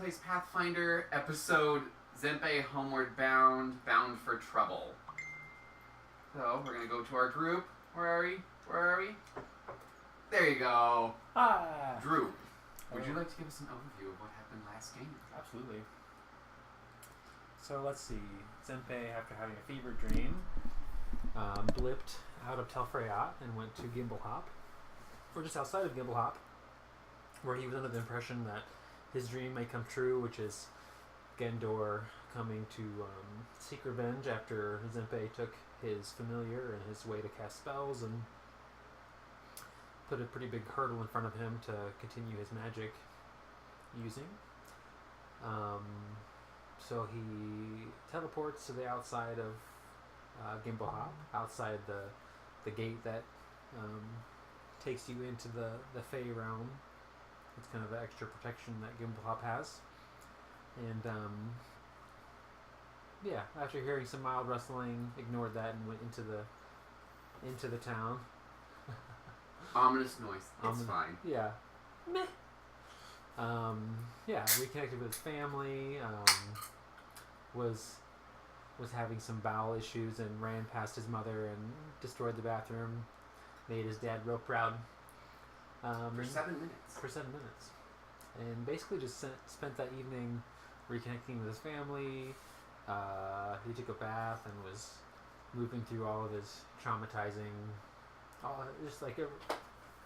plays Pathfinder, episode Zempe Homeward Bound, Bound for Trouble. So, we're going to go to our group. Where are we? There you go. Ah. Drew, would you like to give us an overview of what happened last game? Absolutely. So let's see. Zempe, after having a fever dream, blipped out of Telfreyat and went to Gimblehop, or just outside of Gimblehop, where he was under the impression that his dream may come true, which is Gendor coming to seek revenge after Zempe took his familiar and his way to cast spells and put a pretty big hurdle in front of him to continue his magic using. So he teleports to the outside of Gimblehop, outside the gate that takes you into the Fey realm. It's kind of an extra protection that Gimblehop has. And after hearing some mild rustling, ignored that and went into the town. Ominous noise. It's fine. Yeah. Meh. Reconnected with his family. Was having some bowel issues and ran past his mother and destroyed the bathroom. Made his dad real proud. For 7 minutes. For 7 minutes. And basically just spent that evening reconnecting with his family. He took a bath and was moving through all of his traumatizing,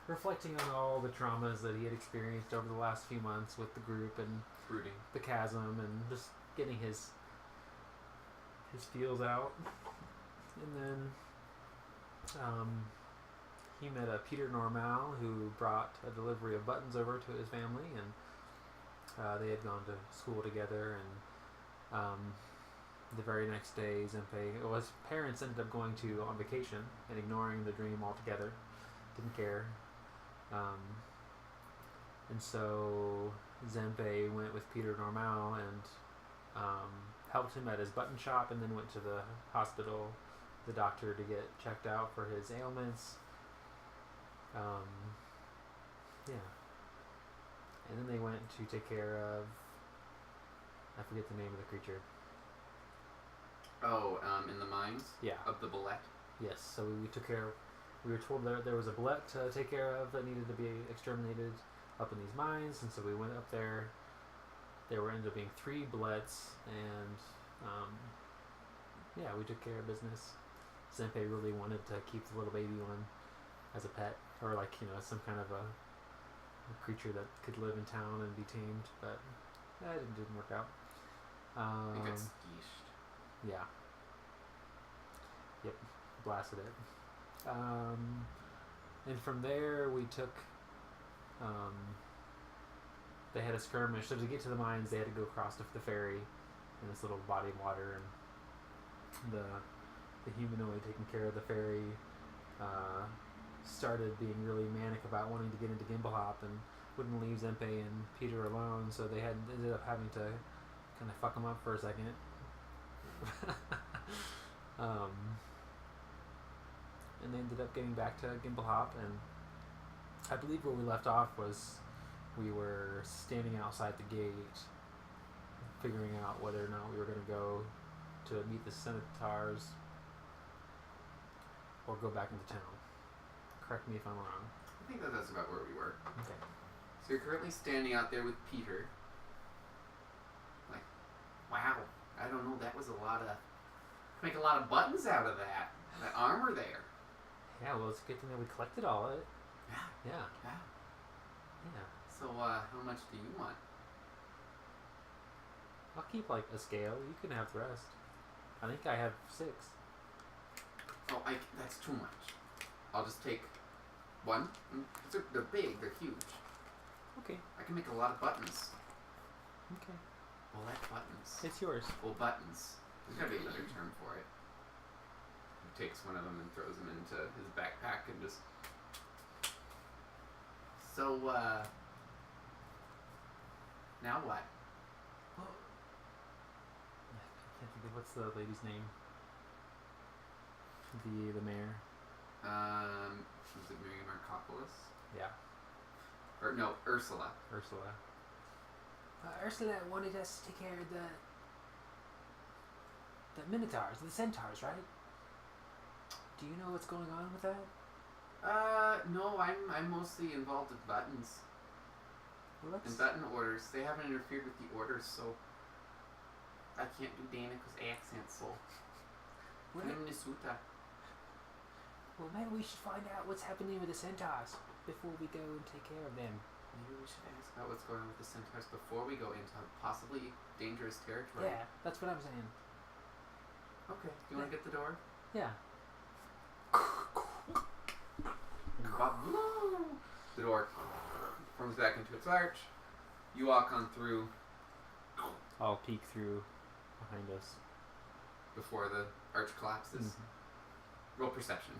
reflecting on all the traumas that he had experienced over the last few months with the group and Brooding. the chasm, and just getting his feels out. And then he met a Peter Normal who brought a delivery of buttons over to his family, and they had gone to school together. And the very next day, his parents ended up going on vacation and ignoring the dream altogether. Didn't care. And so Zempe went with Peter Normal and helped him at his button shop, and then went to the hospital, the doctor, to get checked out for his ailments. And then they went to take care of, I forget the name of the creature. Oh, in the mines? Yeah. Of the bullet? Yes, so we were told there was a bullet to take care of that needed to be exterminated up in these mines, and so we went up there. There ended up being 3 bullets, and we took care of business. Zempe really wanted to keep the little baby one as a pet, or some kind of a creature that could live in town and be tamed, but it didn't work out. It got squished. Yeah. Yep. Blasted it. And from there we took. They had a skirmish. So to get to the mines, they had to go across the ferry in this little body of water, and the humanoid taking care of the ferry started being really manic about wanting to get into Gimblehop and wouldn't leave Zempe and Peter alone. So they ended up having to kind of fuck them up for a second. And they ended up getting back to Gimblehop, and I believe where we left off was we were standing outside the gate figuring out whether or not we were going to go to meet the Centaurs or go back into town. Correct me if I'm wrong. I think that's about where we were. Okay. So you're currently standing out there with Peter. Like, wow, I don't know, that was make a lot of buttons out of that armor there. Yeah, well, it's a good thing that we collected all of it. Yeah. Yeah. So, how much do you want? I'll keep a scale. You can have the rest. I think I have 6. Oh, that's too much. I'll just take 1. They're big, they're huge. Okay. I can make a lot of buttons. Okay. Bullet buttons. It's yours. Well, buttons. There's gotta be another term for it. He takes one of them and throws them into his backpack and just... So, now what? I can't think of what's the lady's name. The mayor. Was it Miriam Markopolis? Yeah. Or no, Ursula. Ursula. Ursula wanted us to take care of the Minotaurs, the Centaurs, right? Do you know what's going on with that? No, I'm mostly involved with buttons. Well, and button orders. They haven't interfered with the orders, so I can't do Danicka's accent, so Minnesota. Well, maybe we should find out what's happening with the Centaurs before we go and take care of them. Maybe we should ask about what's going on with the Centaurs before we go into possibly dangerous territory. Yeah, that's what I'm saying. Okay. Do you want to get the door? Yeah. The door forms back into its arch. You walk on through. I'll peek through behind us. Before the arch collapses. Mm-hmm. Roll perception.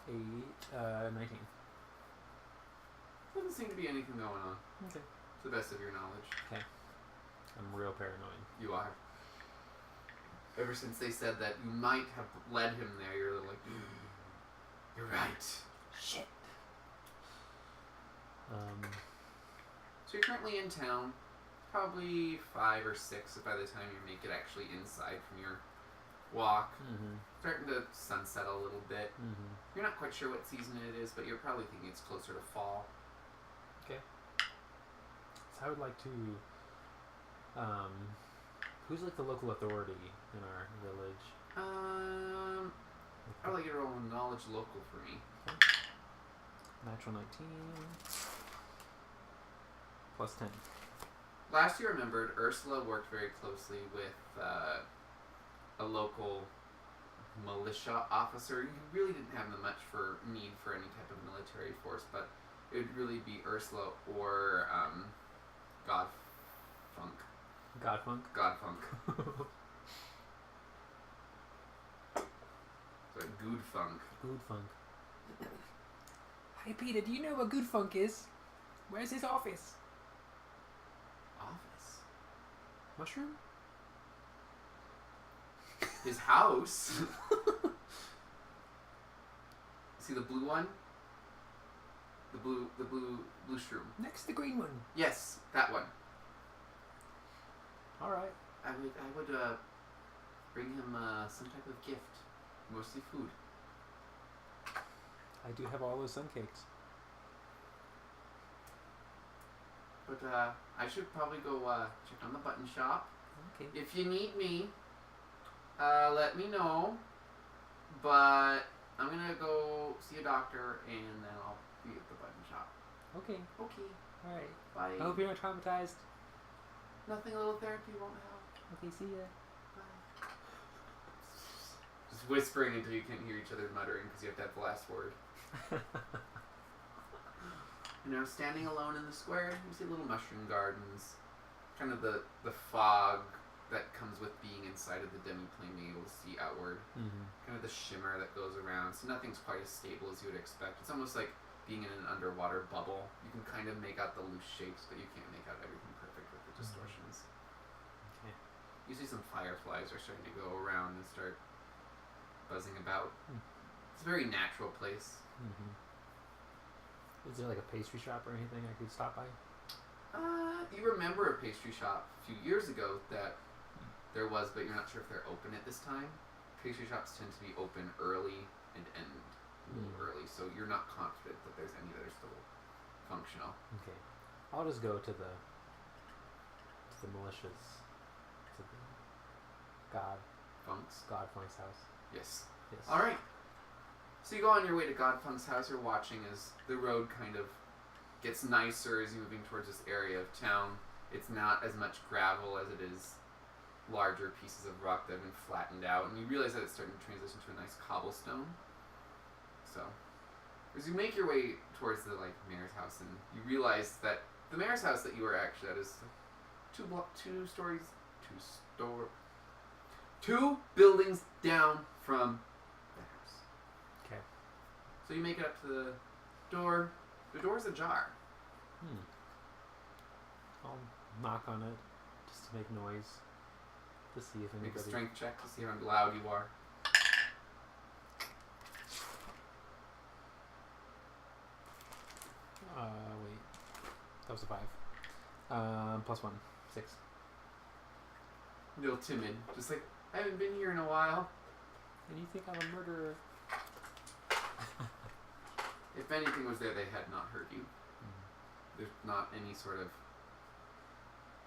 19. Doesn't seem to be anything going on. Okay. To the best of your knowledge. Okay. I'm real paranoid. You are. Ever since they said that you might have led him there, you're like, you're right. Shit. So you're currently in town. Probably 5 or 6 by the time you make it actually inside from your walk. Mm-hmm. Starting to sunset a little bit. Mm-hmm. You're not quite sure what season it is, but you're probably thinking it's closer to fall. Okay. So I would like to... who's like the local authority in our village? I'd like you to roll knowledge local for me. Okay. Natural 19. Plus 10. Last you remembered, Ursula worked very closely with a local militia officer. You really didn't have much for need for any type of military force, but it would really be Ursula or Godfunk. Godfunk? Godfunk. Sorry, Goodfunk. Goodfunk. Hey Peter, do you know what Goodfunk is? Where's his office? Office? Mushroom? His house? See the blue one? The blue shroom. Next to the green one. Yes, that one. Alright. I would bring him some type of gift. Mostly food. I do have all those sun cakes. But I should probably go check on the button shop. Okay. If you need me, let me know. But I'm gonna go see a doctor and then I'll be at the button shop. Okay. Okay. Alright. Bye. I hope you're not traumatized. Nothing a little therapy won't help. Okay, see ya. Bye. Just whispering until you can't hear each other muttering because you have to have the last word. You know, standing alone in the square, you see little mushroom gardens. Kind of the fog that comes with being inside of the demi-plane, being able to see outward. Mm-hmm. Kind of the shimmer that goes around. So nothing's quite as stable as you would expect. It's almost like being in an underwater bubble. You can kind of make out the loose shapes, but you can't make out everything perfect with the distortions. Okay. You see some fireflies are starting to go around and start buzzing about. It's a very natural place. Mm-hmm. Is there like a pastry shop or anything I could stop by? You remember a pastry shop a few years ago that there was, but you're not sure if they're open at this time. Pastry shops tend to be open early and end a little early, so you're not confident that there's any that are still functional. Okay. I'll just go to the militias. To the Funk's? Godfunk's house. Yes. Yes. Alright. So you go on your way to Godfunk's house. You're watching as the road kind of gets nicer as you're moving towards this area of town. It's not as much gravel as it is larger pieces of rock that have been flattened out. And you realize that it's starting to transition to a nice cobblestone. So, as you make your way towards the mayor's house, and you realize that the mayor's house that you were actually at is two buildings down from the house. Okay. So you make it up to the door. The door's ajar. I'll knock on it just to make noise. To see if anybody... Make a strength check to see how loud you are. Wait. That was a 5. Plus 1. 6. A little timid. Just like, I haven't been here in a while. And you think I'm a murderer? If anything was there, they had not heard you. There's not any sort of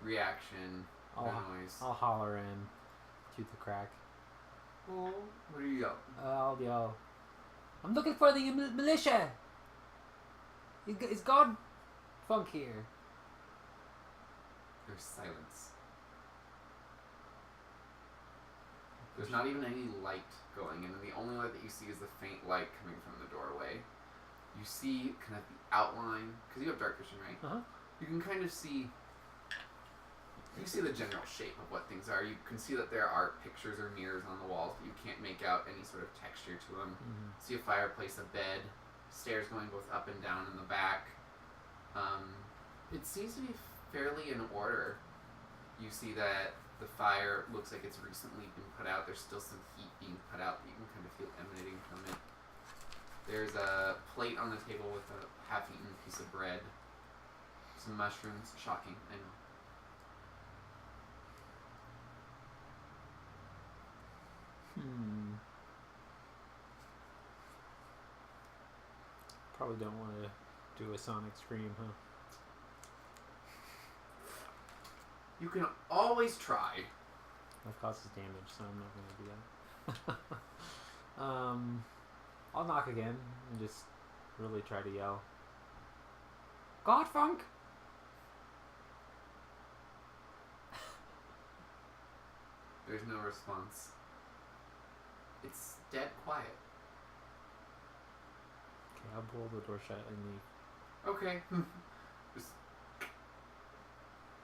reaction, noise. I'll holler in to the crack. Oh, what are you yelling? I'll yell, I'm looking for the militia! Is God Funk here? There's silence. There's not even any light going in, and the only light that you see is the faint light coming from the doorway. You see kind of the outline, because you have dark vision, right? Uh-huh. You can kind of see, you see the general shape of what things are. You can see that there are pictures or mirrors on the walls, but you can't make out any sort of texture to them. Mm-hmm. See a fireplace, a bed, stairs going both up and down in the back. It seems to be fairly in order. You see that the fire looks like it's recently been put out. There's still some heat being put out that you can kind of feel emanating from it. There's a plate on the table with a half-eaten piece of bread. Some mushrooms. Shocking, I know. Probably don't want to do a sonic scream, huh? You can always try. That causes damage, so I'm not going to do that. I'll knock again and just really try to yell, God Funk! There's no response. It's dead quiet. Okay, I'll pull the door shut and leave. Okay. Just...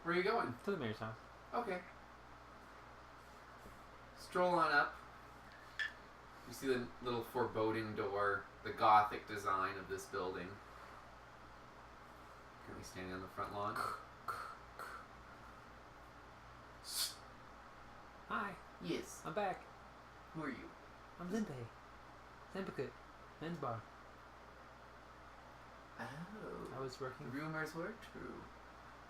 Where are you going? To the mayor's house. Okay. Stroll on up. You see the little foreboding door, the gothic design of this building. Currently standing on the front lawn. Hi, Yes. I'm back. Who are you? I'm Zenpei. Senpakut. Men's bar. Oh. I was working. The rumors were true.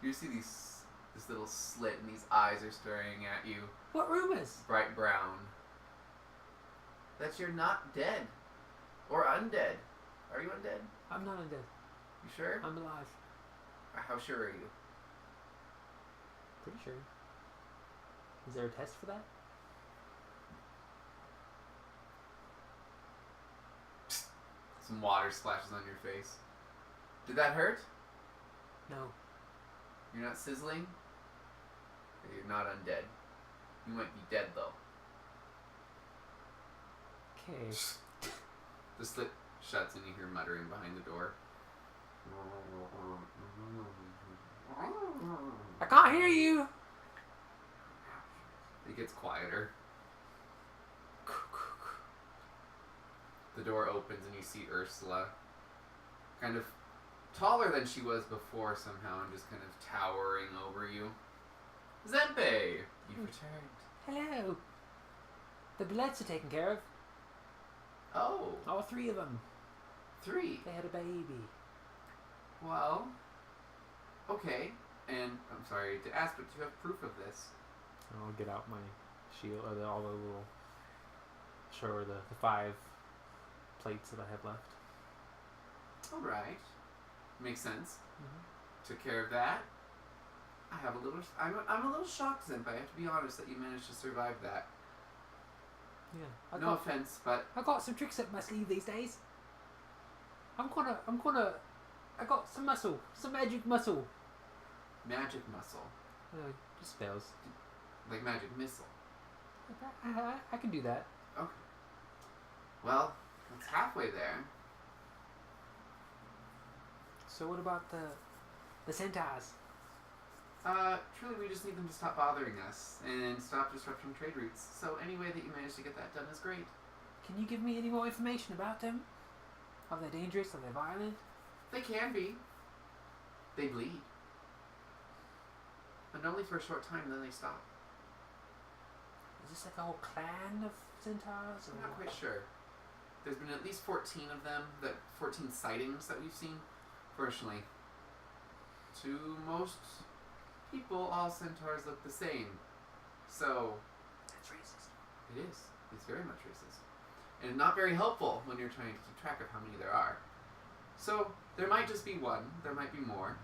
You see this little slit and these eyes are staring at you. What rumors? Bright brown. That you're not dead. Or undead. Are you undead? I'm not undead. You sure? I'm alive. How sure are you? Pretty sure. Is there a test for that? Some water splashes on your face. Did that hurt? No. You're not sizzling? You're not undead. You might be dead though. Okay. The slit shuts and you hear muttering behind the door. I can't hear you! It gets quieter. The door opens and you see Ursula. Kind of taller than she was before somehow and just kind of towering over you. Zenpei! You've returned. Hello. The bullets are taken care of. Oh, All 3 of them. 3. They had a baby. Well, okay. And I'm sorry to ask, but do you have proof of this? I'll get out my shield, or all the little, sure, the 5 plates that I have left. All right, makes sense. Mm-hmm. Took care of that. I have a little. I'm a little shocked, Zenpai. I have to be honest that you managed to survive that. Yeah. No offense, but I got some tricks up my sleeve these days. I got some muscle, some magic muscle. magic muscle, Just spells. like magic missile. I can do that. Okay. Well, it's halfway there. So what about the centaurs? Truly, we just need them to stop bothering us and stop disrupting trade routes. So any way that you manage to get that done is great. Can you give me any more information about them? Are they dangerous? Are they violent? They can be. They bleed. But only for a short time, then they stop. Is this like a whole clan of centaurs? I'm not quite sure. There's been at least 14 of them, 14 sightings that we've seen. Fortunately, to most people, all centaurs look the same. So... That's racist. It is. It's very much racist. And not very helpful when you're trying to keep track of how many there are. So, there might just be one. There might be more.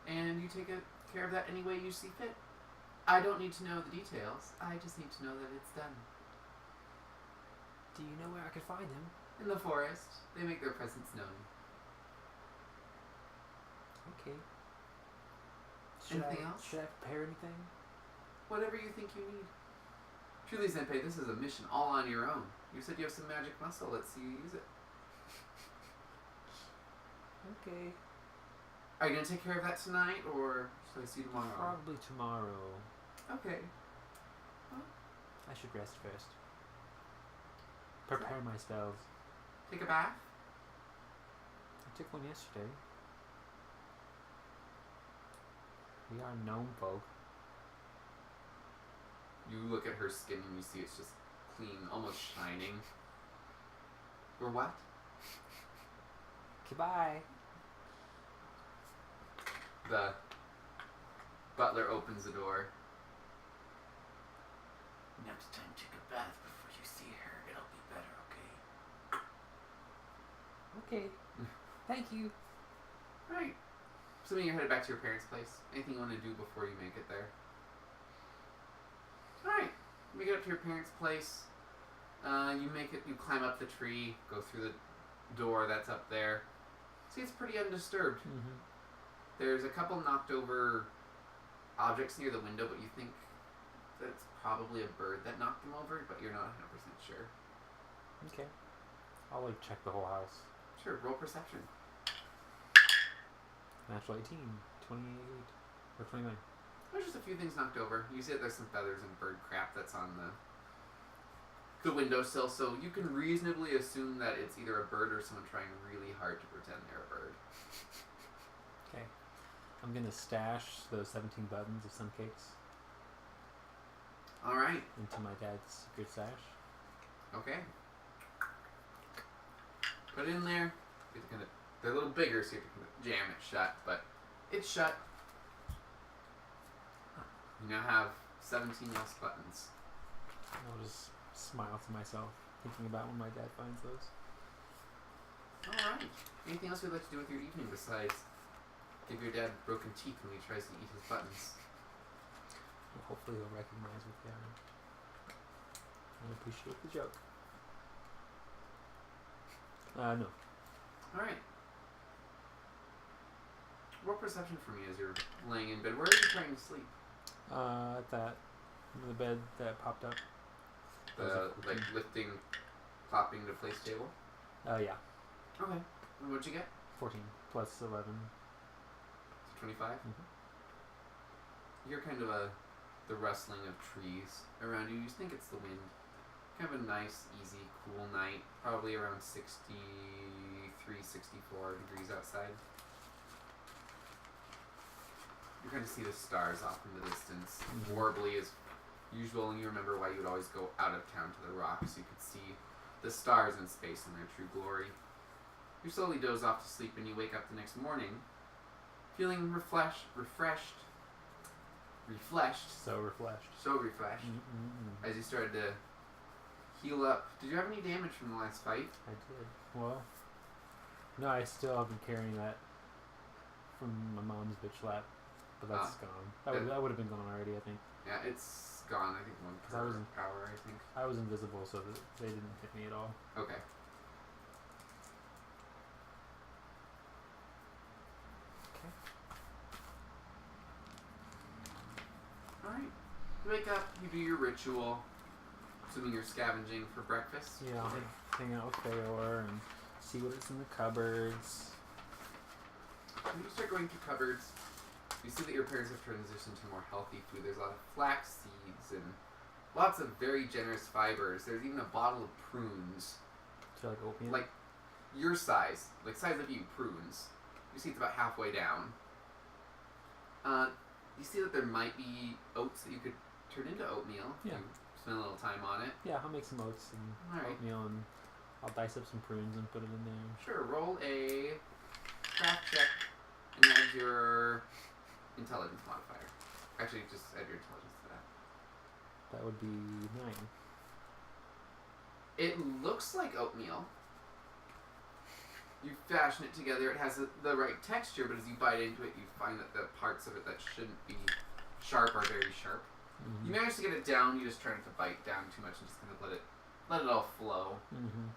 And you take care of that any way you see fit. I don't need to know the details. I just need to know that it's done. Do you know where I could find him? In the forest. They make their presence known. Okay. Anything else? Should I prepare anything? Whatever you think you need. Truly, Senpai, this is a mission all on your own. You said you have some magic muscle. Let's see you use it. Okay. Are you going to take care of that tonight, or should I see you tomorrow? Probably tomorrow. Okay. Well, I should rest first. Prepare my spells. take a bath? I took one yesterday. We are gnome folk. You look at her skin and you see it's just clean, almost shining. Or what? Goodbye. The butler opens the door. Next time take a bath before you see her. It'll be better, okay? Okay. Thank you. Right. Assuming you're headed back to your parents' place. Anything you want to do before you make it there? Alright. You make it up to your parents' place. You climb up the tree, go through the door that's up there. See, it's pretty undisturbed. Mm-hmm. There's a couple knocked over objects near the window, but you think that it's probably a bird that knocked them over, but you're not 100% sure. Okay. I'll check the whole house. Sure, roll perception. Natural 18, 28, or 29. There's just a few things knocked over. You see that there's some feathers and bird crap that's on the windowsill, so you can reasonably assume that it's either a bird or someone trying really hard to pretend they're a bird. Okay. I'm gonna stash those 17 buttons of some cakes Alright. into my dad's secret stash. Okay. Put it in there. They're a little bigger, so you have to kind of jam it shut, but it's shut. You now have 17 less buttons. I'll just smile to myself, thinking about when my dad finds those. Alright. Anything else you'd like to do with your evening besides give your dad broken teeth when he tries to eat his buttons? Well, hopefully he'll recognize what they are and appreciate the joke. No. Alright. Roll perception for me as you're laying in bed. Where are you trying to sleep? At the bed that popped up. The, lifting, plopping to place table? Yeah. Okay. And what'd you get? 14 plus 11. So 25? Mm-hmm. You hear kind of the rustling of trees around you. You think it's the wind. Kind of a nice, easy, cool night. Probably around 63, 64 degrees outside. You kind of see the stars off in the distance. Mm-hmm. Warbly as usual, and you remember why you would always go out of town to the rocks so you could see the stars in space in their true glory. You slowly doze off to sleep and you wake up the next morning feeling refreshed. So refreshed. As you started to heal up. Did you have any damage from the last fight? I did. Well, no, I still have been carrying that from my mom's bitch slap, but that's gone. That would have been gone already, I think. Yeah, it's gone. I think one per power, I think. I was invisible, so that they didn't hit me at all. Okay. Okay. Alright. You wake up, you do your ritual, assuming you're scavenging for breakfast. Yeah, I'll hang out with Feor and see what's in the cupboards. When you start going through cupboards, you see that your parents have transitioned to more healthy food. There's a lot of flax seeds and lots of very generous fibers. There's even a bottle of prunes. So like oatmeal? Like your size, like size of you, prunes. You see it's about halfway down. You see that there might be oats that you could turn into oatmeal if you spend a little time on it. Yeah, I'll make some oats and oatmeal, and I'll dice up some prunes and put it in there. Sure, roll a craft check and add your intelligence modifier. Actually, just add your intelligence to that. That would be 9. It looks like oatmeal. You fashion it together. It has the right texture, but as you bite into it, you find that the parts of it that shouldn't be sharp are very sharp. Mm-hmm. You manage to get it down. You just try not to bite down too much and just kind of let it all flow. Mm-hmm.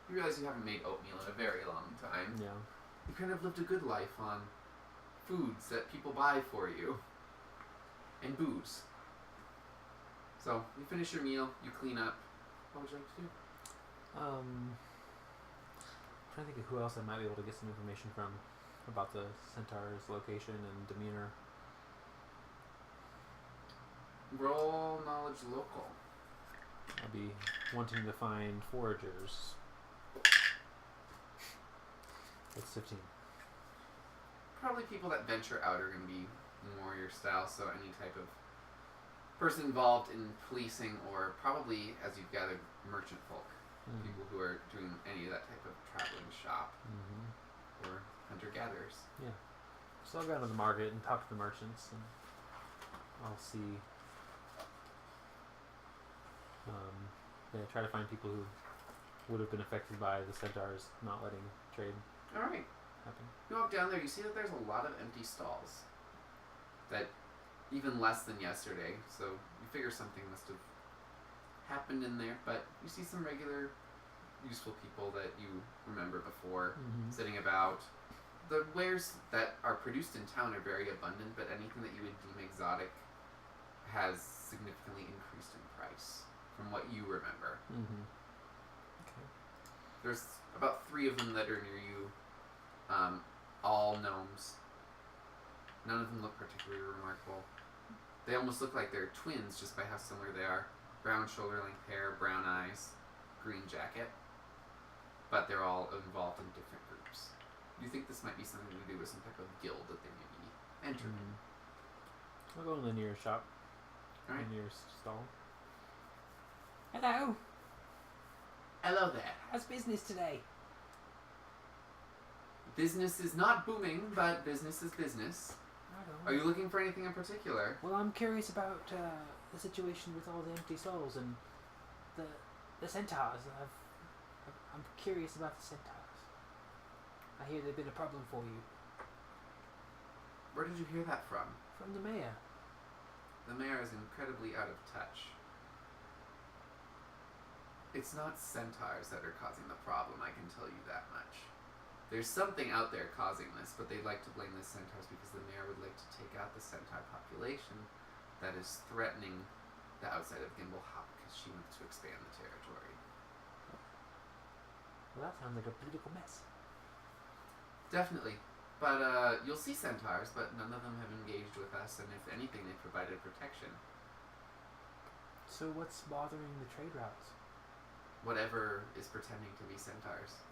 You realize you haven't made oatmeal in a very long time. Yeah. You kind of lived a good life on foods that people buy for you and booze. So you finish your meal. You clean up. What would you like to do? I'm trying to think of who else I might be able to get some information from about the centaur's location and demeanor. Roll knowledge local. I'll be wanting to find foragers. That's 15. Probably people that venture out are going to be more your style, so any type of person involved in policing or probably, as you've gathered, merchant folk. Mm-hmm. People who are doing any of that type of traveling shop Mm-hmm. or hunter-gatherers. Yeah. So I'll go down to the market and talk to the merchants, and I'll see. Try to find people who would have been affected by the centaurs not letting trade Alright. happen. You walk down there, you see that there's a lot of empty stalls. That even less than yesterday, so you figure something must have happened in there, but you see some regular useful people that you remember before sitting about. The wares that are produced in town are very abundant, but anything that you would deem exotic has significantly increased in price from what you remember. Mm-hmm. Okay. There's about 3 of them that are near you, all gnomes. None of them look particularly remarkable. They almost look like they're twins just by how similar they are. Brown shoulder-length hair, brown eyes, green jacket. But they're all involved in different groups. You think this might be something to do with some type of guild that they may be entered in. I'll go in the nearest shop. Alright. The nearest stall. Hello. Hello there. How's business today? Business is not booming, but business is business. I don't Are know. you looking for anything in particular? Well, I'm curious about the situation with all the empty stalls and the centaurs. I'm curious about the centaurs. I hear they've been a problem for you. Where did you hear that from? From the mayor. The mayor is incredibly out of touch. It's not centaurs that are causing the problem, I can tell you that much. There's something out there causing this, but they'd like to blame the centaurs because the mayor would like to take out the centaur population that is threatening the outside of Gimblehop because she wants to expand the territory. Well, that sounds like a political mess. Definitely. But you'll see centaurs, but none of them have engaged with us, and if anything, they've provided protection. So what's bothering the trade routes? Whatever is pretending to be centaurs.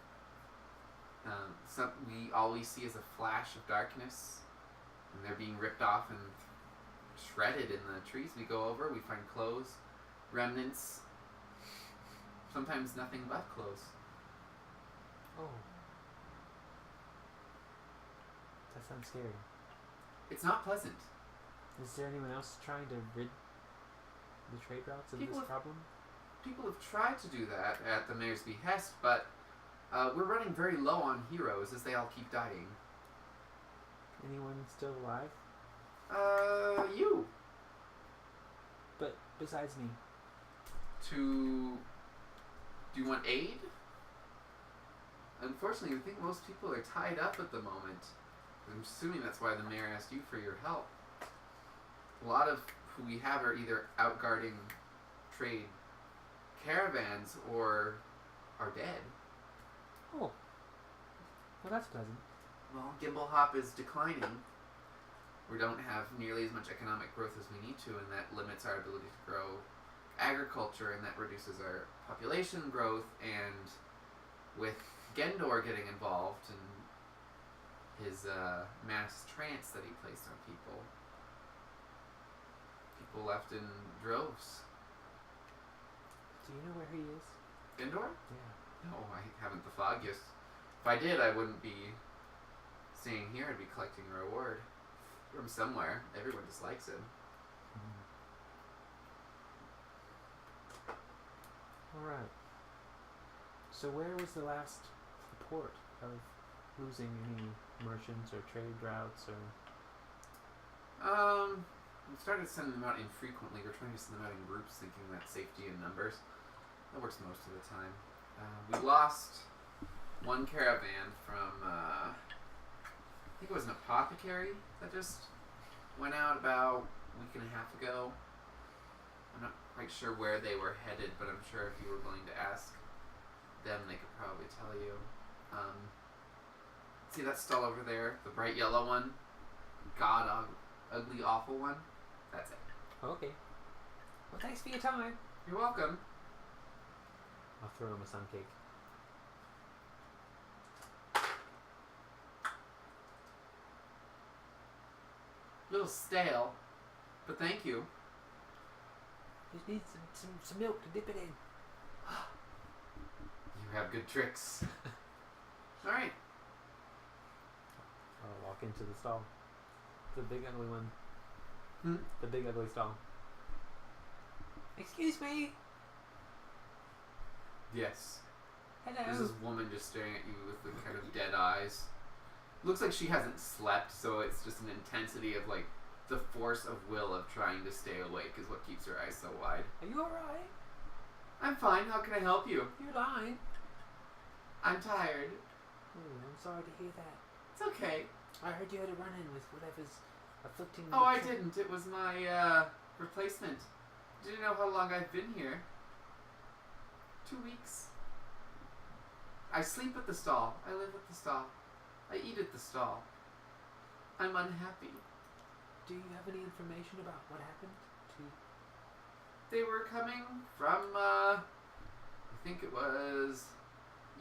All we see is a flash of darkness, and they're being ripped off and shredded in the trees we go over. We find clothes, remnants, sometimes nothing but clothes. Oh. That sounds scary. It's not pleasant. Is there anyone else trying to rid the trade routes of People this have- problem? People have tried to do that at the mayor's behest, but we're running very low on heroes as they all keep dying. Anyone still alive? You. But besides me. Do you want aid? Unfortunately, I think most people are tied up at the moment. I'm assuming that's why the mayor asked you for your help. A lot of who we have are either out guarding trade caravans or are dead. Oh. Well, that's pleasant. Well, Gimblehop is declining. We don't have nearly as much economic growth as we need to, and that limits our ability to grow agriculture, and that reduces our population growth. And with Gendor getting involved and his mass trance that he placed on people, people left in droves. Do you know where he is? Gendor? Yeah. No, I haven't the foggiest. If I did, I wouldn't be Staying here, I'd be collecting a reward from somewhere. Everyone dislikes him. Alright. So where was the last report of losing any merchants or trade routes or... We started sending them out infrequently. We're trying to send them out in groups, thinking that safety in numbers. That works most of the time. We lost one caravan from, I think it was an apothecary that just went out about a week and a half ago. I'm not quite sure where they were headed, but I'm sure if you were willing to ask them, they could probably tell you. See that stall over there? The bright yellow one? Ugly, awful one? That's it. Okay. Well, thanks for your time. You're welcome. I'll throw him a sun cake. A little stale, but thank you. Just need some milk to dip it in. You have good tricks. Alright. I'll walk into the stall. The big ugly one. Hmm? The big ugly stall. Excuse me. Yes. Hello. There's this woman just staring at you with the kind of dead eyes. Looks like she hasn't slept, so it's just an intensity of like the force of will of trying to stay awake is what keeps her eyes so wide. Are you alright? I'm fine. How can I help you? You're lying. I'm tired. I'm sorry to hear that. It's okay. I heard you had a run-in with whatever's afflicting Oh, I your tra- didn't. It was my replacement. Do you know how long I've been here? 2 weeks. I sleep at the stall. I live at the stall. I eat at the stall. I'm unhappy. Do you have any information about what happened to... They were coming from, I think it was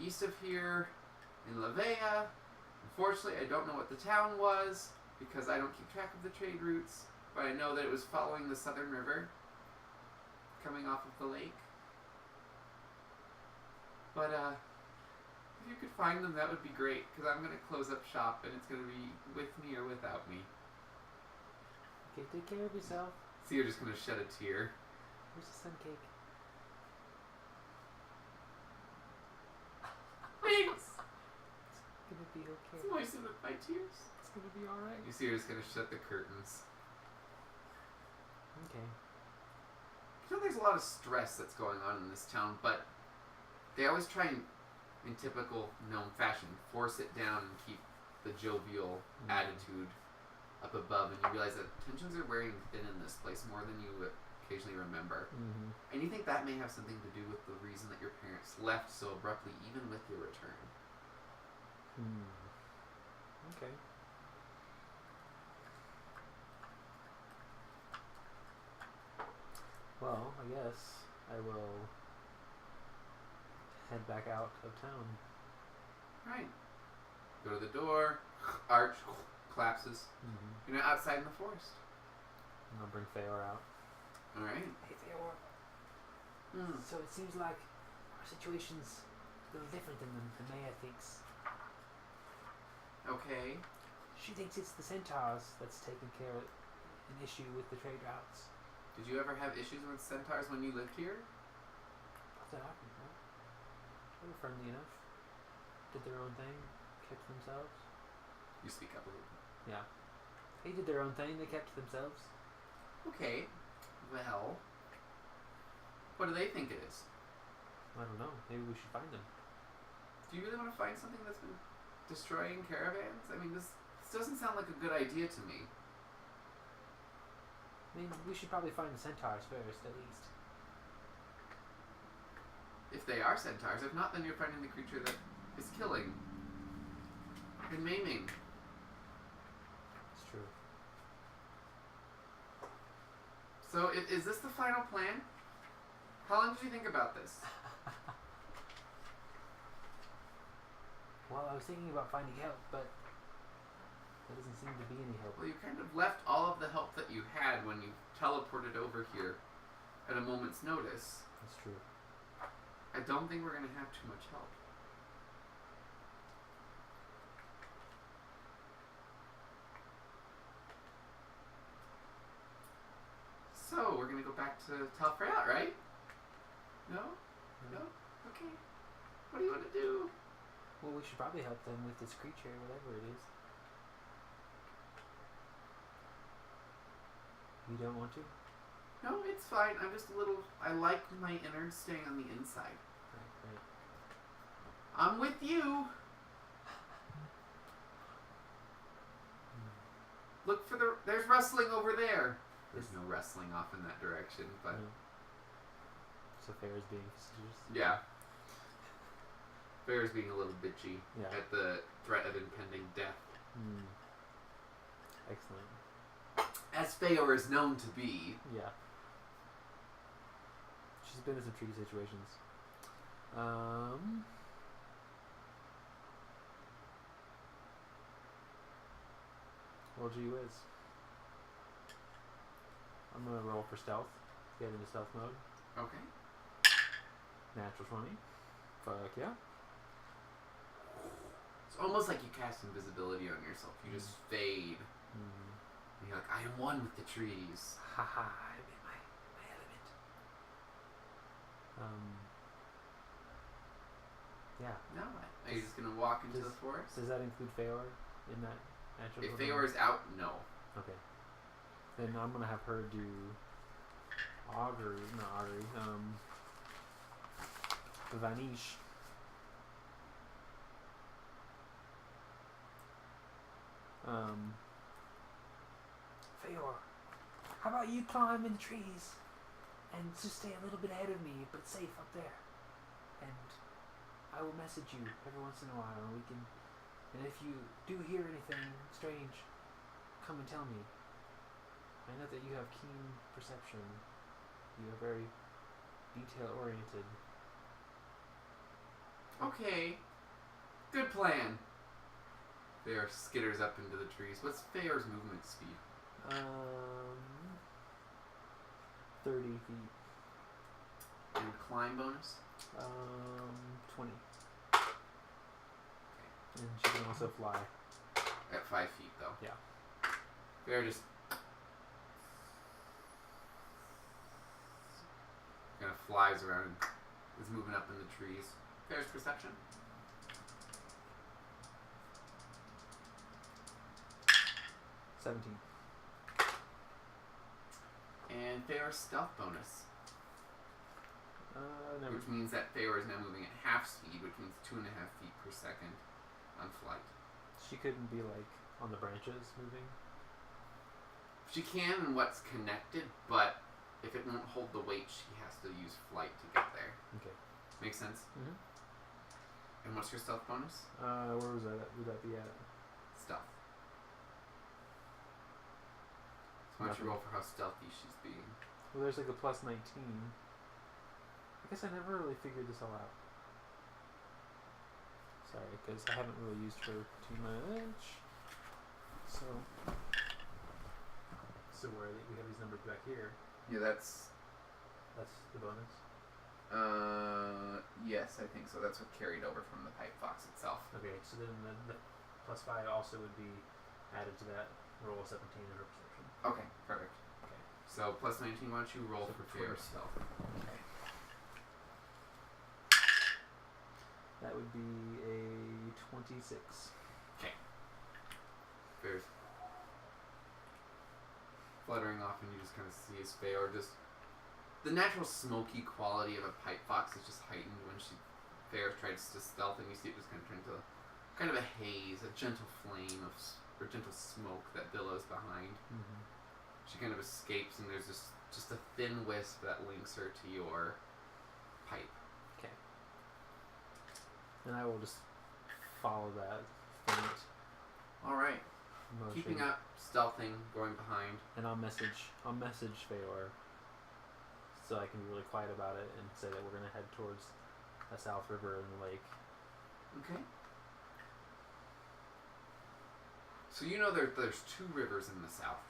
east of here in Lavea. Unfortunately, I don't know what the town was because I don't keep track of the trade routes, but I know that it was following the southern river coming off of the lake. But, if you could find them, that would be great, because I'm going to close up shop, and it's going to be with me or without me. Okay, take care of yourself. So you're just going to shed a tear. Here's the sun cake. Thanks! It's gonna be okay. It's moistened with my tears. It's gonna be alright. You see her just going to shut the curtains. Okay. You know, there's a lot of stress that's going on in this town, but they always try and, in typical gnome fashion, force it down and keep the jovial attitude up above, and you realize that tensions are wearing thin in this place more than you would occasionally remember. Mm-hmm. And you think that may have something to do with the reason that your parents left so abruptly, even with your return. Okay. Well, I guess I will head back out of town. Right. Go to the door, arch collapses. Mm-hmm. You're now outside in the forest. And I'll bring Feor out. Alright. Hey, Theodore. So it seems like our situation's a little different than the mayor thinks. Okay. She thinks it's the centaurs that's taking care of an issue with the trade routes. Did you ever have issues with centaurs when you lived here? Not that I can know. They were friendly enough. Did their own thing. Kept to themselves. You speak up a little bit. Yeah. They did their own thing. They kept to themselves. Okay. Well, what do they think it is? I don't know. Maybe we should find them. Do you really want to find something that's been destroying caravans? I mean, this doesn't sound like a good idea to me. I mean, we should probably find the centaurs first, at least. If they are centaurs. If not, then you're finding the creature that is killing and maiming. It's true. So, is this the final plan? How long did you think about this? Well, I was thinking about finding help, but there doesn't seem to be any help. Well, you kind of left all of the help that you had when you teleported over here at a moment's notice. That's true. I don't think we're going to have too much help. So, we're gonna go back to Telfreyot, right? No? No? Okay. What do you want to do? Well, we should probably help them with this creature, whatever it is. You don't want to? No, it's fine. I'm just a little... I like my innards staying on the inside. Right. I'm with you. Look for the... There's wrestling over there. There's no wrestling off in that direction, but... No. So Fair's being facetious? Yeah. Fair's being a little bitchy Yeah. at the threat of impending death. Excellent. As Feor is known to be. Yeah. She's been in some tricky situations. Roll G Wiz. I'm gonna roll for stealth. Get into stealth mode. Okay. Natural 20. Fuck yeah. It's almost like you cast invisibility on yourself. You just fade. And you're like, I am one with the trees. Haha, I'm in my element. Yeah. Now what? Are you just going to walk into the forest? Does that include Feor in that natural? If Feor is out, no. Okay. Then I'm gonna have her do Vanish. Feor, how about you climb in the trees and just stay a little bit ahead of me, but safe up there. And I will message you every once in a while, and we can. And if you do hear anything strange, come and tell me. I know that you have keen perception. You are very detail-oriented. Okay. Good plan. Feor skitters up into the trees. What's Feor's movement speed? 30 feet. And climb bonus? 20. Okay. And she can also fly. At 5 feet, though. Yeah. Feor just... kind of flies around and is moving up in the trees. Feor's perception? 17. And Feor's stealth bonus. Never. Which means that Feor is now moving at half speed, which means 2.5 feet per second on flight. She couldn't be like on the branches moving. She can in what's connected, but if it won't hold the weight, she has to use flight to get there. Okay. Makes sense? Mhm. And what's your stealth bonus? Where was that? Would that be at? Stealth. So why don't you roll for how stealthy she's being? Well, there's like a plus 19. I guess I never really figured this all out. Sorry, because I haven't really used her too much. So where we have these numbers back here. Yeah, that's the bonus. Yes, I think so. That's what carried over from the pipe fox itself. Okay, so then the plus 5 also would be added to that roll of 17 in her perception. Okay, perfect. Okay. So plus 19, why don't you roll So for 20. Feor's stealth? Okay. That would be a 26. Feor's fluttering off, and you just kind of see his Feor just... The natural smoky quality of a pipe fox is just heightened when Feor tries to stealth, and you see it just kind of turn to kind of a haze, a gentle flame or gentle smoke that billows behind. Mm-hmm. She kind of escapes, and there's just a thin wisp that links her to your pipe. Okay. And I will just follow that faint All right. motion. Keeping up, stealthing, going behind. And I'll message Feor so I can be really quiet about it and say that we're gonna head towards the South River and the lake. Okay. So you know there's two rivers in the south.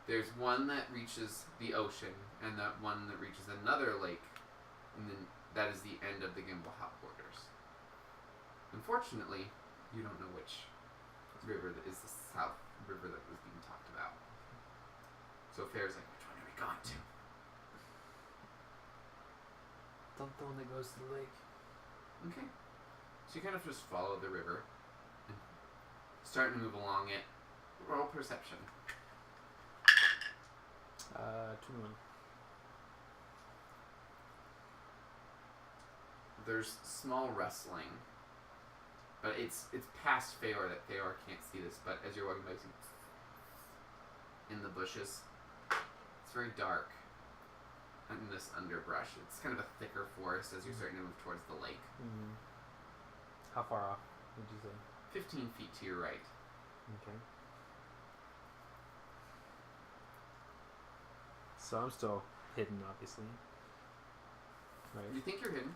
There's one that reaches the ocean, and that one that reaches another lake, and then that is the end of the Gimblehop borders. Unfortunately, you don't know which river that is the south river that was being talked about. So Feor's like, which one do we going to. Don't the one that goes to the lake. Okay. So you kind of just follow the river and starting to move along it. Roll perception. 21. There's small rustling, but it's past Feor that Feor can't see this. But as you're walking by, you see in the bushes. It's very dark in this underbrush. It's kind of a thicker forest as you're starting to move towards the lake. Mm-hmm. How far off would you say? 15 feet to your right. Okay. So I'm still hidden, obviously. Right. You think you're hidden?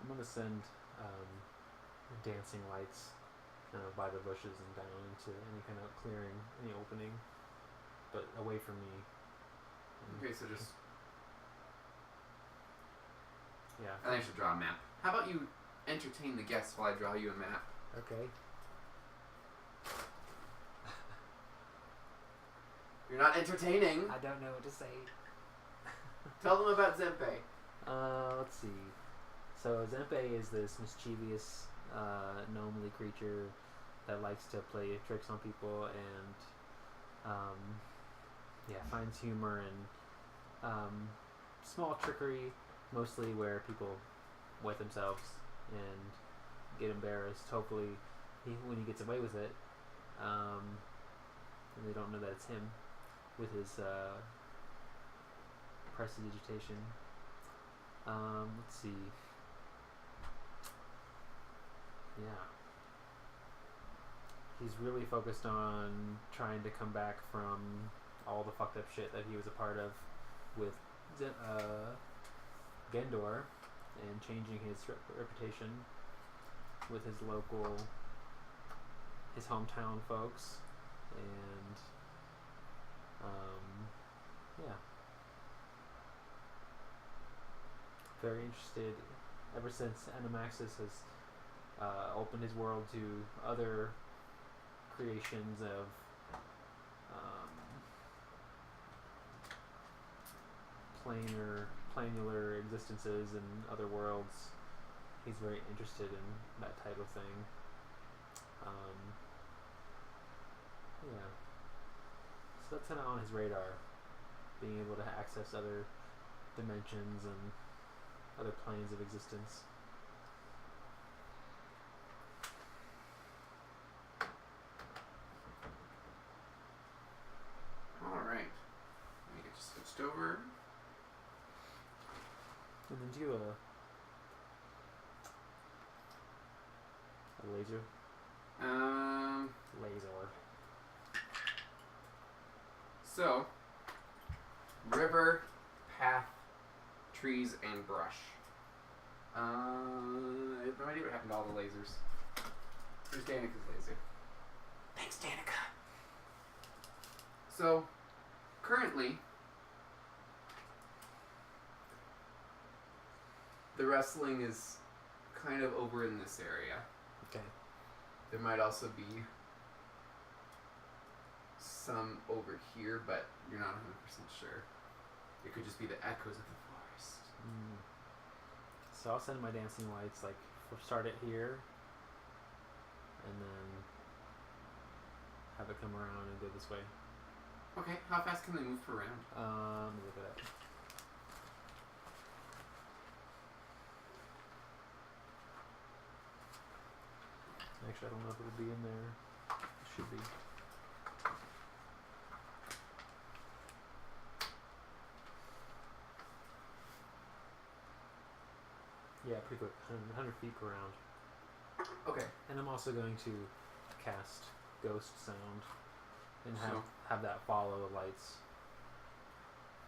I'm gonna send dancing lights by the bushes and down into any kind of clearing, any opening, but away from me. Okay, so just... Yeah. I think I should draw a map. How about you entertain the guests while I draw you a map? Okay. You're not entertaining. I don't know what to say. Tell them about Zempe. Let's see. So Zempe is this mischievous, gnomely creature that likes to play tricks on people and, finds humor and small trickery, mostly where people wet themselves and get embarrassed. Hopefully, when he gets away with it, and they don't know that it's him with his prestidigitation. Let's see. Yeah. He's really focused on trying to come back from all the fucked up shit that he was a part of with Gendor and changing his reputation with his hometown folks. And, yeah. Very interested ever since Animaxis has opened his world to other creations of planular existences in other worlds. He's very interested in that type of thing. Yeah. So that's kind of on his radar, being able to access other dimensions and other planes of existence. Alright. Let me get you switched over. And then do a laser. Laser. So, river, path, trees, and brush. I have no idea what happened to all the lasers. Here's Danicka's laser. Thanks, Danicka. So, currently, the wrestling is kind of over in this area. Okay. There might also be some over here, but you're not 100% sure. It could just be the echoes of the forest. So I'll send my dancing lights, start it here, and then have it come around and go this way. Okay, how fast can they move per round? Let me look it up. Actually, I don't know if it'll be in there. It should be. Yeah, pretty quick. 100 feet per round. Okay. And I'm also going to cast Ghost Sound and So- have that follow the lights.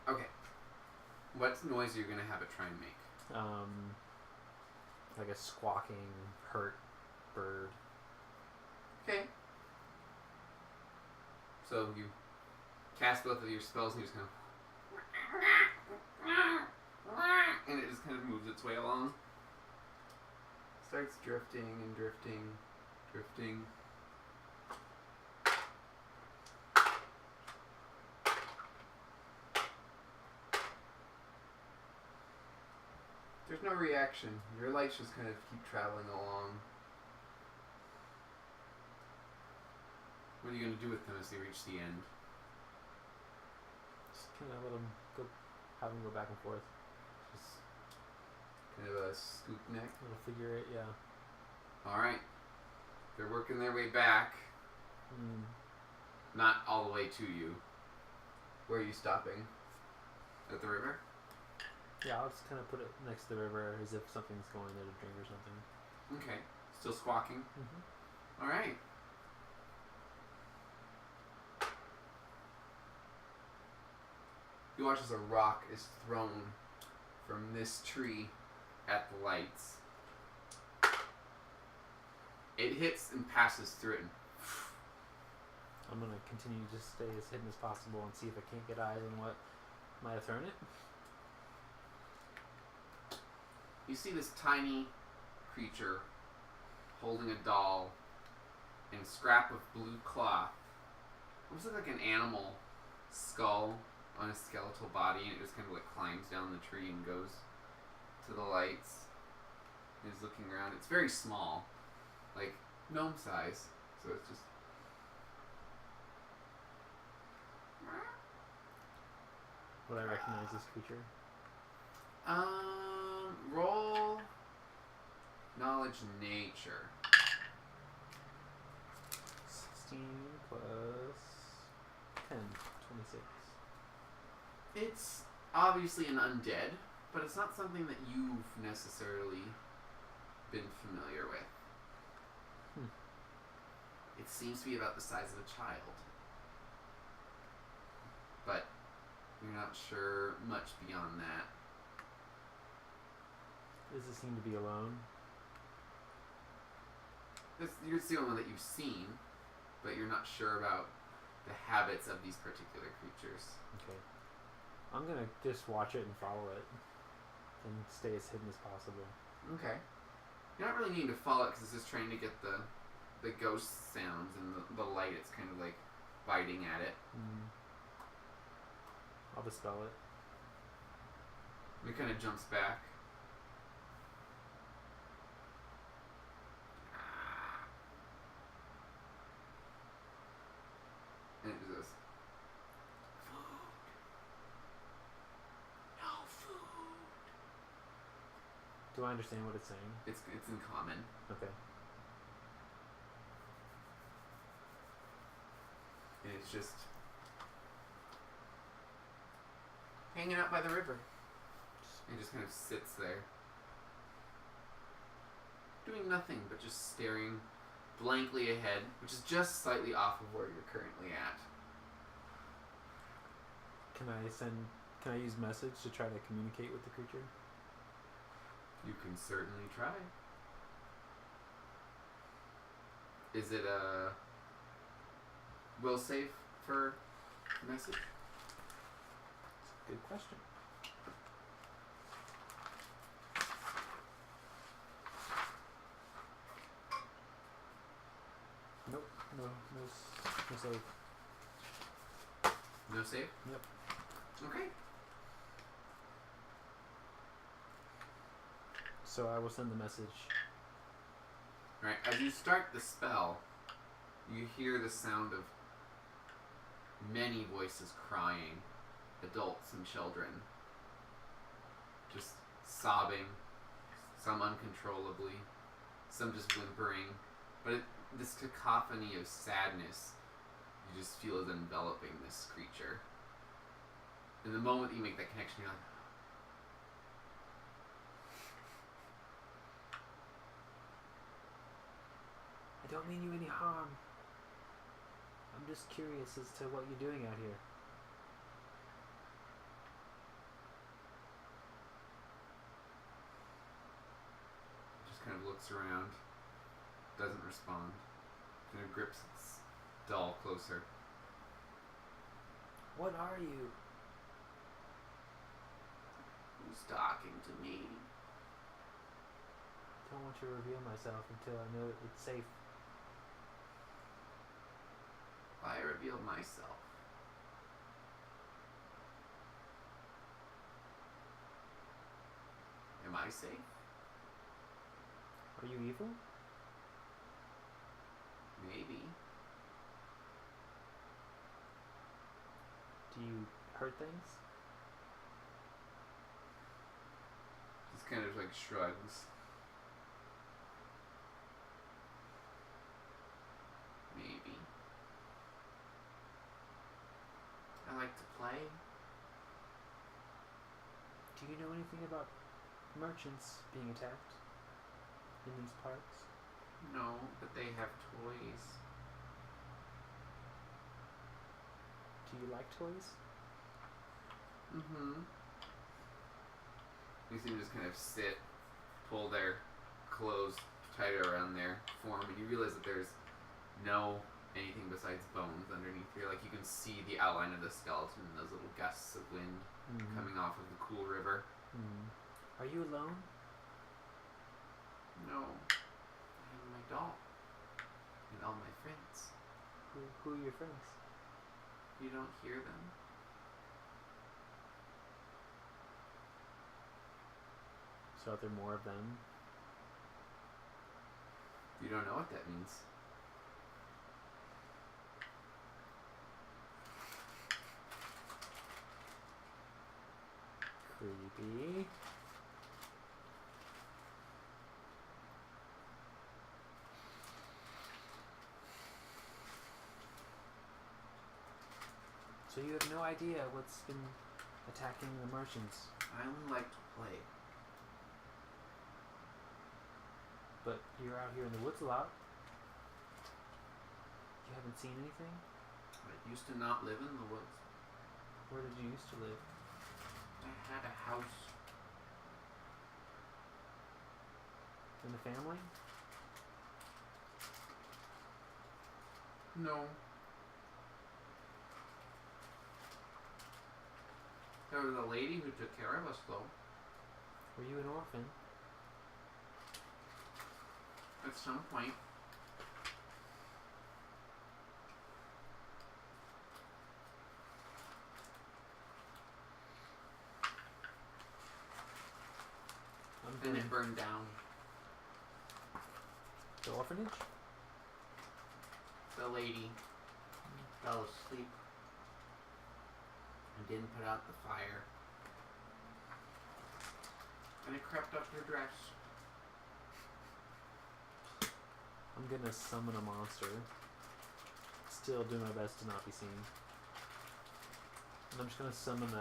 Okay. What noise are you going to have it try and make? Like a squawking, hurt bird. Okay. So you cast both of your spells and you just go... And starts drifting and drifting, drifting. There's no reaction. Your lights just kind of keep traveling along. What are you going to do with them as they reach the end? Just kind of let them go, have them go back and forth. Just kind of a scoop neck. Little figure eight, yeah. Alright. They're working their way back. Not all the way to you. Where are you stopping? At the river? Yeah, I'll just kind of put it next to the river as if something's going there to drink or something. Okay. Still squawking? Mm-hmm. Alright. You watch as a rock is thrown from this tree at the lights. It hits and passes through it. I'm going to continue to stay as hidden as possible and see if I can't get eyes on what might have thrown it. You see this tiny creature holding a doll and a scrap of blue cloth. It looks like an animal skull on a skeletal body, and it just kind of like climbs down the tree and goes to the lights. And is looking around. It's very small, like gnome size. So it's just. Would I recognize this creature? Roll knowledge nature. 16 plus 10, 26. It's obviously an undead, but it's not something that you've necessarily been familiar with. It seems to be about the size of a child, but you're not sure much beyond that. Does it seem to be alone? You're the only one that you've seen, but you're not sure about the habits of these particular creatures. Okay. I'm going to just watch it and follow it and stay as hidden as possible. Okay. You're not really needing to follow it because it's just trying to get the ghost sounds and the light. It's kind of like biting at it. I'll dispel it. It kind of jumps back. And it goes, food. No food. Do I understand what it's saying? It's in common. Okay. And it's just hanging out by the river. It just kind of sits there, doing nothing but just staring blankly ahead, which is just slightly off of where you're currently at. Can I use message to try to communicate with the creature? You can certainly try. Is it a will save for message? Good question. Nope. No save. No save? Yep. Okay. So I will send the message. Alright, as you start the spell, you hear the sound of many voices crying, adults and children. Just sobbing, some uncontrollably, some just whimpering. But this cacophony of sadness, you just feel is enveloping this creature. And the moment that you make that connection, you're like, I don't mean you any harm. I'm just curious as to what you're doing out here. just kind of looks around, doesn't respond, kind of grips its doll closer. What are you? Who's talking to me? don't want to reveal myself until I know it's safe. I revealed myself. Am I safe? Are you evil? Maybe. Do you hurt things? Just kind of like shrugs. Maybe. I like to play. Do you know anything about merchants being attacked in these parts? No, but they have toys. Do you like toys? Mm-hmm. You see them just kind of sit, pull their clothes tighter around their form, and you realize that there's no anything besides bones underneath here. Like, you can see the outline of the skeleton and those little gusts of wind coming off of the cool river. Are you alone? No. I have my doll. And all my friends. Who are your friends? You don't hear them. So are there more of them? You don't know what that means. Creepy. So you have no idea what's been attacking the merchants, I only like to play. but you're out here in the woods a lot. You haven't seen anything? I used to not live in the woods. Where did you used to live? I had a house. In the family? No. There was a lady who took care of us, though. Were you an orphan? At some point. Then it burned down. The orphanage? The lady fell asleep and didn't put out the fire. And it crept up her dress. I'm gonna summon a monster. Still do my best to not be seen. And I'm just gonna summon the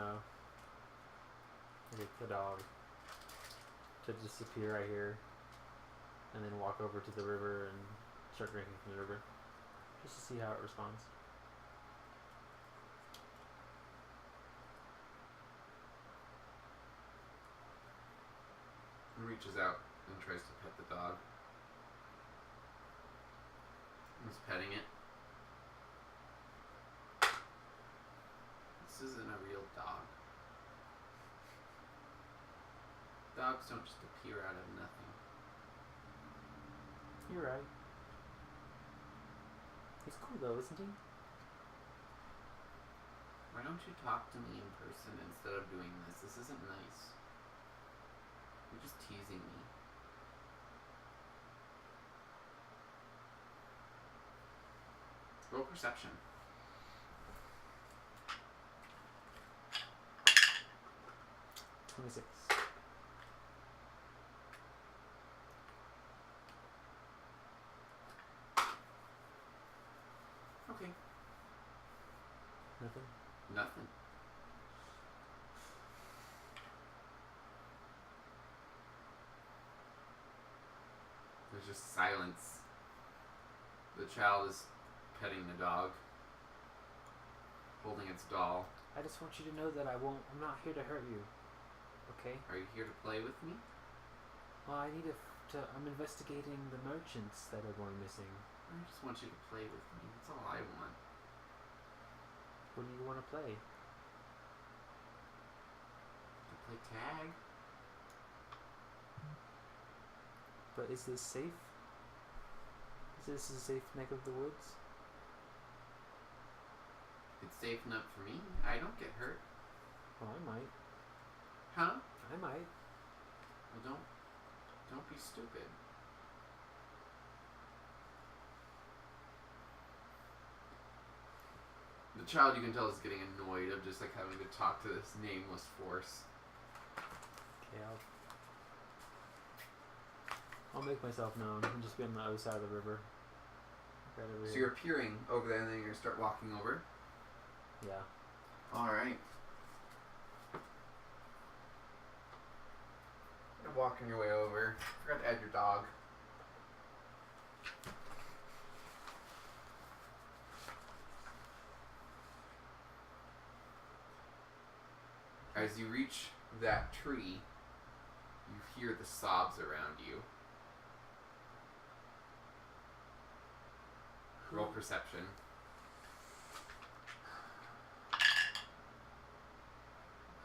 dog to disappear right here, and then walk over to the river and start drinking from the river, just to see how it responds. And reaches out and tries to pet the dog. He's petting it. This isn't a real dog. Dogs don't just appear out of nothing. You're right. He's cool though, isn't he? Why don't you talk to me in person instead of doing this? This isn't nice. You're just teasing me. Roll perception. 26. Okay. Nothing? Nothing. There's just silence. The child is petting the dog, holding its doll. I just want you to know that I'm not here to hurt you. Okay? Are you here to play with me? Well, I need I'm investigating the merchants that are going missing. I just want you to play with me. That's all I want. What do you want to play? To play tag. But is this safe? Is this a safe neck of the woods? It's safe enough for me. I don't get hurt. Well, I might. Huh? I might. Well, don't be stupid. The child, you can tell, is getting annoyed of just like having to talk to this nameless force. Okay, I'll make myself known and just be on the other side of the river. Right over So here. you're appearing over there, and then you're gonna start walking over. Yeah. All right. You're walking your way over. Forgot to add your dog. As you reach that tree, you hear the sobs around you. Roll perception.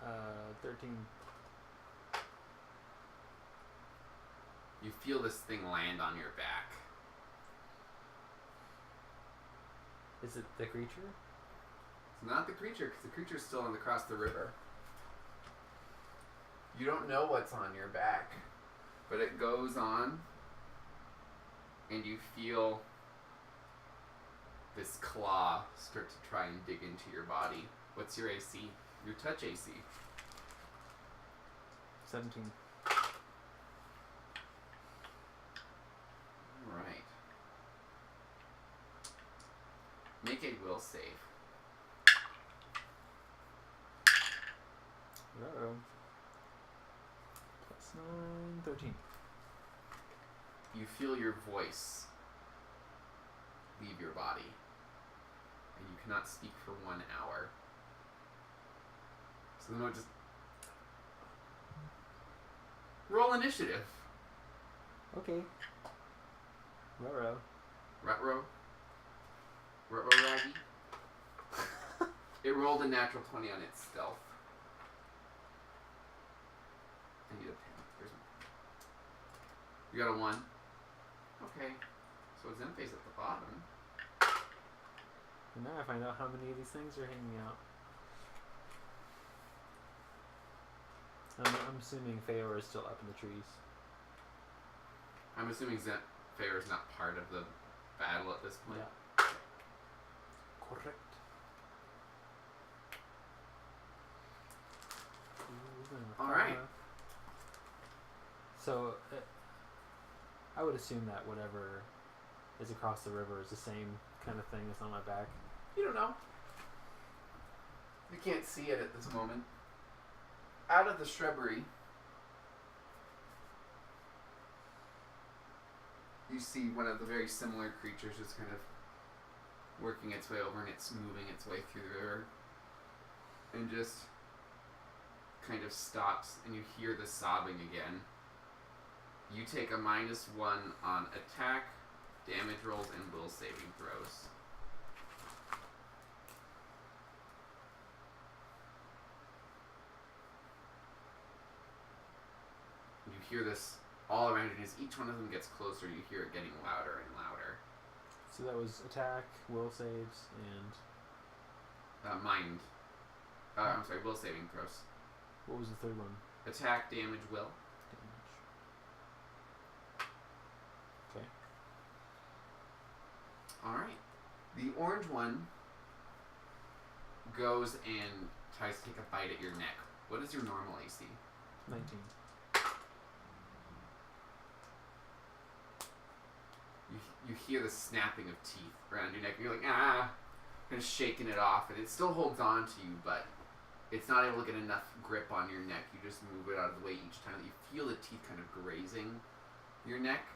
Uh, 13. You feel this thing land on your back. Is it the creature? It's not the creature, because the creature's still across the river. You don't know what's on your back, but it goes on, and you feel this claw start to try and dig into your body. What's your AC? Your touch AC. 17. Alright. Make a will save. Uh-oh. Plus 9, 13. You feel your voice leave your body, and you cannot speak for 1 hour. So then just roll initiative. Okay. Ruh-roh. Rutro. Rutro Raggy. It rolled a natural 20 on its stealth. I need a pen. There's one. You got a 1? Okay. So Zenfei's at the bottom. And now I find out how many of these things are hanging out. I'm assuming Feor is still up in the trees. I'm assuming Zenfei is not part of the battle at this point. Yeah. Correct. Alright. So, I would assume that whatever is across the river is the same kind of thing that's on my back. You don't know. You can't see it at this moment. Out of the shrubbery, you see one of the very similar creatures just kind of working its way over, and it's moving its way through the river, and just kind of stops, and you hear the sobbing again. You take a -1 on attack, damage rolls, and will saving throws. You hear this all around you, and as each one of them gets closer, you hear it getting louder and louder. So that was attack, will saves, and... will saving throws. What was the third one? Attack, damage, will. Damage. Okay. Alright. The orange one goes and tries to take a bite at your neck. What is your normal AC? 19. You hear the snapping of teeth around your neck, and you're like, ah, kind of shaking it off, and it still holds on to you, but it's not able to get enough grip on your neck. You just move it out of the way each time that you feel the teeth kind of grazing your neck,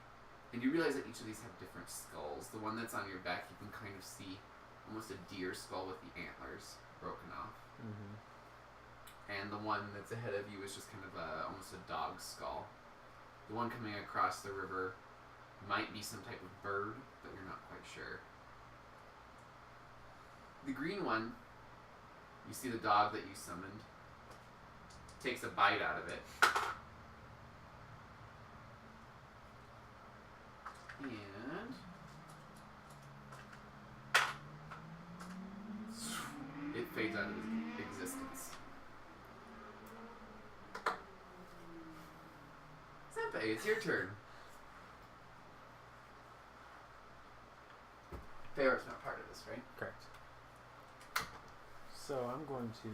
and you realize that each of these have different skulls. The one that's on your back, you can kind of see almost a deer skull with the antlers broken off. Mm-hmm. And the one that's ahead of you is just kind of almost a dog skull. The one coming across the river might be some type of bird, but you're not quite sure. The green one, you see the dog that you summoned, takes a bite out of it. And it fades out of existence. Senpai, it's your turn. Fair's not part of this, right? Correct. So I'm going to.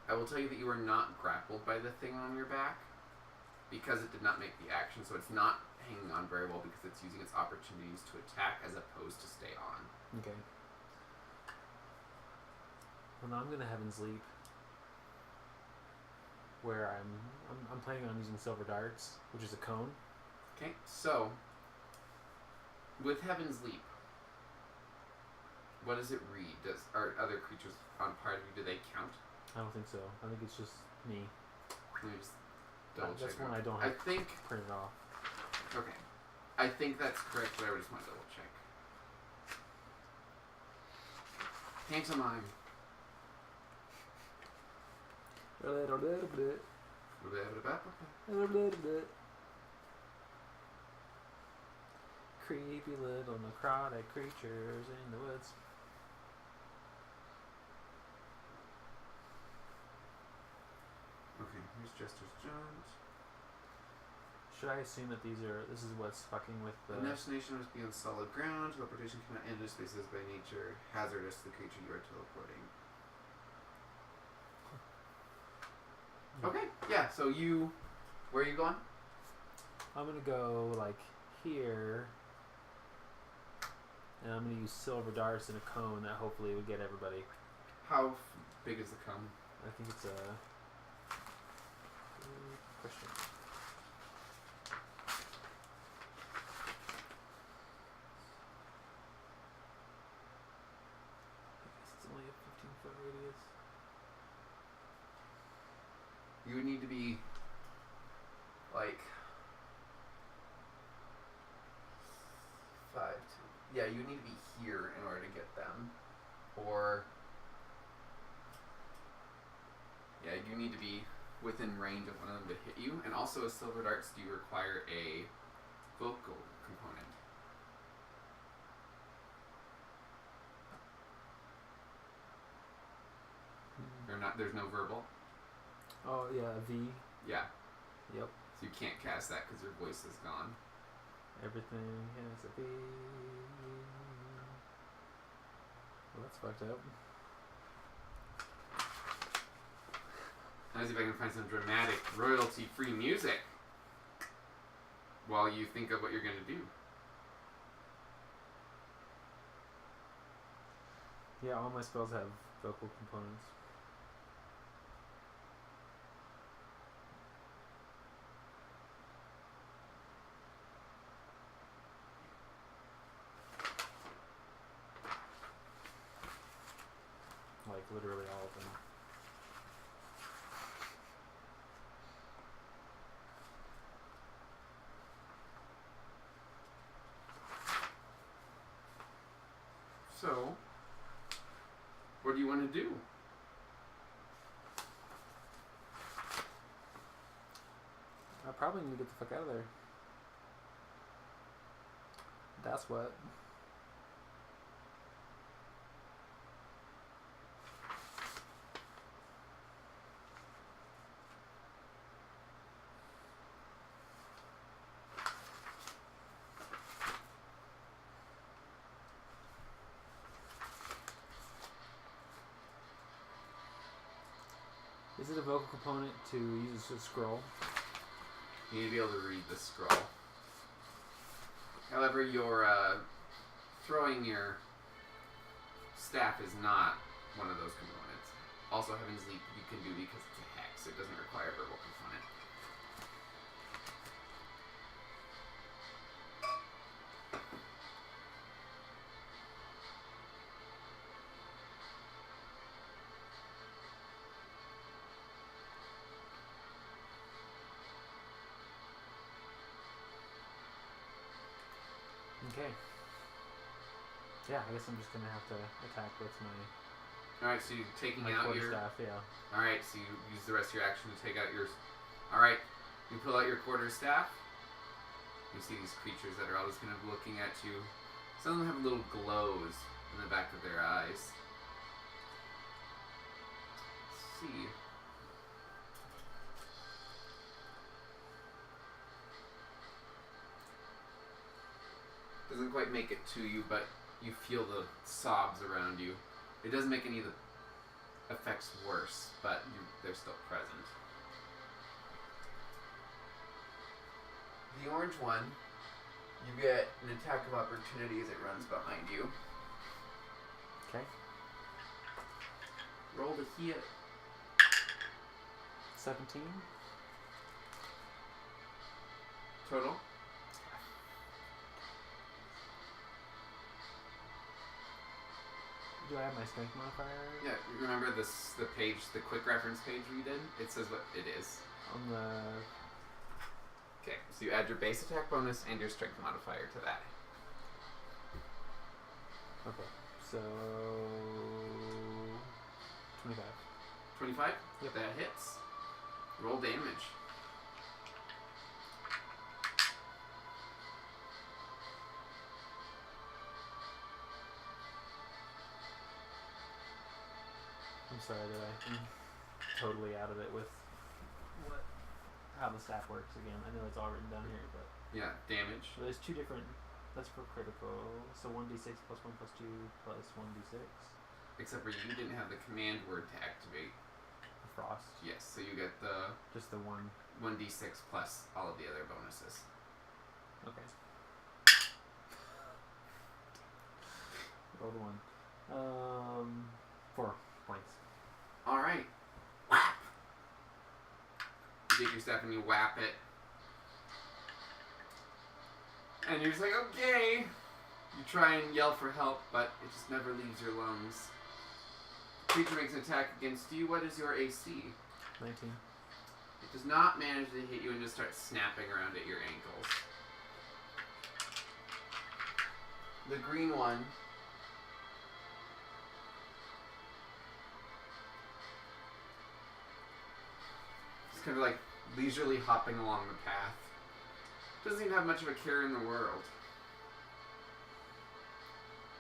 I will tell you that you are not grappled by the thing on your back because it did not make the action, so it's not hanging on very well because it's using its opportunities to attack as opposed to stay on. Okay. Well, now I'm gonna Heaven's Leap, where I'm planning on using Silver Darts, which is a cone. Okay, so with Heaven's Leap, what does it read? Are other creatures on part of you, do they count? I don't think so. I think it's just me. Let me just double check. That's one I don't I have think. printed off. Okay. I think that's correct, but I just want to double check. Pantomime. A little bit. Creepy little necrotic creatures in the woods. Okay, here's Jester's Jones. Should I assume that this is what's fucking with the... The destination must be on solid ground. Teleportation cannot enter spaces by nature. Hazardous to the creature you are teleporting. Okay, yeah, so you... Where are you going? I'm gonna go, like, here. And I'm gonna use Silver Darts in a cone that hopefully would get everybody. How big is the cone? I think it's a... Good question. I guess it's only a 15-foot radius. You would need to be, like, 5 to... Yeah, you would need to be here in order to get them. Or... Yeah, you need to be within range of one of them to hit you. And also, as Silver Darts, do you require a vocal component? There's no verbal? Oh, yeah, V. Yeah. Yep. So you can't cast that because your voice is gone. Everything has a V. Well, that's fucked up. Let's see if I can find some dramatic, royalty-free music while you think of what you're going to do. Yeah, all my spells have vocal components. Like, literally all of them. So, what do you want to do? I probably need to get the fuck out of there. That's what. Is it a vocal component to use a scroll? You need to be able to read the scroll. However, your throwing your staff is not one of those components. Also, Heaven's Leap you can do because it's a hex, so it doesn't require a verbal component. Okay. Yeah, I guess I'm just gonna have to attack with Alright, so you're taking my out quarterstaff. Yeah. Alright, so you use the rest of your action to take out yours. Alright, you pull out your quarterstaff. You see these creatures that are always kind of looking at you. Some of them have little glows in the back of their eyes. Let's see. Doesn't quite make it to you, but you feel the sobs around you. It doesn't make any of the effects worse, but they're still present. The orange one, you get an attack of opportunity as it runs behind you. Okay. Roll to hit. 17. Total. Do I have my strength modifier? Yeah, remember this, the page, the quick reference page we did? It says what it is. On the... Okay, so you add your base attack bonus and your strength modifier to that. Okay, so... 25. 25? Yep. That hits. Roll damage. I'm sorry that I'm totally out of it with how the staff works again. I know it's all written down here, but... Yeah, damage. So there's two different... That's for critical. So 1d6 plus 1 plus 2 plus 1d6. Except for you didn't have the command word to activate. The frost. Yes, so you get the Just the one. 1d6 plus all of the other bonuses. Okay. Roll the 1. 4 points. Alright. Whap! You take your staff and you whap it. And you're just like, okay! You try and yell for help, but it just never leaves your lungs. Creature makes an attack against you. What is your AC? 19. It does not manage to hit you and just starts snapping around at your ankles. The green one just kind of like leisurely hopping along the path. Doesn't even have much of a care in the world.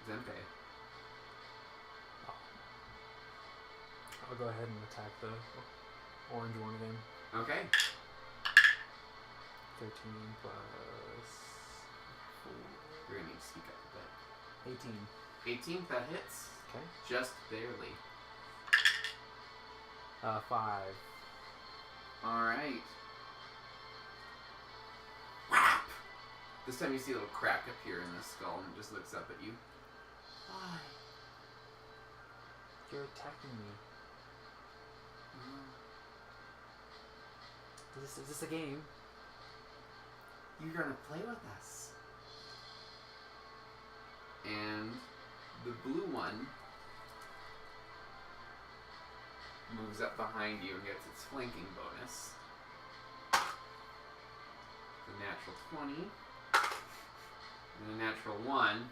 Zempe. I'll go ahead and attack the orange one again. Okay. 13 plus 4. You're gonna need to speak up a bit. 18. 18th, that hits. Okay. Just barely. 5. Alright. Whap! This time you see a little crack appear in the skull and it just looks up at you. Why? You're attacking me. Is this a game? You're gonna play with us. And the blue one moves up behind you and gets its flanking bonus. The natural 20. And the natural 1.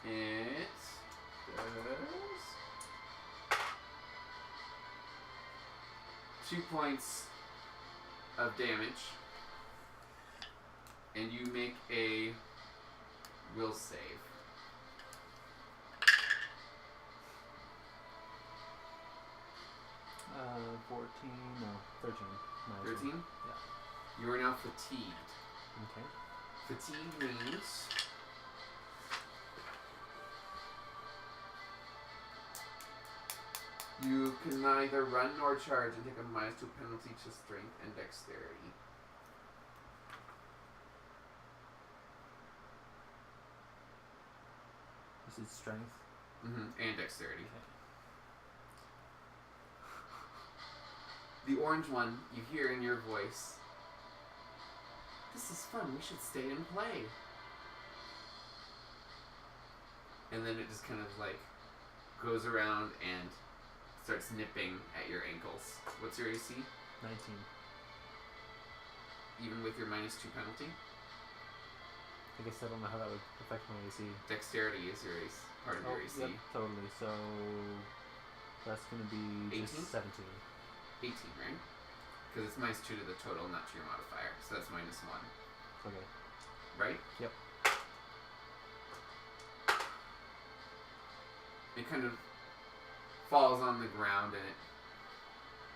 It does 2 points of damage, and you make a will save. 14, no, 13. No, 13? Yeah. You are now fatigued. Okay. Fatigue means you can neither run nor charge and take a -2 penalty to strength and dexterity. This is strength. And dexterity. Okay. The orange one, you hear in your voice, "This is fun, we should stay and play." And then it just kind of like goes around and starts nipping at your ankles. What's your AC? 19. Even with your -2 penalty? I guess I don't know how that would affect my AC. Dexterity is your AC, part of your AC. Yep, totally. So that's going to be 18? just 17. 18, right? Because it's -2 to the total, not to your modifier. So that's -1. Okay. Right? Yep. It kind of falls on the ground and it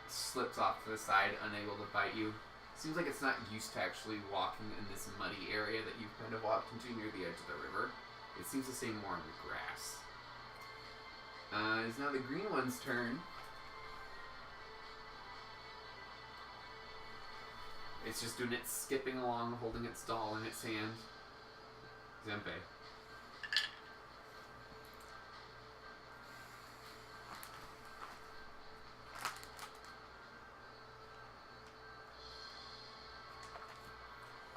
slips off to the side, unable to bite you. Seems like it's not used to actually walking in this muddy area that you've kind of walked into near the edge of the river. It seems to stay more on the grass. It's now the green one's turn. It's just doing it, skipping along, holding its doll in its hand. Zempe.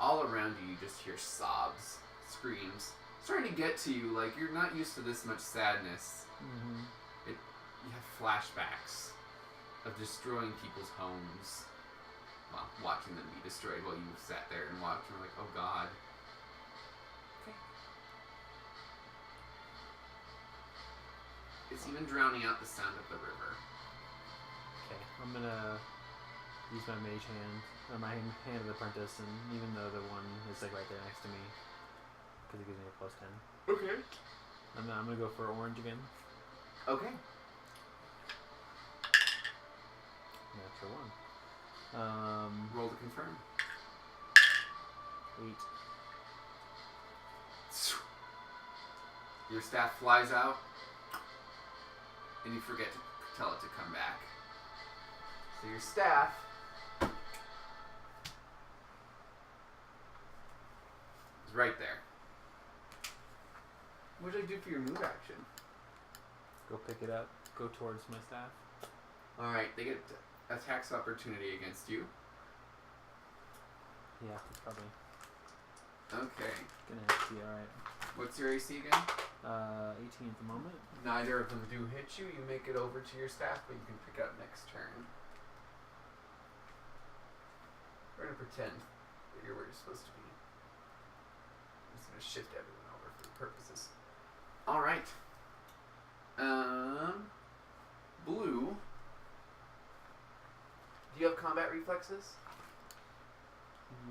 All around you, you just hear sobs, screams, starting to get to you. Like you're not used to this much sadness. Mm-hmm. You have flashbacks of destroying people's homes, well, watching them be destroyed while you sat there and watched. And like, oh God. Okay. It's even drowning out the sound of the river. Okay, I'm gonna use my mage hand, or my hand of the apprentice, and even though the one is like right there next to me, because it gives me a +10. Okay. And then I'm gonna go for orange again. Okay. Natural 1. Roll to confirm. 8. Your staff flies out, and you forget to tell it to come back. So your staff is right there. What did I do for your move action? Go pick it up. Go towards my staff. Alright, they get attacks of opportunity against you. Yeah, probably. Okay. Gonna have to be alright. What's your AC again? 18 at the moment. Neither of them do hit you. You make it over to your staff, but you can pick it up next turn. We're going to pretend that you're where you're supposed to be. I'm just going to shift everyone over for the purposes. Alright. Blue. Do you have combat reflexes?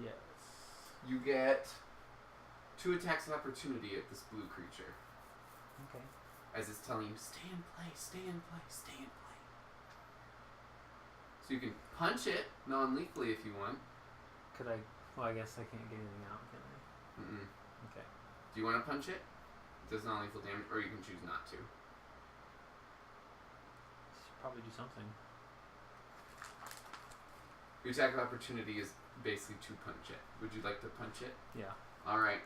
Yes. You get 2 attacks of opportunity at this blue creature. Okay. As it's telling you, stay in play, stay in play, stay in play. So you can punch it non-lethally if you want. Could I? Well, I guess I can't get anything out, can I? Mm-mm. Okay. Do you want to punch it? It does non-lethal damage, or you can choose not to. Should probably do something. Your attack of opportunity is basically to punch it. Would you like to punch it? Yeah. Alright.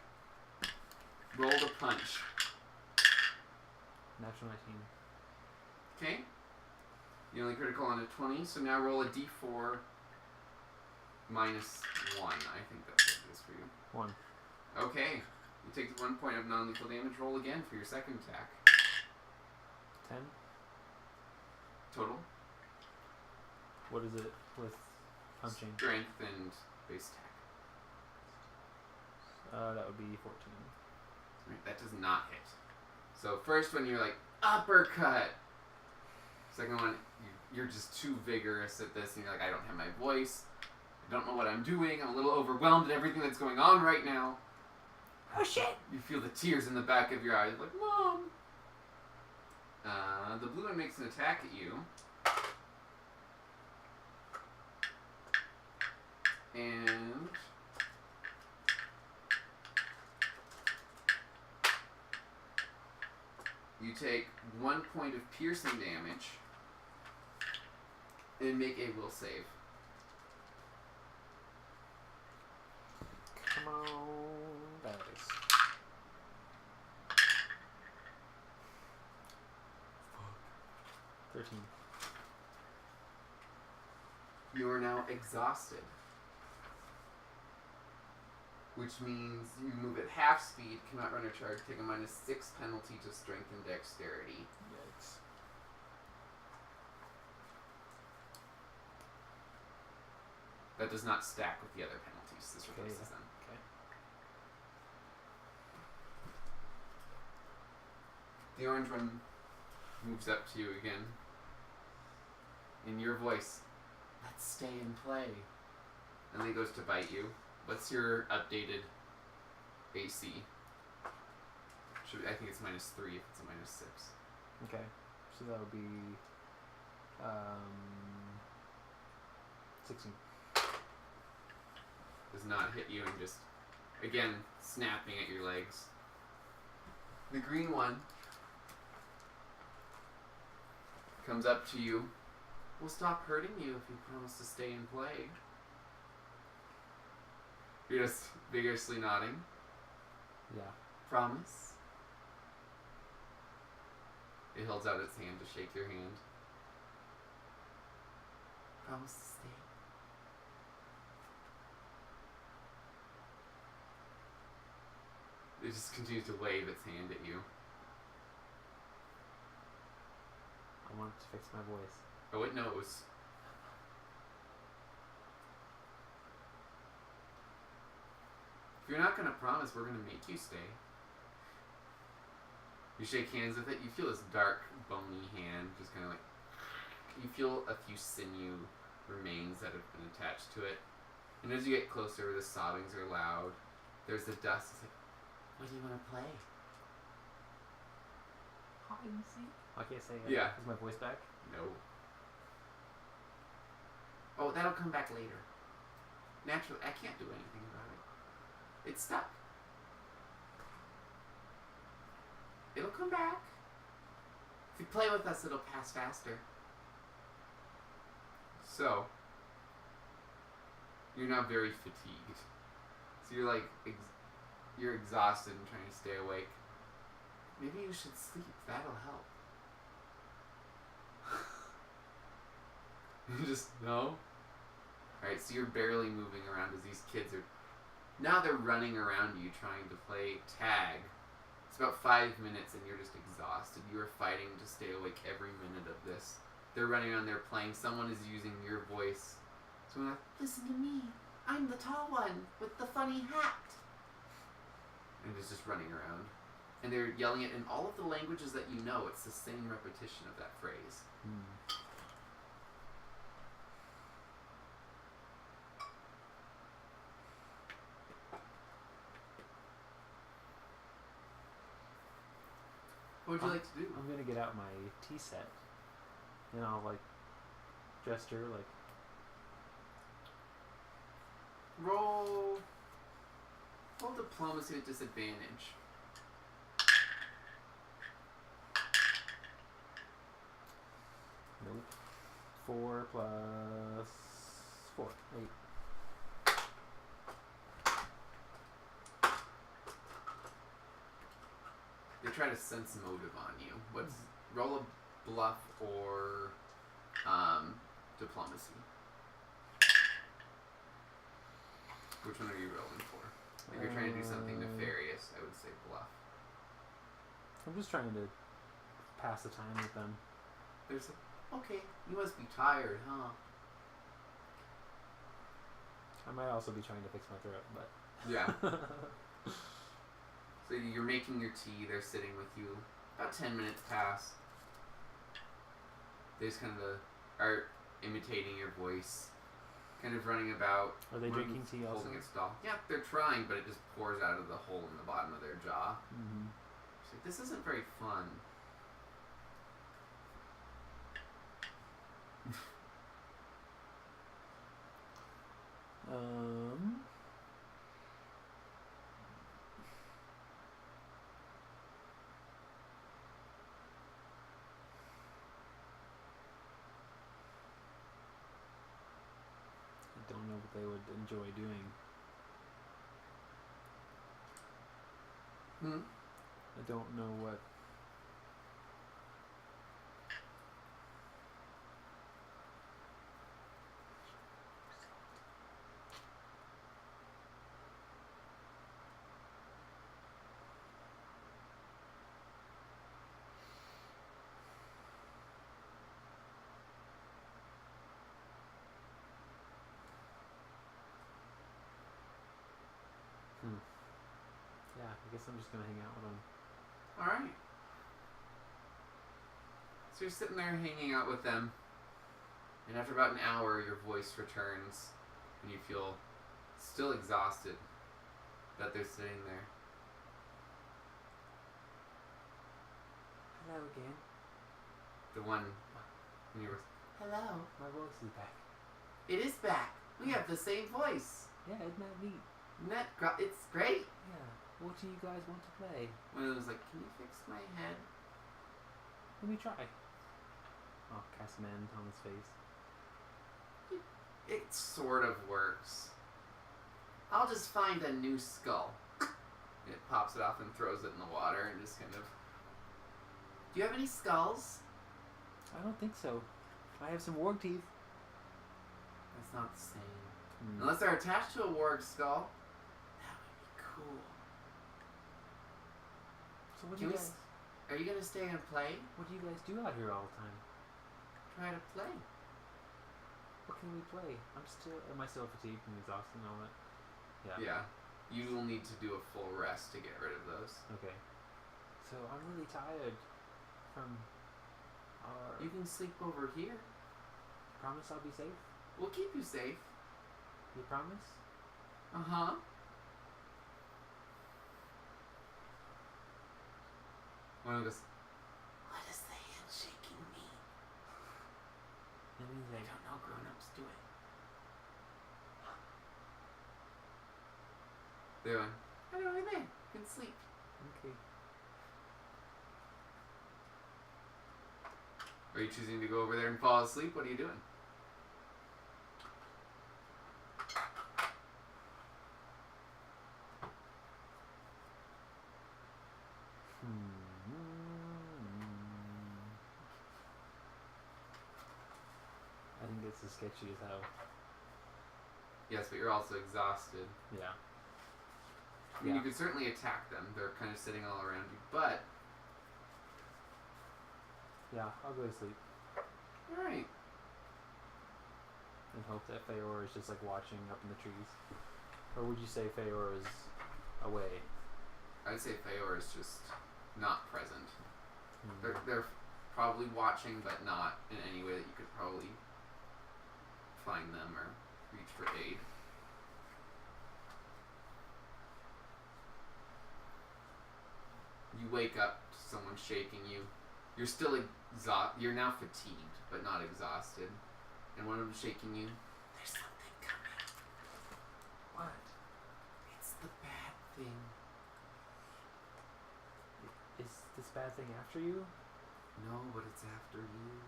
Roll the punch. Natural 19. Okay. You only critical on a 20, so now roll a d4 minus 1. I think that's what it is for you. 1. Okay. You take 1 point of non-lethal damage. Roll again for your second attack. 10. Total. What is it with punching? Strength and base attack. That would be 14. Right, that does not hit. So first one, you're like, uppercut. Second one, you're just too vigorous at this, and you're like, I don't have my voice. I don't know what I'm doing. I'm a little overwhelmed at everything that's going on right now. Oh shit! You feel the tears in the back of your eyes, like, Mom! The blue one makes an attack at you. And you take 1 point of piercing damage and make a will save. Come on, dice. 13. You are now exhausted. Which means you move at half speed, cannot run or charge, take a -6 penalty to strength and dexterity. Yikes. That does not stack with the other penalties. This replaces yeah. them. Okay. The orange one moves up to you again. In your voice, let's stay and play. And then he goes to bite you. What's your updated AC? I think it's -3 if it's a -6. Okay. So that would be 16. Does not hit you and just, again, snapping at your legs. The green one comes up to you. We'll stop hurting you if you promise to stay and play. You're just vigorously nodding. Yeah. Promise? It holds out its hand to shake your hand. Promise to stay. It just continues to wave its hand at you. I wanted to fix my voice. Oh, it knows. If you're not gonna promise, we're gonna make you stay. You shake hands with it. You feel this dark, bony hand, just kind of like. You feel a few sinew remains that have been attached to it. And as you get closer, the sobbings are loud. There's the dust. It's like, what do you want to play? Hide and seek. I can't say Yeah. Is my voice back? No. Oh, that'll come back later. Naturally, I can't do anything about it. It's stuck. It'll come back. If you play with us, it'll pass faster. So, you're now very fatigued. So you're like, you're exhausted and trying to stay awake. Maybe you should sleep. That'll help. You just, no? Alright, so you're barely moving around as these kids are... Now they're running around you trying to play tag. It's about 5 minutes and you're just exhausted. You are fighting to stay awake every minute of this. They're running around there playing. Someone is using your voice. So like, listen to me. I'm the tall one with the funny hat. And it's just running around. And they're yelling it in all of the languages that you know. It's the same repetition of that phrase. What would you like to do? I'm gonna get out my tea set. And I'll like gesture like Roll diplomacy with disadvantage. nope. 4 plus 4. 8. They try to sense motive on you. Roll a bluff or diplomacy. Which one are you rolling for? If you're trying to do something nefarious, I would say bluff. I'm just trying to pass the time with them. There's okay, you must be tired, huh? I might also be trying to fix my throat, but Yeah. So you're making your tea, they're sitting with you. About 10 minutes pass. They just kind of are imitating your voice. Kind of running about. Are they drinking tea also? Holding its doll. Yeah, they're trying, but it just pours out of the hole in the bottom of their jaw. Mm-hmm. It's like, this isn't very fun. I don't know what they would enjoy doing. I don't know what. guess I'm just gonna hang out with him. Alright. So you're sitting there hanging out with them, and after about an hour, your voice returns, and you feel still exhausted that they're sitting there. Hello again. The one, when you were, hello. My voice is back. It is back. We have the same voice. Yeah, isn't that neat? It's great. Yeah. What do you guys want to play? One of them was like, can you fix my head? Let me try. I'll cast mend on his face. It sort of works. I'll just find a new skull. It pops it off and throws it in the water and just kind of... Do you have any skulls? I don't think so. I have some warg teeth. That's not the same. Unless they're attached to a warg skull. That would be cool. So what do you guys... Are you gonna stay and play? What do you guys do out here all the time? Try to play. What can we play? Am I still fatigued and exhausted and all that? Yeah. Yeah. You will need to do a full rest to get rid of those. Okay. So I'm really tired from our... You can sleep over here. Promise I'll be safe? We'll keep you safe. You promise? Uh-huh. One of them goes, what does the handshaking mean? It means I don't know, grown-ups do it. They're like, I don't know, there. You can sleep. Okay. Are you choosing to go over there and fall asleep? What are you doing? I think it's as sketchy as hell. Yes, but you're also exhausted. Yeah. I mean, you could certainly attack them. They're kind of sitting all around you, but... Yeah, I'll go to sleep. Alright. And hope that Feor is just like watching up in the trees. Or would you say Feor is away? I'd say Feor is just not present. They're probably watching, but not in any way that you could probably find them or reach for aid. You wake up to someone shaking you. You're still you're now fatigued, but not exhausted. And one of them shaking you. There's something coming. What? It's the bad thing. Is this bad thing after you? No, but it's after you.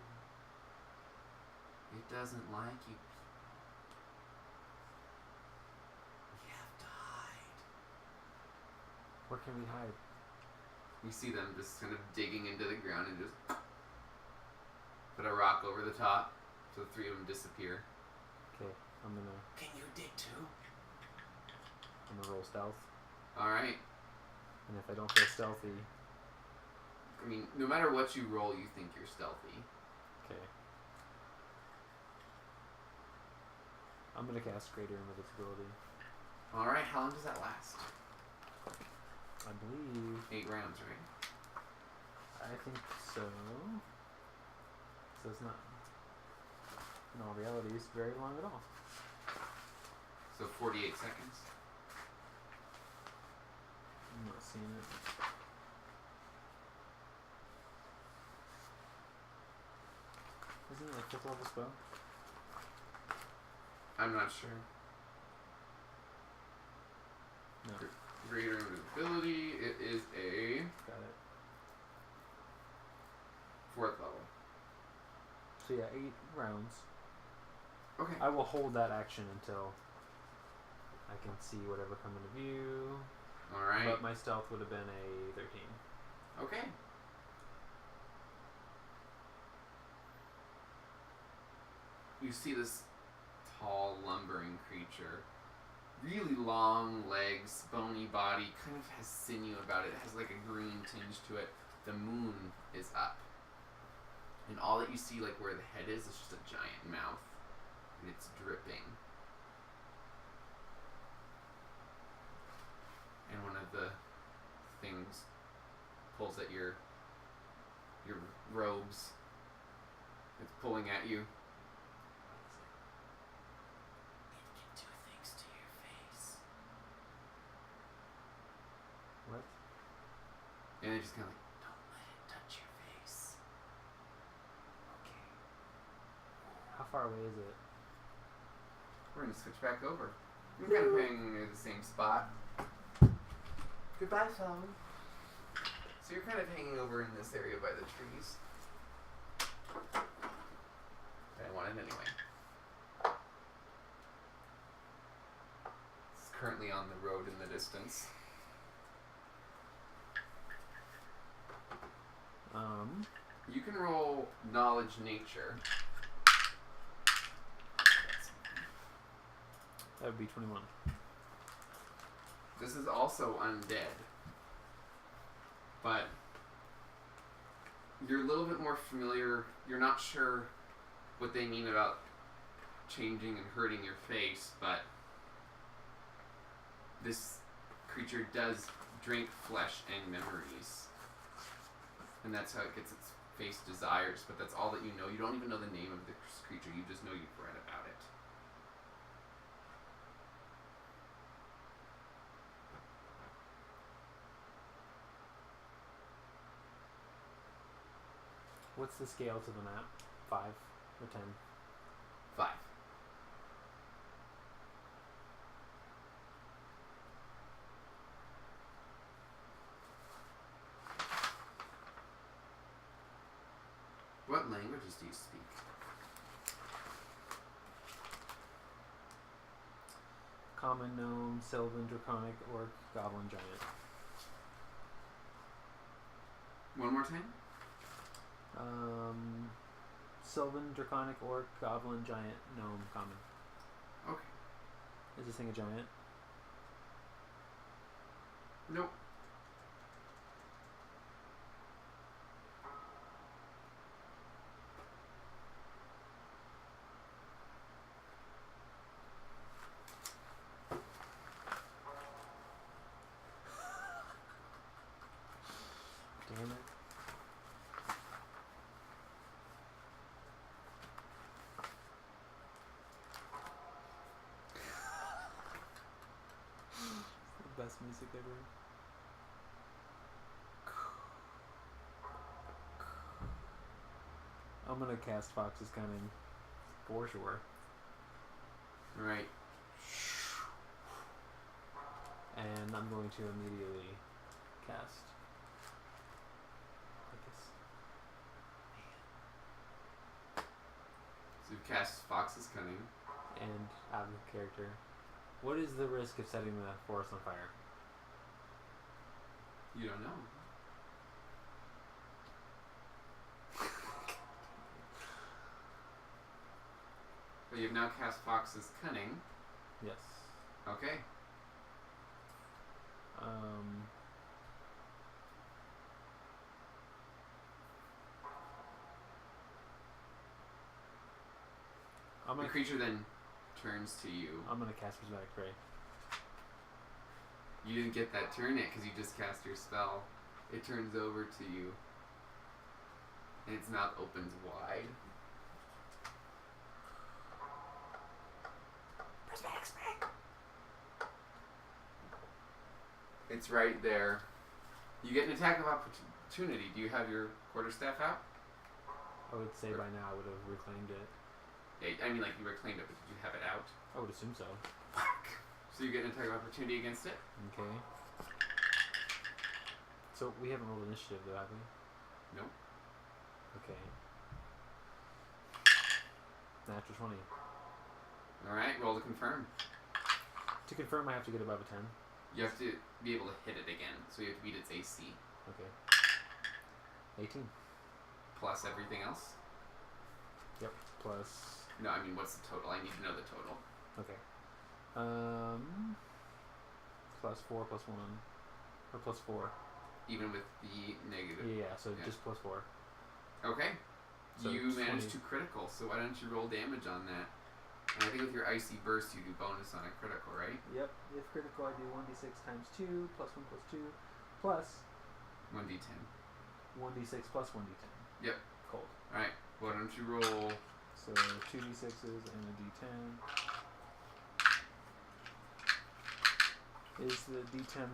It doesn't like you. We have to hide. Where can we hide? You see them just kind of digging into the ground and just put a rock over the top, so the three of them disappear. Okay, I'm gonna Can you dig too? roll stealth. Alright. And if I don't feel stealthy... I mean, no matter what you roll, you think you're stealthy. Okay. I'm gonna cast Greater Invisibility. Alright, how long does that last? I believe... 8 rounds, right? I think so. So it's not... In all reality, it's very long at all. So 48 seconds. I'm not seeing it. Isn't it a 5th level spell? I'm not sure. No. Greater invisibility, it is a Got it. 4th level. So yeah, 8 rounds. Okay. I will hold that action until I can see whatever come into view. Alright. But my stealth would have been a 13. Okay. You see this tall, lumbering creature. Really long legs, bony body, kind of has sinew about it. It has like a green tinge to it. The moon is up. And all that you see, like where the head is just a giant mouth. And it's dripping. And one of the things pulls at your robes. It's pulling at you. It can do things to your face. What? And they're just kind of like, don't let it touch your face. Okay. How far away is it? We're going to switch back over. You're kind of hanging near the same spot. Goodbye, phone. So you're kind of hanging over in this area by the trees. I want it anyway. It's currently on the road in the distance. You can roll knowledge nature. That would be 21. This is also undead. But you're a little bit more familiar. You're not sure what they mean about changing and hurting your face, but this creature does drink flesh and memories. And that's how it gets its face desires, but that's all that you know. You don't even know the name of this creature, you just know you've read about it. What's the scale to the map? 5 or 10? 5. What languages do you speak? Common, gnome, sylvan, draconic, orc, goblin, giant. One more time? Sylvan, draconic, orc, goblin, giant, gnome, common. Okay. Is this thing a giant? Nope. Damn it. It's the best music ever. I'm gonna cast Fox's Cunning for sure. Right. And I'm going to immediately cast. So you've cast Fox's Cunning. And out of character. What is the risk of setting the forest on fire? You don't know. But you've now cast Fox's Cunning. Yes. Okay. I'm The gonna creature then turns to you. I'm gonna cast Prismatic Ray. You didn't get that turn yet because you just cast your spell. It turns over to you. And its mouth opens wide. Prismatic Spray. It's right there. You get an attack of opportunity. Do you have your quarterstaff out? I would say by now I would have reclaimed it. Yeah, I mean, like, you reclaimed it, but did you have it out? I would assume so. Whack! So you get an attack of opportunity against it? Okay. So we haven't rolled initiative though, have we? Nope. Okay. Natural 20. Alright, roll to confirm. To confirm, I have to get above a 10. You have to be able to hit it again, so you have to beat its AC. Okay. 18. Plus everything else? Yep. Plus. No, I mean, what's the total? I need to know the total. Okay. Plus 4 plus 1. Or plus 4. Even with the negative. Yeah, so just plus 4. Okay. So you 20. managed to critical, so why don't you roll damage on that? And I think with your icy burst, you do bonus on a critical, right? Yep. If critical, I do 1d6 times 2, plus 1 plus 2, plus 1d10. 1d6 plus 1d10. Yep. Cold. Alright, why don't you roll? So 2d6s and a d10. Is the d10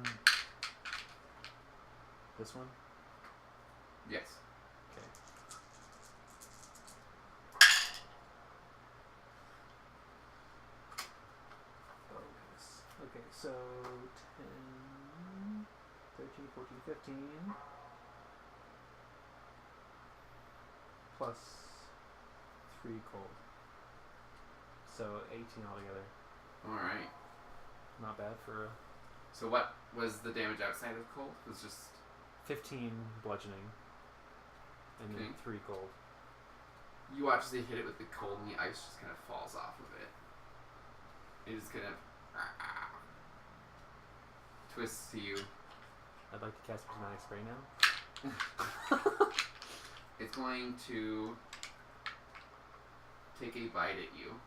this one? Yes. Okay. Oh, goodness. Okay, so 10, 13, 14, 15. Plus 3 cold. So 18 altogether. Alright. Not bad for a So what was the damage outside of cold? It was just 15 bludgeoning. And then Okay. 3 cold. you watch as they hit it with the cold and the ice just kind of falls off of it. It just kind of twists to you. I'd like to cast Prismatic Spray now. It's going to take a bite at you.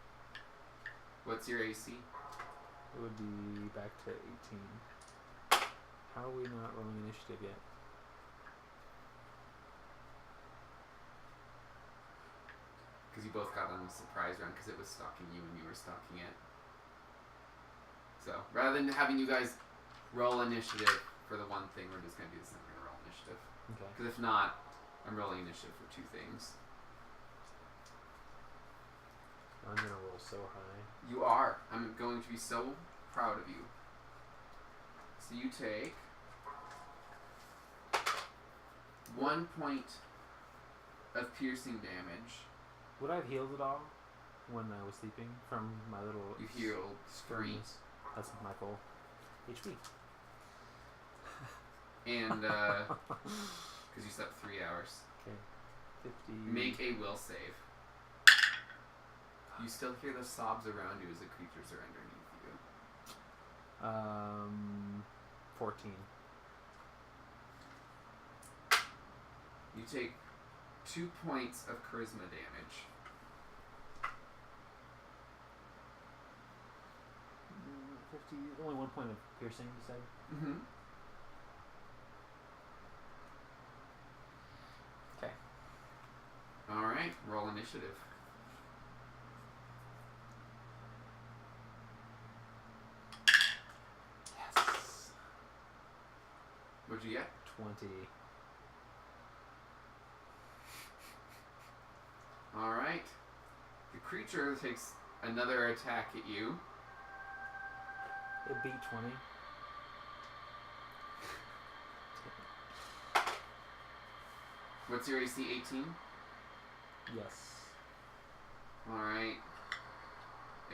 What's your AC? It would be back to 18. How are we not rolling initiative yet? Because you both got on a surprise round because it was stalking you and you were stalking it. So, rather than having you guys roll initiative for the one thing, we're just going to do this and we're going to roll initiative. Okay. Because if not, I'm rolling initiative for 2 things. I'm gonna roll so high. You are. I'm going to be so proud of you. So you take 1 point of piercing damage. Would I have healed at all when I was sleeping from my little You healed 3. skirms? That's my full HP. And, because you slept 3 hours. Okay. 50. Make a will save. You still hear the sobs around you as the creatures are underneath you. 14. You take 2 points of charisma damage. 50. Only 1 point of piercing, you said? Mm-hmm. Okay. Alright, roll initiative. Yes. What'd you get? 20. Alright. The creature takes another attack at you. It beat 20. What's your AC? 18? Yes. Alright.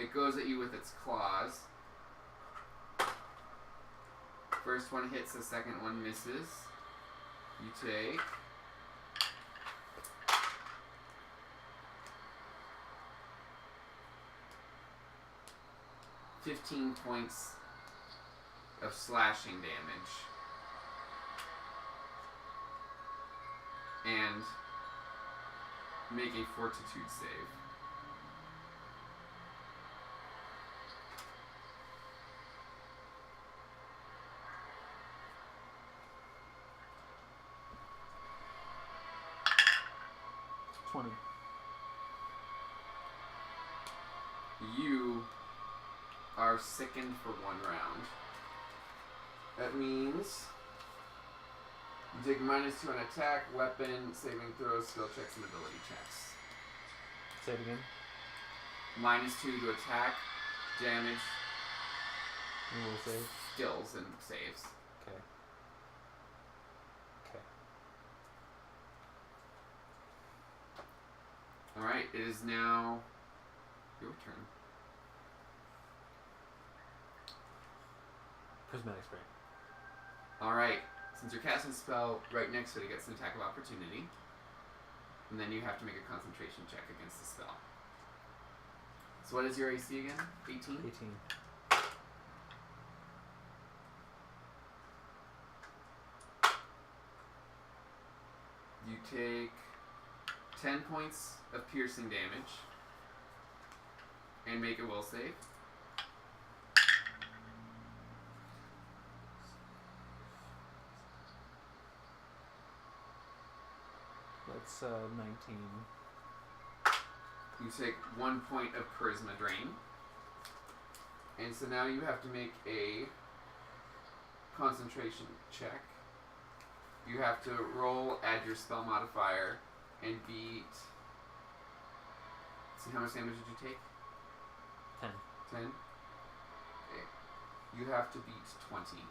It goes at you with its claws. First one hits, the second one misses. You take 15 points of slashing damage. And make a fortitude save. You are sickened for 1 round. That means you take -2 on attack, weapon, saving throws, skill checks, and ability checks. Say it again. -2 to attack, damage, And we'll save. skills, and saves. Okay. Okay. Alright, it is now your turn. Prismatic Spray. Alright, since you're casting a spell, right next to it, it gets an attack of opportunity. And then you have to make a concentration check against the spell. So what is your AC again? 18? 18. You take 10 points of piercing damage. And make a will save. that's 19. You take 1 point of charisma drain. And so now you have to make a concentration check. You have to roll, add your spell modifier, and beat... See, how much damage did you take? 10. 10? Okay. You have to beat 20.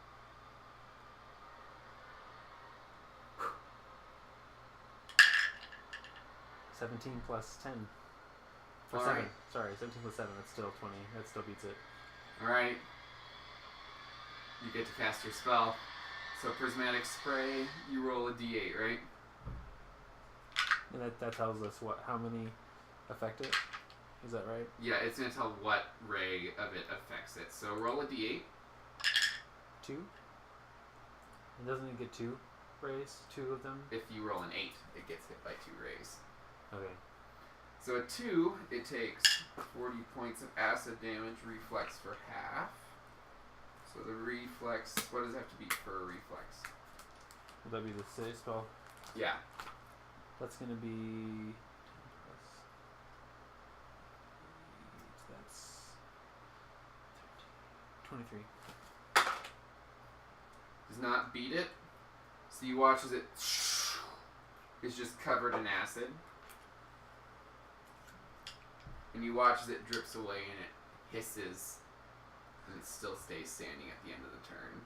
$17 plus 10. Or All 7. right. Sorry, 17 plus 7. That's still 20. That still beats it. Alright. You get to cast your spell. So prismatic spray, you roll a d8, right? And that tells us how many affect it. Is that right? Yeah, it's going to tell what ray of it affects it. So roll a d8. 2? And doesn't it get 2 rays? 2 of them? If you roll an 8, it gets hit by 2 rays. Okay. So a 2, it takes 40 points of acid damage, reflex for half. So the reflex, what does it have to be for a reflex? Would that be the save spell? Yeah. That's going to be... That's 23. Does not beat it. So you watch as it is just covered in acid. And you watch as it drips away and it hisses. And it still stays standing at the end of the turn.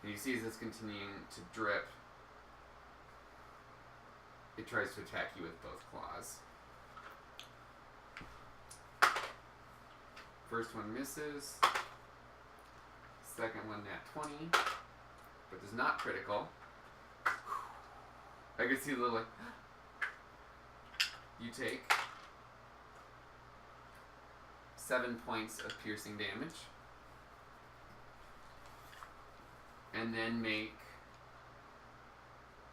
And you see as it's continuing to drip, it tries to attack you with both claws. First one misses. Second one nat 20. But does not critical. I can see the little like... You take 7 points of piercing damage. And then make...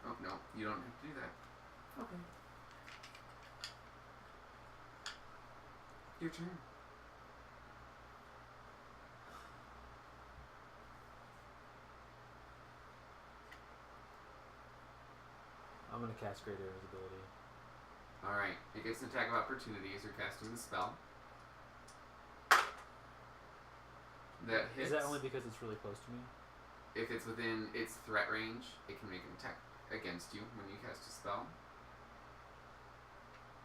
Oh, no. You don't have to do that. Okay. Your turn. I'm going to cast Greater Invisibility. Alright. It gets an attack of opportunity as you're casting the spell. That hits. Is that only because it's really close to me? If it's within its threat range, it can make an attack against you when you cast a spell.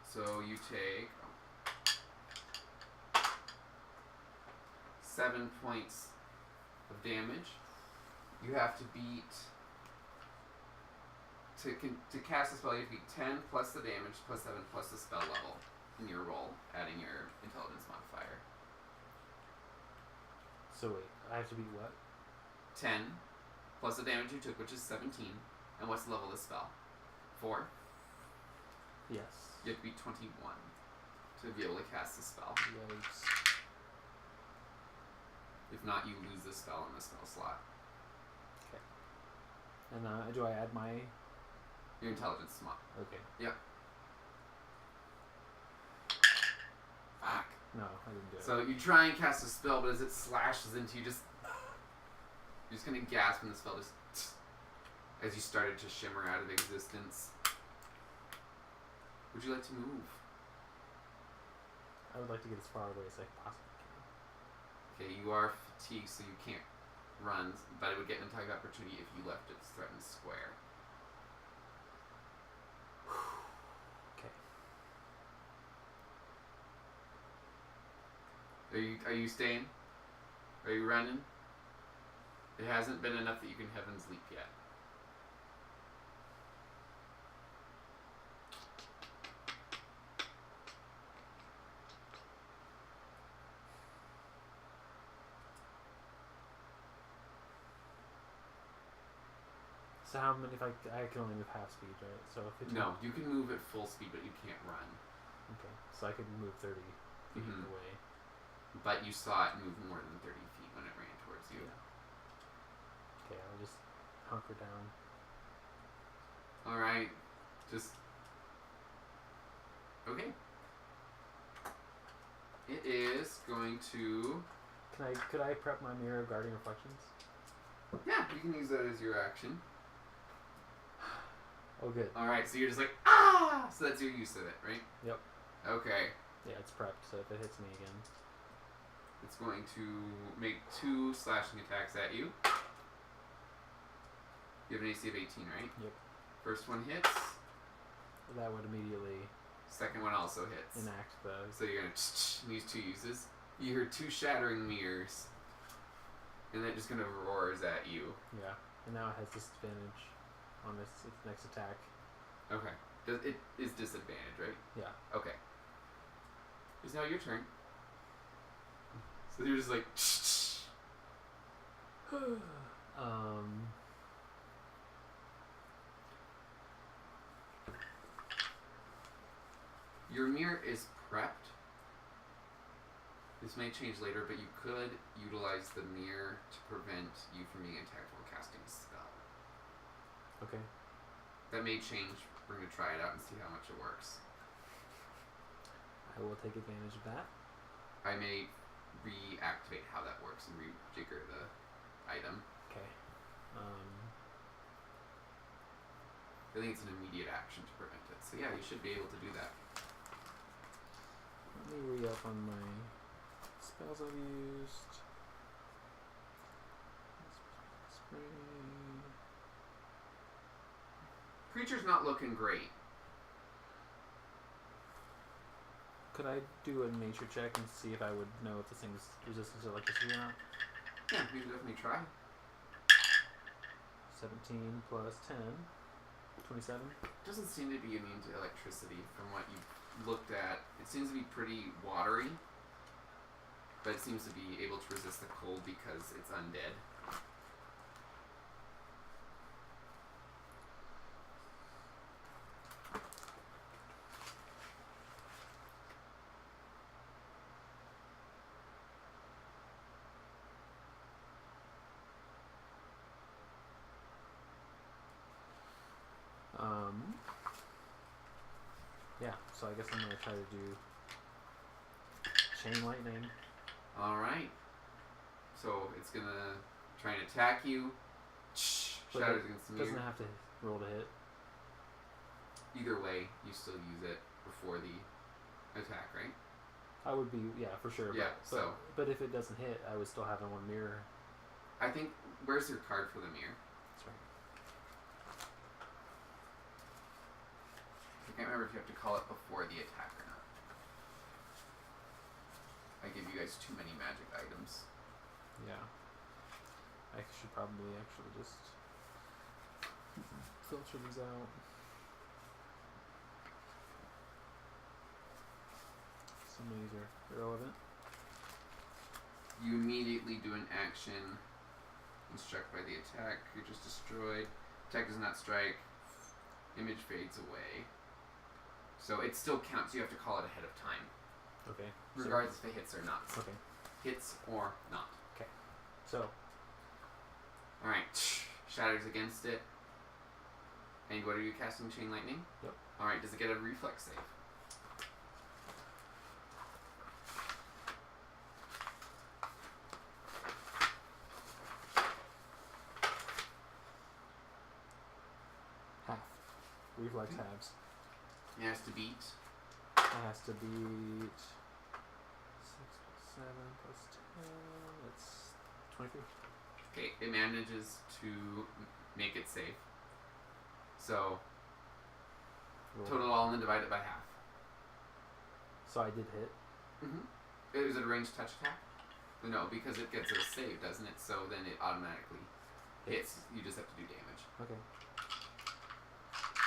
So you take 7 points of damage. You have to beat... To cast a spell, you have to beat 10 plus the damage plus 7 plus the spell level in your roll, adding your intelligence modifier. So wait, I have to beat what? 10 plus the damage you took, which is 17. And what's the level of the spell? 4? Yes. You have to beat 21 to be able to cast the spell. Yikes. If not, you lose the spell in the spell slot. Okay. And do I add my... Your intelligence mod. Okay. Yep. Fuck. No, I didn't do it. So you try and cast a spell, but as it slashes into you, you're just gonna gasp, and the spell just as you started to shimmer out of existence. Would you like to move? I would like to get as far away as I possibly can. Okay, you are fatigued, so you can't run, but it would get an attack opportunity if you left its threatened square. Okay. Are you staying? Are you running? It hasn't been enough that you can Heaven's Leap yet. So how many, if I can only move half speed, right? So if it's... No, you can move at full speed, but you can't run. Okay, so I could move 30 feet Mhm. away. But you saw it move more than 30 feet when it ran towards you. Yeah. Okay, I'll just hunker down. Alright. Just... Okay. It is going to... Could I prep my mirror of guarding reflections? Yeah, you can use that as your action. Oh, good. Alright, so you're just like, ah! So that's your use of it, right? Yep. Okay. Yeah, it's prepped, so if it hits me again. It's going to make 2 slashing attacks at you. You have an AC of 18, right? Yep. First one hits. That would immediately Second one also hits. enact the... So you're going to use 2 uses. You hear 2 shattering mirrors. And then it just kind of roars at you. Yeah. And now it has disadvantage on its next attack. Okay. It is disadvantage, right? Yeah. Okay. It's now your turn. So you're just like... Your mirror is prepped. This may change later, but you could utilize the mirror to prevent you from being attacked while casting a spell. Okay. That may change. We're going to try it out and see how much it works. I will take advantage of that. I may reactivate how that works and rejigger the item. Okay. I think it's an immediate action to prevent it. So yeah, you should be able to do that. Let me re-up on my spells I've used. Spring. Creature's not looking great. Could I do a nature check and see if I would know if this thing's resistant to electricity or not? Yeah, you can definitely try. 17 plus 10. 27. Doesn't seem to be immune to electricity from what you've looked at. It seems to be pretty watery, but it seems to be able to resist the cold because it's undead. Yeah, so I guess I'm going to try to do Chain Lightning. Alright. So it's going to try and attack you. But Shatters against the mirror. Doesn't have to roll to hit. Either way, you still use it before the attack, right? I would be, yeah, for sure. Yeah, But if it doesn't hit, I would still have one mirror. I think, where's your card for the mirror? That's right. I can't remember if you have to call it before the attack or not. I give you guys too many magic items. Yeah. I should probably actually just filter these out. Some of these are irrelevant. You immediately do an action and struck by the attack. Creature's destroyed. Attack does not strike. Image fades away. So it still counts. You have to call it ahead of time. Okay. Regardless if it hits or not. Okay. Hits or not. Okay. So. Alright. Shatters against it. And what are you casting? Chain Lightning? Yep. Alright, does it get a reflex save? Half. Reflex halves. It has to beat. It has to beat 6 plus 7 plus 10. That's 23. Okay, it manages to make it safe. So, Roll. total all and then divide it by half. So I did hit. Mm-hmm. Is it a ranged touch attack? No, because it gets a save, doesn't it? So then it automatically hits. You just have to do damage. Okay.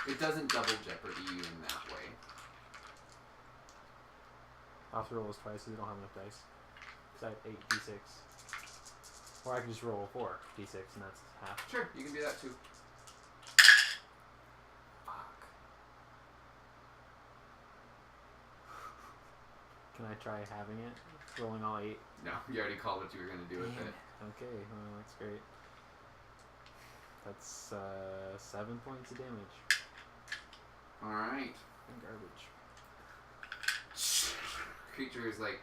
It doesn't double jeopardy you in that way. I'll have to roll this twice because we don't have enough dice. Because I have 8 d6. Or I can just roll 4 d6 and that's half. Sure, you can do that too. Fuck. Can I try having it? Rolling all 8? No, you already called what you were going to do with Damn it. Okay, well, that's great. That's 7 points of damage. Alright. And garbage. Creature is like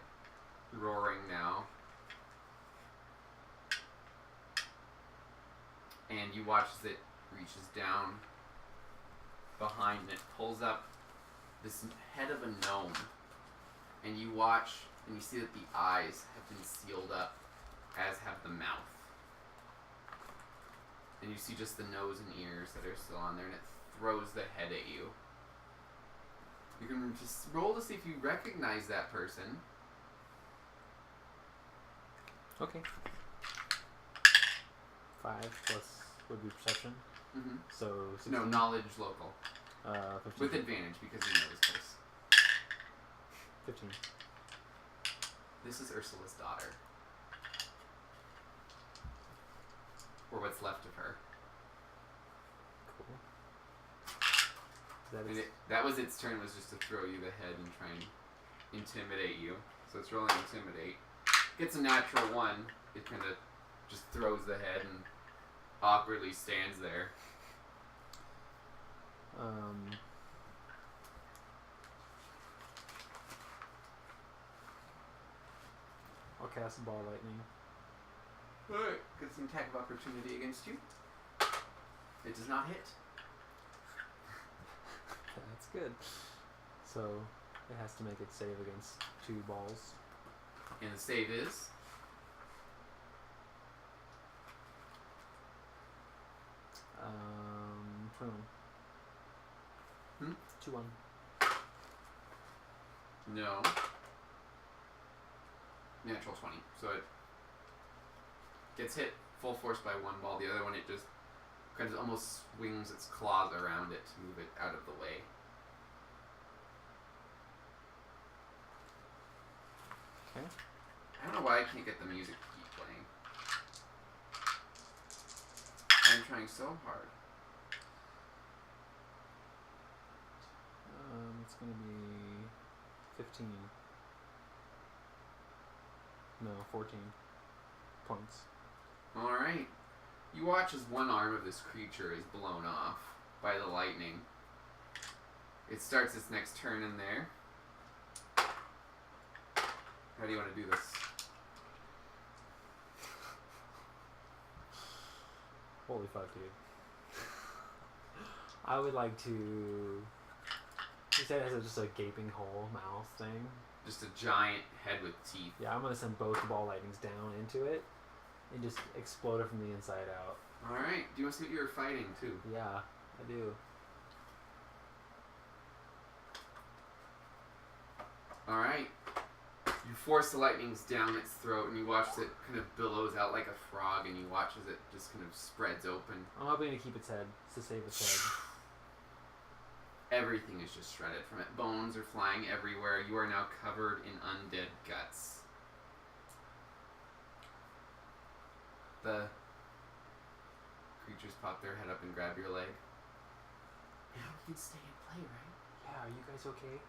roaring now. And you watch as it reaches down behind, and it pulls up this head of a gnome. And you watch, and you see that the eyes have been sealed up, as have the mouth. And you see just the nose and ears that are still on there, and it throws the head at you. You can just roll to see if you recognize that person. Okay. 5 plus would be perception. Mm-hmm. So 16. No, knowledge local. 15. With advantage, because you know this place. 15. This is Ursula's daughter. Or what's left of her. Cool. And that was its turn, was just to throw you the head and try and intimidate you. So it's rolling intimidate. Gets a natural 1. It kind of just throws the head and awkwardly stands there. I'll cast ball lightning. Alright, gets an attack of opportunity against you. It does not hit. That's good. So it has to make its save against 2 balls. And the save is? 21. 2-1. No. Natural 20. So it gets hit full force by 1 ball. The other one, it just kind of almost swings its claws around it to move it out of the way. Okay. I don't know why I can't get the music to keep playing. I'm trying so hard. It's going to be 15. No, 14 points. Alright. You watch as one arm of this creature is blown off by the lightning. It starts its next turn in there. How do you want to do this? Holy fuck, dude. I would like to... You said it has just a gaping hole mouth thing? Just a giant head with teeth. Yeah, I'm going to send both ball lightnings down into it and just explode it from the inside out. Alright. Do you want to see what you were fighting, too? Yeah, I do. Alright. You force the lightnings down its throat, and you watch it kind of billows out like a frog, and you watch as it just kind of spreads open. I'm hoping to keep its head, to save its head. Everything is just shredded from it. Bones are flying everywhere. You are now covered in undead guts. The creatures pop their head up and grab your leg. Now we can stay and play, right? Yeah, are you guys okay?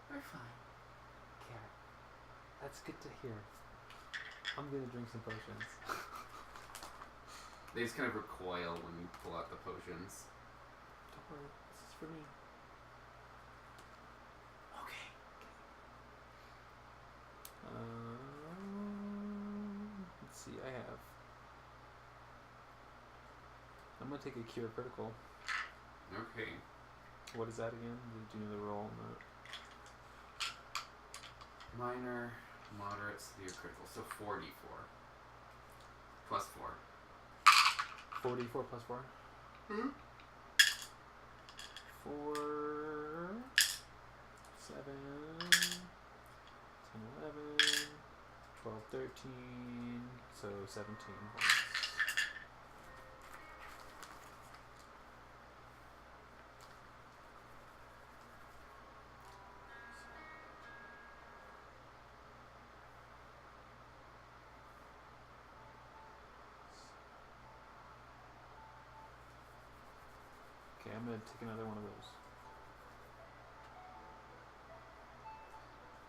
We're fine. Cat. That's good to hear. I'm gonna drink some potions. They just kind of recoil when you pull out the potions. Don't worry, this is for me. Okay. Let's see, I'm gonna take a cure critical. Okay. What is that again? Do you know the roll on that? Minor, moderate, severe, critical. So 4d4. Plus 4. 4d4 plus 4? Hmm? 4, 7, 10, 11, 12, 13, so 17 points. Okay, I'm going to take another one of those.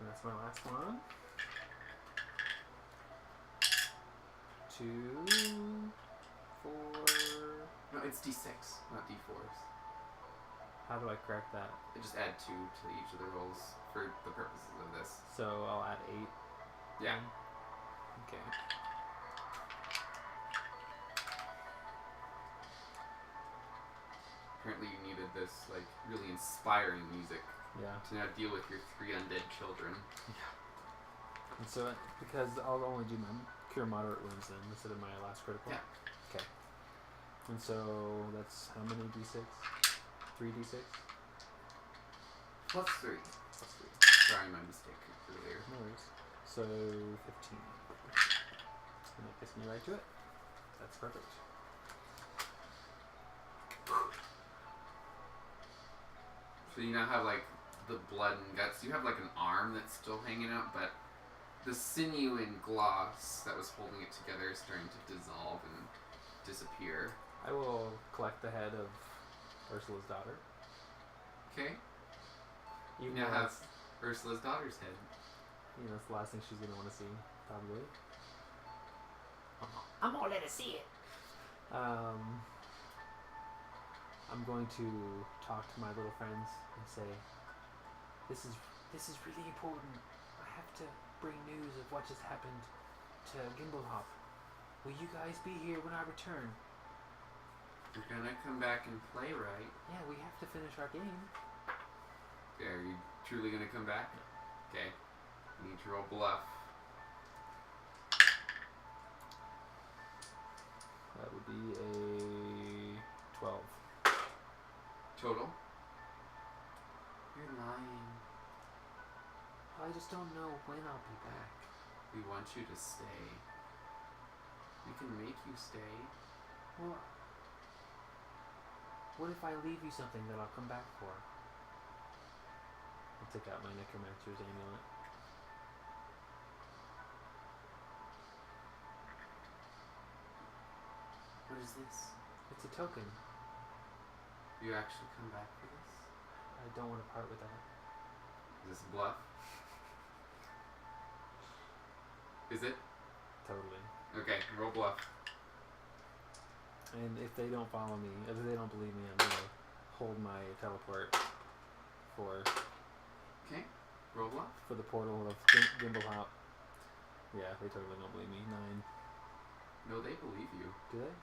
And that's my last one. 2, 4. No, it's d6, not d4s. How do I correct that? I just add 2 to each of the rolls for the purposes of this. So I'll add 8. Yeah. Okay. Apparently you needed the this like really inspiring music Yeah. to now deal with your 3 undead children. And so, because I'll only do my cure moderate wounds then instead of my last critical. Yeah. Okay. And so that's how many d6? 3d6. Plus 3. Plus 3. Sorry, my mistake earlier. No worries. So 15. And that gets me right to it. That's perfect. So you now have like the blood and guts. You have like an arm that's still hanging out, but the sinew and gloss that was holding it together is starting to dissolve and disappear. I will collect the head of Ursula's daughter. Okay. You Even now though have it's, Ursula's daughter's head. you know, it's the last thing she's gonna want to see, probably. I'm gonna let her see it. I'm going to talk to my little friends and say, This is really important. I have to bring news of what just happened to Gimblehop. Will you guys be here when I return? You're gonna come back and play, right? Yeah, we have to finish our game. Okay, are you truly gonna come back? Okay. You need to roll bluff. that would be a 12. Total? You're lying. I just don't know when I'll be back. We want you to stay. We can make you stay. Well, what if I leave you something that I'll come back for? I'll take out my Necromancer's amulet. What is this? It's a token. You actually come back for this? I don't want to part with that. Is this a bluff? Is it? Totally. Okay, roll bluff. And if they don't follow me, if they don't believe me, I'm gonna hold my teleport for Okay, roll bluff. the portal of Gimblehop. Yeah, they totally don't believe me. 9. No, they believe you. Do they?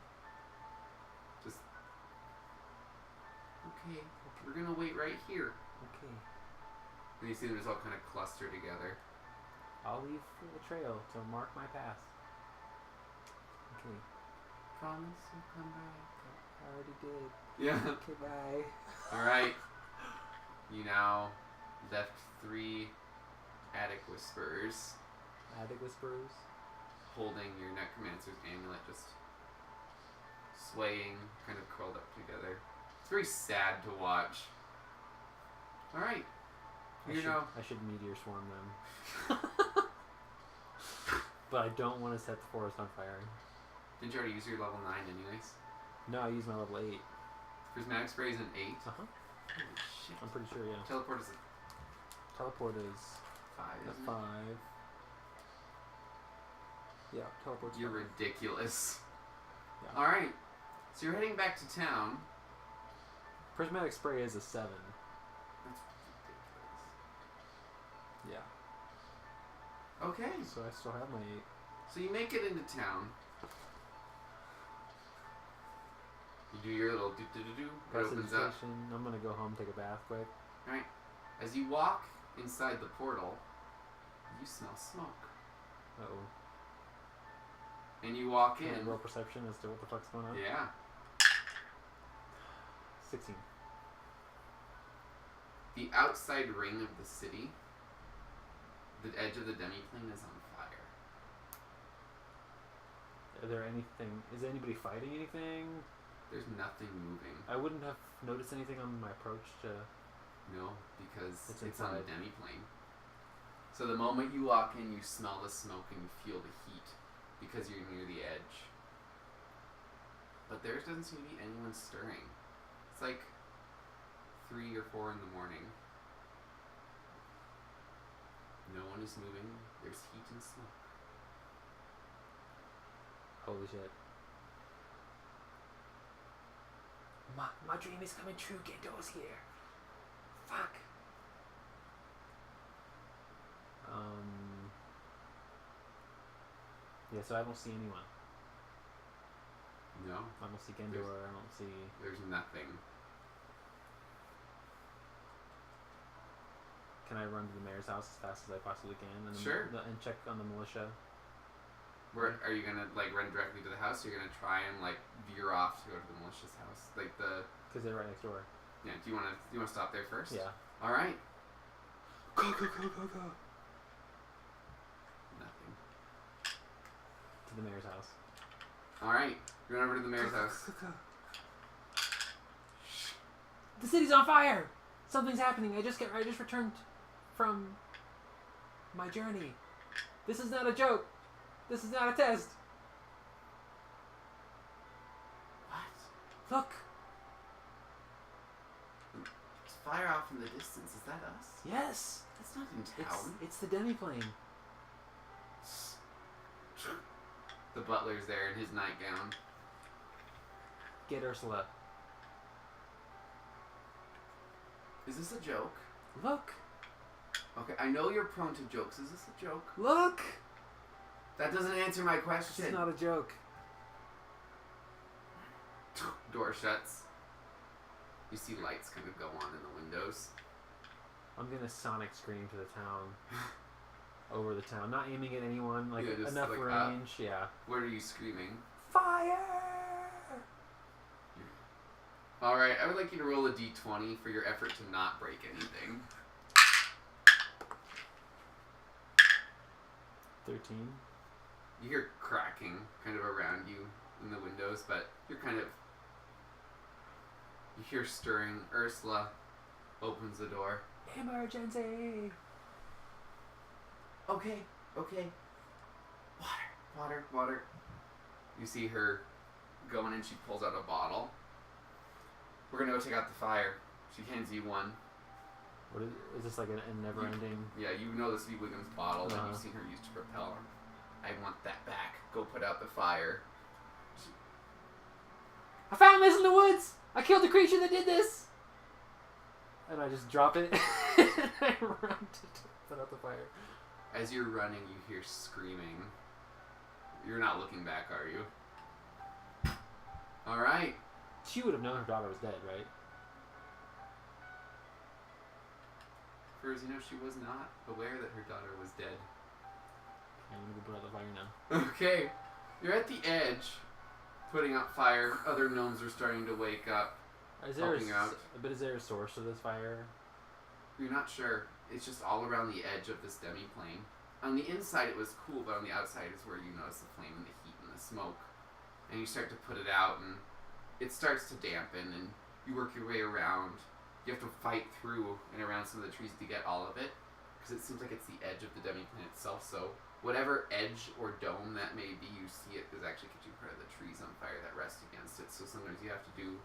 Just. Okay, we're gonna wait right here. Okay. And you see them just all kind of cluster together. I'll leave a trail to mark my path. Okay. Promise you'll come back. I already did. Yeah. Okay, bye. Alright. You now left 3 attic whisperers Attic Whisperers. holding your necromancer's amulet, just swaying, kind of curled up together. It's very sad to watch. Alright. I should meteor swarm them. But I don't want to set the forest on fire. Didn't you already use your level 9 anyways? No, I use my level 8. Prismatic spray is an 8. Uh-huh. Holy shit. I'm pretty sure, yeah. Teleport is a Teleport is 5, a isn't 5. Yeah, teleport's it? You're 5. ridiculous. Yeah. Alright. So you're heading back to town. Prismatic spray is a 7. That's ridiculous. Yeah. Okay. So I still have my 8. So you make it into town. You do your little do-do-do-do. It opens up. Station. I'm gonna go home, take a bath quick. Alright. As you walk inside the portal, you smell smoke. Uh-oh. And you walk Can I in. roll perception as to what the fuck's going on? Yeah. 16. The outside ring of the city, the edge of the demiplane is on fire. Are there anything? Is anybody fighting anything? There's nothing moving. I wouldn't have noticed anything on my approach to. No, because It's it's on a inside. demiplane. So the moment you walk in, you smell the smoke and you feel the heat because you're near the edge. But there doesn't seem to be anyone stirring. It's like 3 or 4 in the morning. No one is moving. There's heat and smoke. Holy shit. My dream is coming true. Gendo's here. Fuck. Yeah, so I don't see anyone. No, I don't see Gendor. I don't see. there's nothing. can I run to the mayor's house as fast as I possibly can? And Sure. And check on the militia. Where are you gonna like run directly to the house? Or you're gonna try and like veer off to go to the militia's house, like the. Because they're right next door. Yeah. Do you wanna stop there first? Yeah. All right. Go. Nothing. To the mayor's house. All right. You run over to the mayor's house. The city's on fire! Something's happening. I just returned from my journey. This is not a joke. This is not a test. What? Look. There's fire off in the distance. Is that us? Yes. That's not in town. It's the demiplane. The butler's there in his nightgown. Get Ursula. Is this a joke? Look. Okay, I know you're prone to jokes. Is this a joke? Look. That doesn't answer my question. It's not a joke. Door shuts. You see lights kind of go on in the windows. I'm gonna sonic scream to the town. Over the town. Not aiming at anyone. Like, Yeah, just enough like range. Yeah. What are you screaming? Fire! Alright, I would like you to roll a d20 for your effort to not break anything. 13. You hear cracking kind of around you in the windows, but you're kind of... You hear stirring. Ursula opens the door. Emergency! Okay. Water. You see her going and she pulls out a bottle. We're gonna go take out the fire. She hands you one. What is this, like a never-ending? Yeah, you know the Sweet Wiggins bottle that Uh-huh. you've seen her use to propel. I want that back. Go put out the fire. I found this in the woods! I killed the creature that did this! And I just drop it and I run to put out the fire. As you're running, you hear screaming. You're not looking back, are you? Alright. She would have known her daughter was dead, right? For as you know, she was not aware that her daughter was dead. I'm gonna go put out the fire now. Okay. You're at the edge, putting out fire. Other gnomes are starting to wake up. Is there Helping out. But is there a source of this fire? You're not sure. It's just all around the edge of this demi-plane. On the inside it was cool, but on the outside is where you notice the flame and the heat and the smoke. And you start to put it out and it starts to dampen and you work your way around. You have to fight through and around some of the trees to get all of it. Because it seems like it's the edge of the demi-plane itself, so whatever edge or dome that may be, you see it is actually catching part of the trees on fire that rest against it. So sometimes you have to do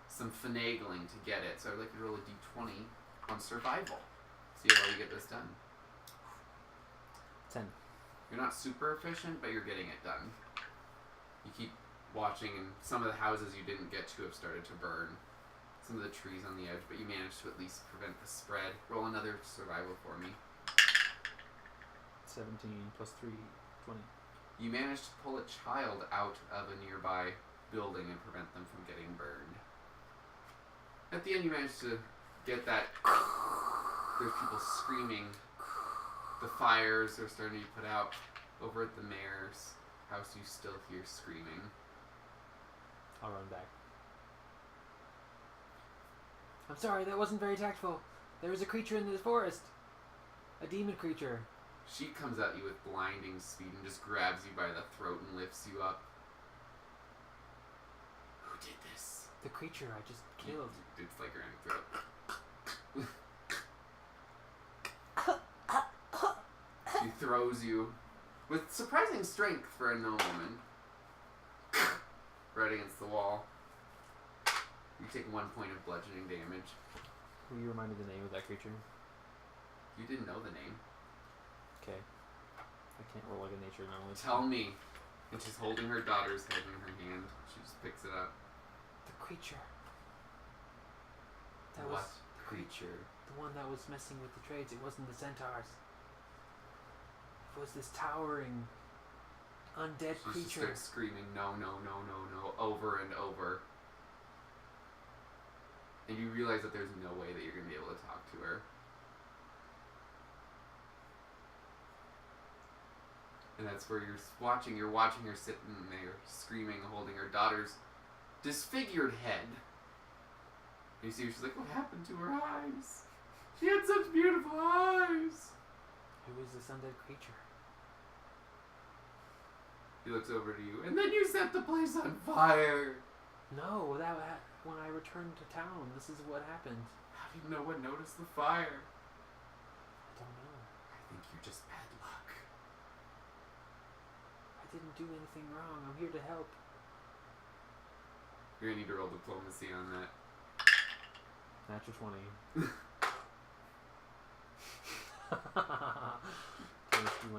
some finagling to get it. So I'd like you to roll a d20 on survival. See how you get this done. 10. You're not super efficient, but you're getting it done. You keep watching, and some of the houses you didn't get to have started to burn. Some of the trees on the edge, but you managed to at least prevent the spread. Roll another survival for me. 17 plus 3, 20. You managed to pull a child out of a nearby building and prevent them from getting burned. At the end, you managed to get that. There's people screaming. The fires are starting to be put out. Over at the mayor's house, you still hear screaming. I'll run back. I'm sorry, that wasn't very tactful. There was a creature in this forest. A demon creature. She comes at you with blinding speed and just grabs you by the throat and lifts you up. Who did this? The creature I just killed. It's like around your throat. She throws you with surprising strength for a gnome woman. Right against the wall. You take 1 point of bludgeoning damage. Will you remind me the name of that creature? You didn't know the name. Okay. I can't roll like a nature anomaly. Tell me. And she's holding her daughter's head in her hand. She just picks it up. The creature. That What was creature? the one that was messing with the trades. It wasn't the centaurs. It was this towering undead She just creature. starts screaming, no, over and over. And you realize that there's no way that you're going to be able to talk to her. And that's where you're watching her sitting there, screaming, holding her daughter's disfigured head. And you see she's like, what happened to her eyes? She had such beautiful eyes. Who is this undead creature? He looks over to you, and then you set the place on fire. No, when I returned to town, this is what happened. How do you know what noticed the fire? I don't know. I think you're just bad luck. I didn't do anything wrong. I'm here to help. You're gonna need to roll diplomacy on that. Natural 20.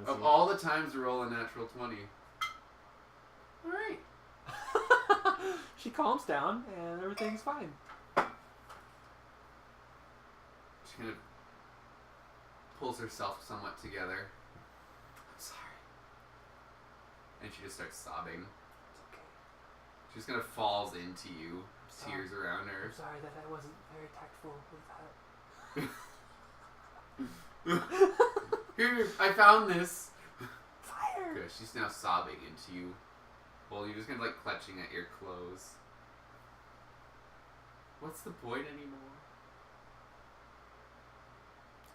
Of all the times to roll a natural 20. Alright. She calms down and everything's fine. She kind of pulls herself somewhat together. I'm sorry. And she just starts sobbing. It's okay. She just kind of falls into you, Sorry. tears around her. I'm sorry that I wasn't very tactful with that. Here, I found this. Fire! Good. She's now sobbing into you. Well, you're just kind of like clutching at your clothes. What's the point anymore?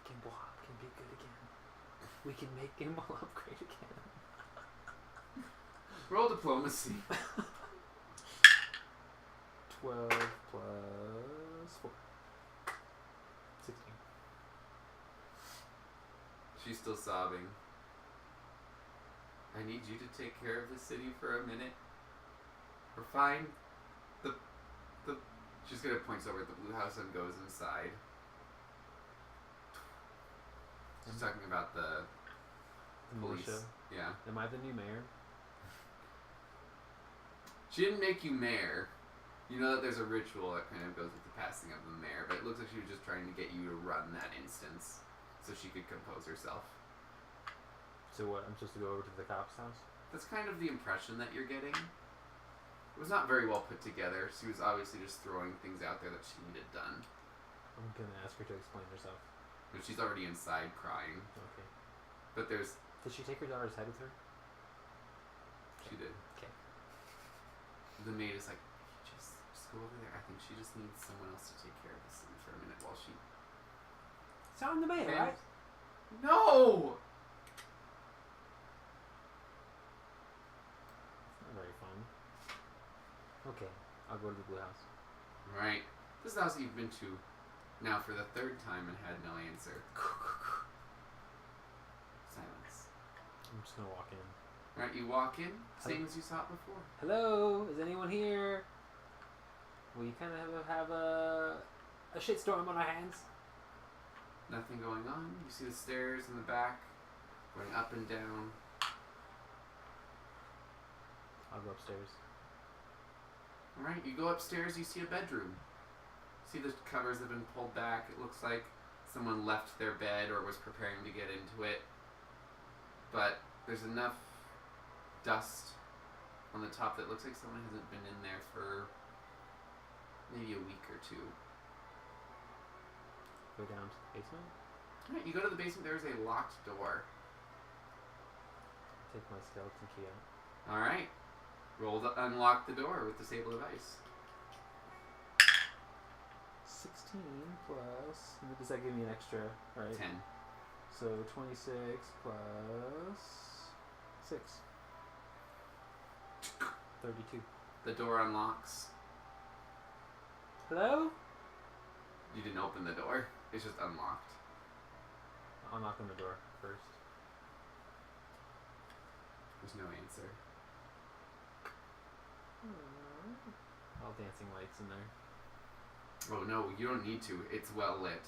Gimbal Hop can be good again. We can make Gimbal Hop great again. Roll diplomacy. 12 plus 4. 16. She's still sobbing. I need you to take care of the city for a minute. We're fine. She's gonna point over at the blue house and goes inside. She's talking about the police. Militia. Yeah. Am I the new mayor? She didn't make you mayor. You know that there's a ritual that kind of goes with the passing of the mayor, but it looks like she was just trying to get you to run that instance so she could compose herself. So what? I'm supposed to go over to the cop's house? That's kind of the impression that you're getting. It was not very well put together. She was obviously just throwing things out there that she needed done. I'm gonna ask her to explain herself. But she's already inside crying. Okay. But there's... Did she take her daughter's head with her? She did. Okay. The maid is like, just go over there. I think she just needs someone else to take care of the city for a minute while she... So I'm the mayor, And- right? No! It's not very fun. Okay, I'll go to the blue house. Right. This is the house that you've been to now for the third time and had no answer. Silence. I'm just gonna walk in. Right, you walk in, same as you saw it before. Hello, is anyone here? We kind of have a shitstorm on our hands. Nothing going on. You see the stairs in the back going up and down. I'll go upstairs. Alright, you go upstairs, you see a bedroom. See the covers have been pulled back. It looks like someone left their bed or was preparing to get into it. But there's enough dust on the top that looks like someone hasn't been in there for maybe a week or two. Go down to the basement. Alright, you go to the basement, there's a locked door. Take my skeleton key out. Alright. Roll to unlock the door with disable device. 16 plus... Does that give me an extra, right? 10. So 26 plus 6. 32. The door unlocks. Hello? You didn't open the door. It's just unlocked. I'll knock on the door first. There's no answer. All dancing lights in there. Oh no, you don't need to. It's well lit.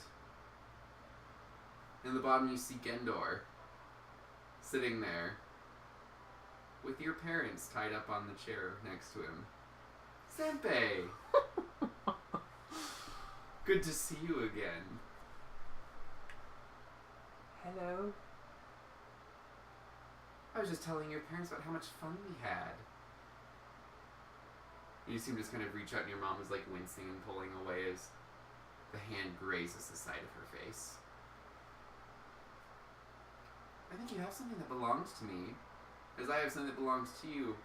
In the bottom you see Gendor. Sitting there. With your parents tied up on the chair next to him. Senpei! Good to see you again. Hello? I was just telling your parents about how much fun we had. You see him just kind of reach out and your mom is like wincing and pulling away as the hand grazes the side of her face. I think you have something that belongs to me. as I have something that belongs to you.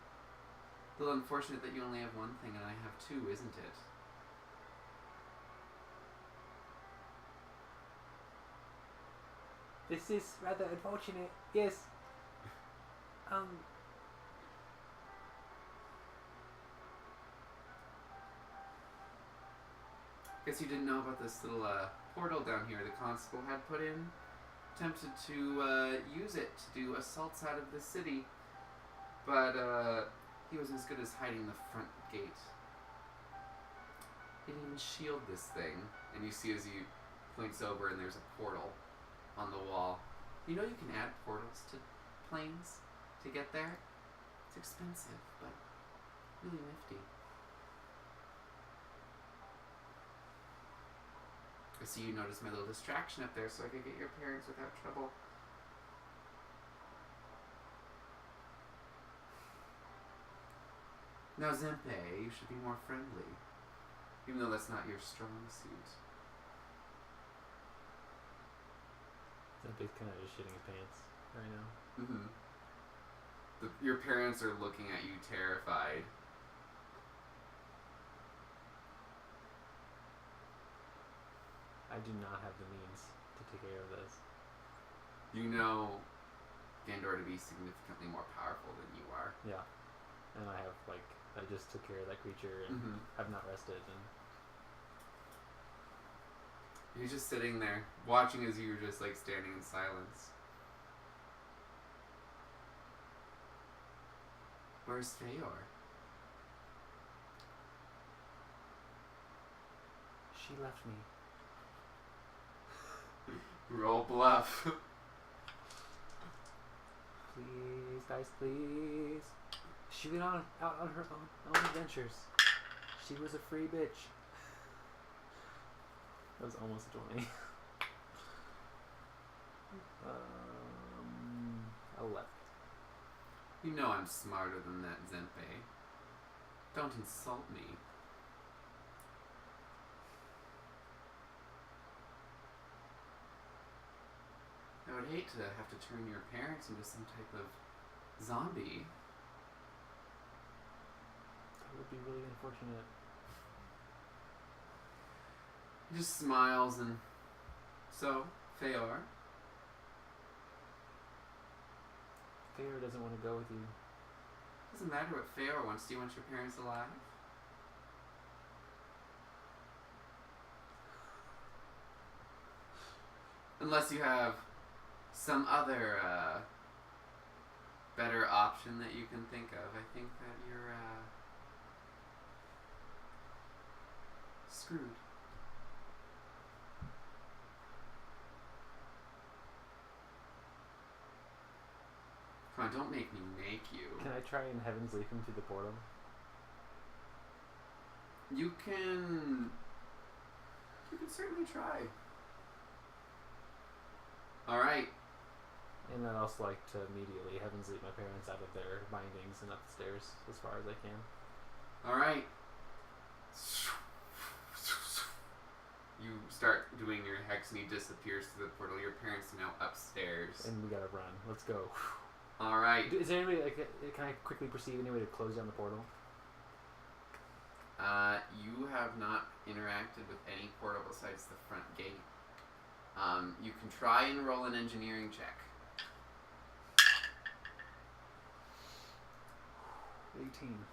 A little unfortunate that you only have one thing and I have two, isn't it? This is rather unfortunate. Yes. Guess you didn't know about this little portal down here the constable had put in. Tempted to use it to do assaults out of the city, but he was as good as hiding the front gate. He didn't even shield this thing. And you see as he points over and there's a portal on the wall. You know you can add portals to planes to get there? It's expensive, but really nifty. I see you noticed my little distraction up there so I could get your parents without trouble. Now, Zempe, you should be more friendly. Even though that's not your strong suit. Zempe's kind of just shitting his pants right now. Mm-hmm. Your parents are looking at you terrified. I do not have the means to take care of this. You know Gandor to be significantly more powerful than you are. Yeah. And I have, I just took care of that creature and have not rested. And you're just sitting there, watching as you were just, standing in silence. Where's Feyor? She left me. Roll bluff. Please, guys, please. She went out on her own adventures. She was a free bitch. that was almost a 20. 11. You know I'm smarter than that, Zempe. Don't insult me. I would hate to have to turn your parents into some type of zombie. That would be really unfortunate. He just smiles and... So, Feyor? Feyor doesn't want to go with you. Doesn't matter what Feyor wants. Do you want your parents alive? Unless you have some other better option that you can think of. I think that you're screwed. Come on, don't make me make you. Can I try and Heaven's Leap him through the portal? You can certainly try. Alright. And I'd also like to immediately Heaven's Leap my parents out of their bindings and up the stairs as far as I can. Alright. You start doing your hex and he disappears through the portal. Your parents are now upstairs. And we gotta run. Let's go. Alright. Is there any way, can I quickly perceive any way to close down the portal? You have not interacted with any portal besides the front gate. You can try and roll an engineering check. 18.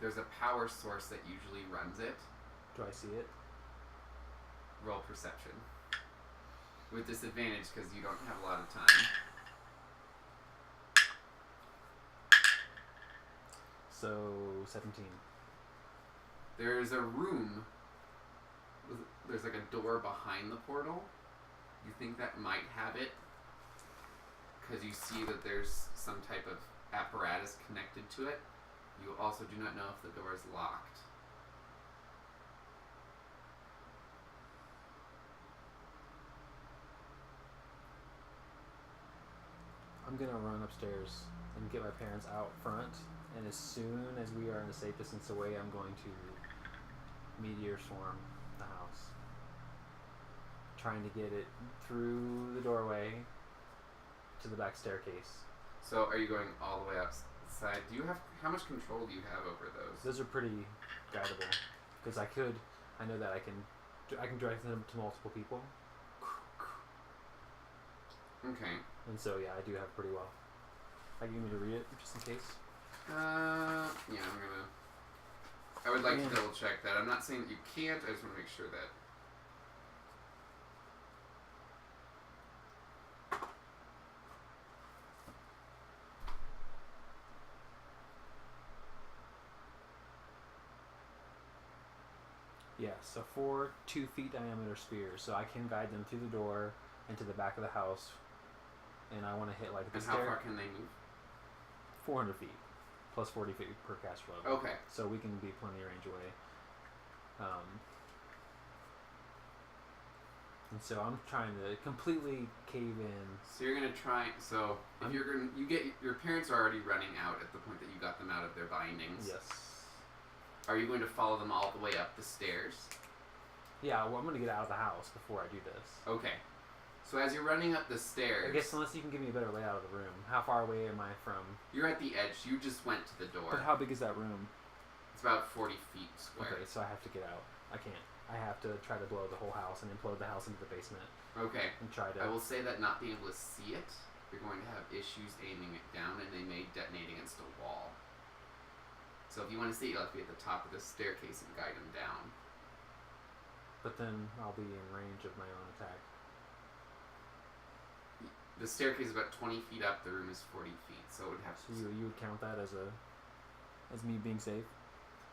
There's a power source that usually runs it. Do I see it? Roll perception. With disadvantage because you don't have a lot of time. So, 17. There's a room. There's like a door behind the portal. You think that might have it because you see that there's some type of apparatus connected to it. You also do not know if the door is locked. I'm gonna run upstairs and get my parents out front, and as soon as we are in a safe distance away, I'm going to meteor swarm the house, trying to get it through the doorway to the back staircase. So are you going all the way outside? Do you have how much control do you have over those? Those are pretty guidable because I know that I can direct them to multiple people. Okay. And so yeah, I do have pretty well. I give me to read it just in case. Yeah, I would like to double check that. I'm not saying that you can't. I just want to make sure that. Yeah, so 4 2-foot diameter spheres, so I can guide them through the door and to the back of the house, and I want to hit like the And how far can they move? 400 feet, plus 40 feet per caster level. Okay. So we can be plenty of range away. And so I'm trying to completely cave in. So you're gonna try. So if your parents are already running out at the point that you got them out of their bindings. Yes. Are you going to follow them all the way up the stairs? Yeah, well, I'm going to get out of the house before I do this. Okay. So as you're running up the stairs... I guess unless you can give me a better layout of the room. How far away am I from... You're at the edge. You just went to the door. But how big is that room? It's about 40 feet square. Okay, so I have to get out. I can't. I have to try to blow the whole house and implode the house into the basement. Okay. And try to... I will say that not being able to see it, you're going to have issues aiming it down, and they may detonate against a wall. So if you want to see it, you'll have to be at the top of the staircase and guide them down. But then I'll be in range of my own attack. The staircase is about 20 feet up. The room is 40 feet, so it would have. So you would count that as me being safe?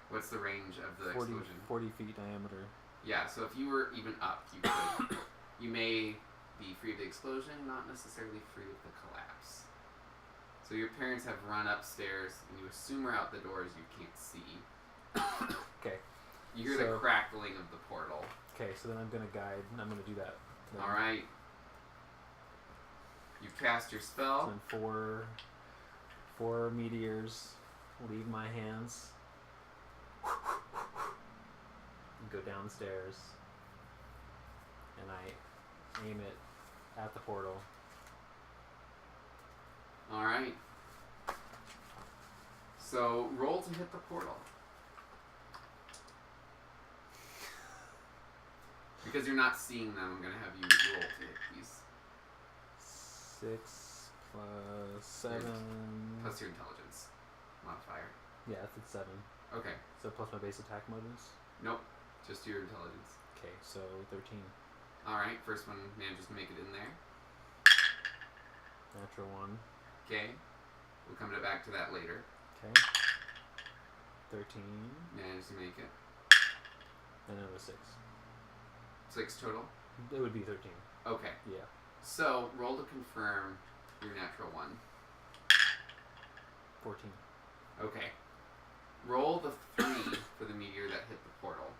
What's the range of the 40, explosion? 40 feet diameter. Yeah. So if you were even up, you could. You may be free of the explosion, not necessarily free of the collapse. So your parents have run upstairs, and you assume are out the doors you can't see. Okay. You hear the crackling of the portal. Okay, so then I'm going to guide, and I'm going to do that. Alright. You cast your spell. So then four meteors leave my hands. And go downstairs. And I aim it at the portal. Alright. So, roll to hit the portal. Because you're not seeing them, I'm going to have you roll to hit these. 6 plus 7. Plus your intelligence modifier. Yeah, that's 7. Okay. So plus my base attack bonus? Nope. Just your intelligence. Okay, so 13. Alright, first one manages to make it in there. Natural 1. Okay. We'll come back to that later. Okay. 13. Managed to make it. And another 6. 6 total? It would be 13. Okay. Yeah. So, roll to confirm your natural 1. 14. Okay. Roll the 3 for the meteor that hit the portal.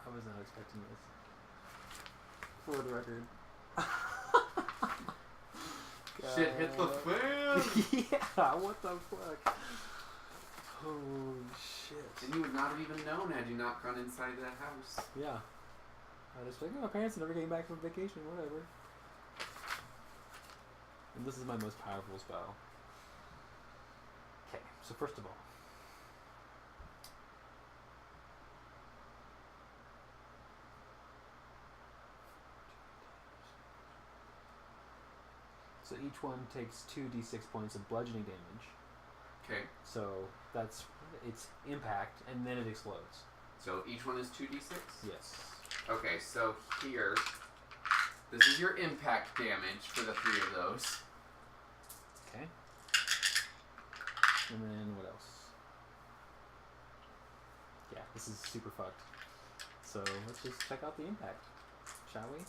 I was not expecting this. For the record. Shit hit the fan! Yeah, what the fuck? Holy shit. And you would not have even known had you not gone inside that house. Yeah. I just like, oh, my parents never came back from vacation, whatever. And this is my most powerful spell. Okay, so first of all. So each one takes 2d6 points of bludgeoning damage. Okay. So that's its impact, and then it explodes. So each one is 2d6? Yes. Okay, so here, this is your impact damage for the 3 of those. Okay. And then what else? Yeah, this is super fucked. So let's just check out the impact, shall we?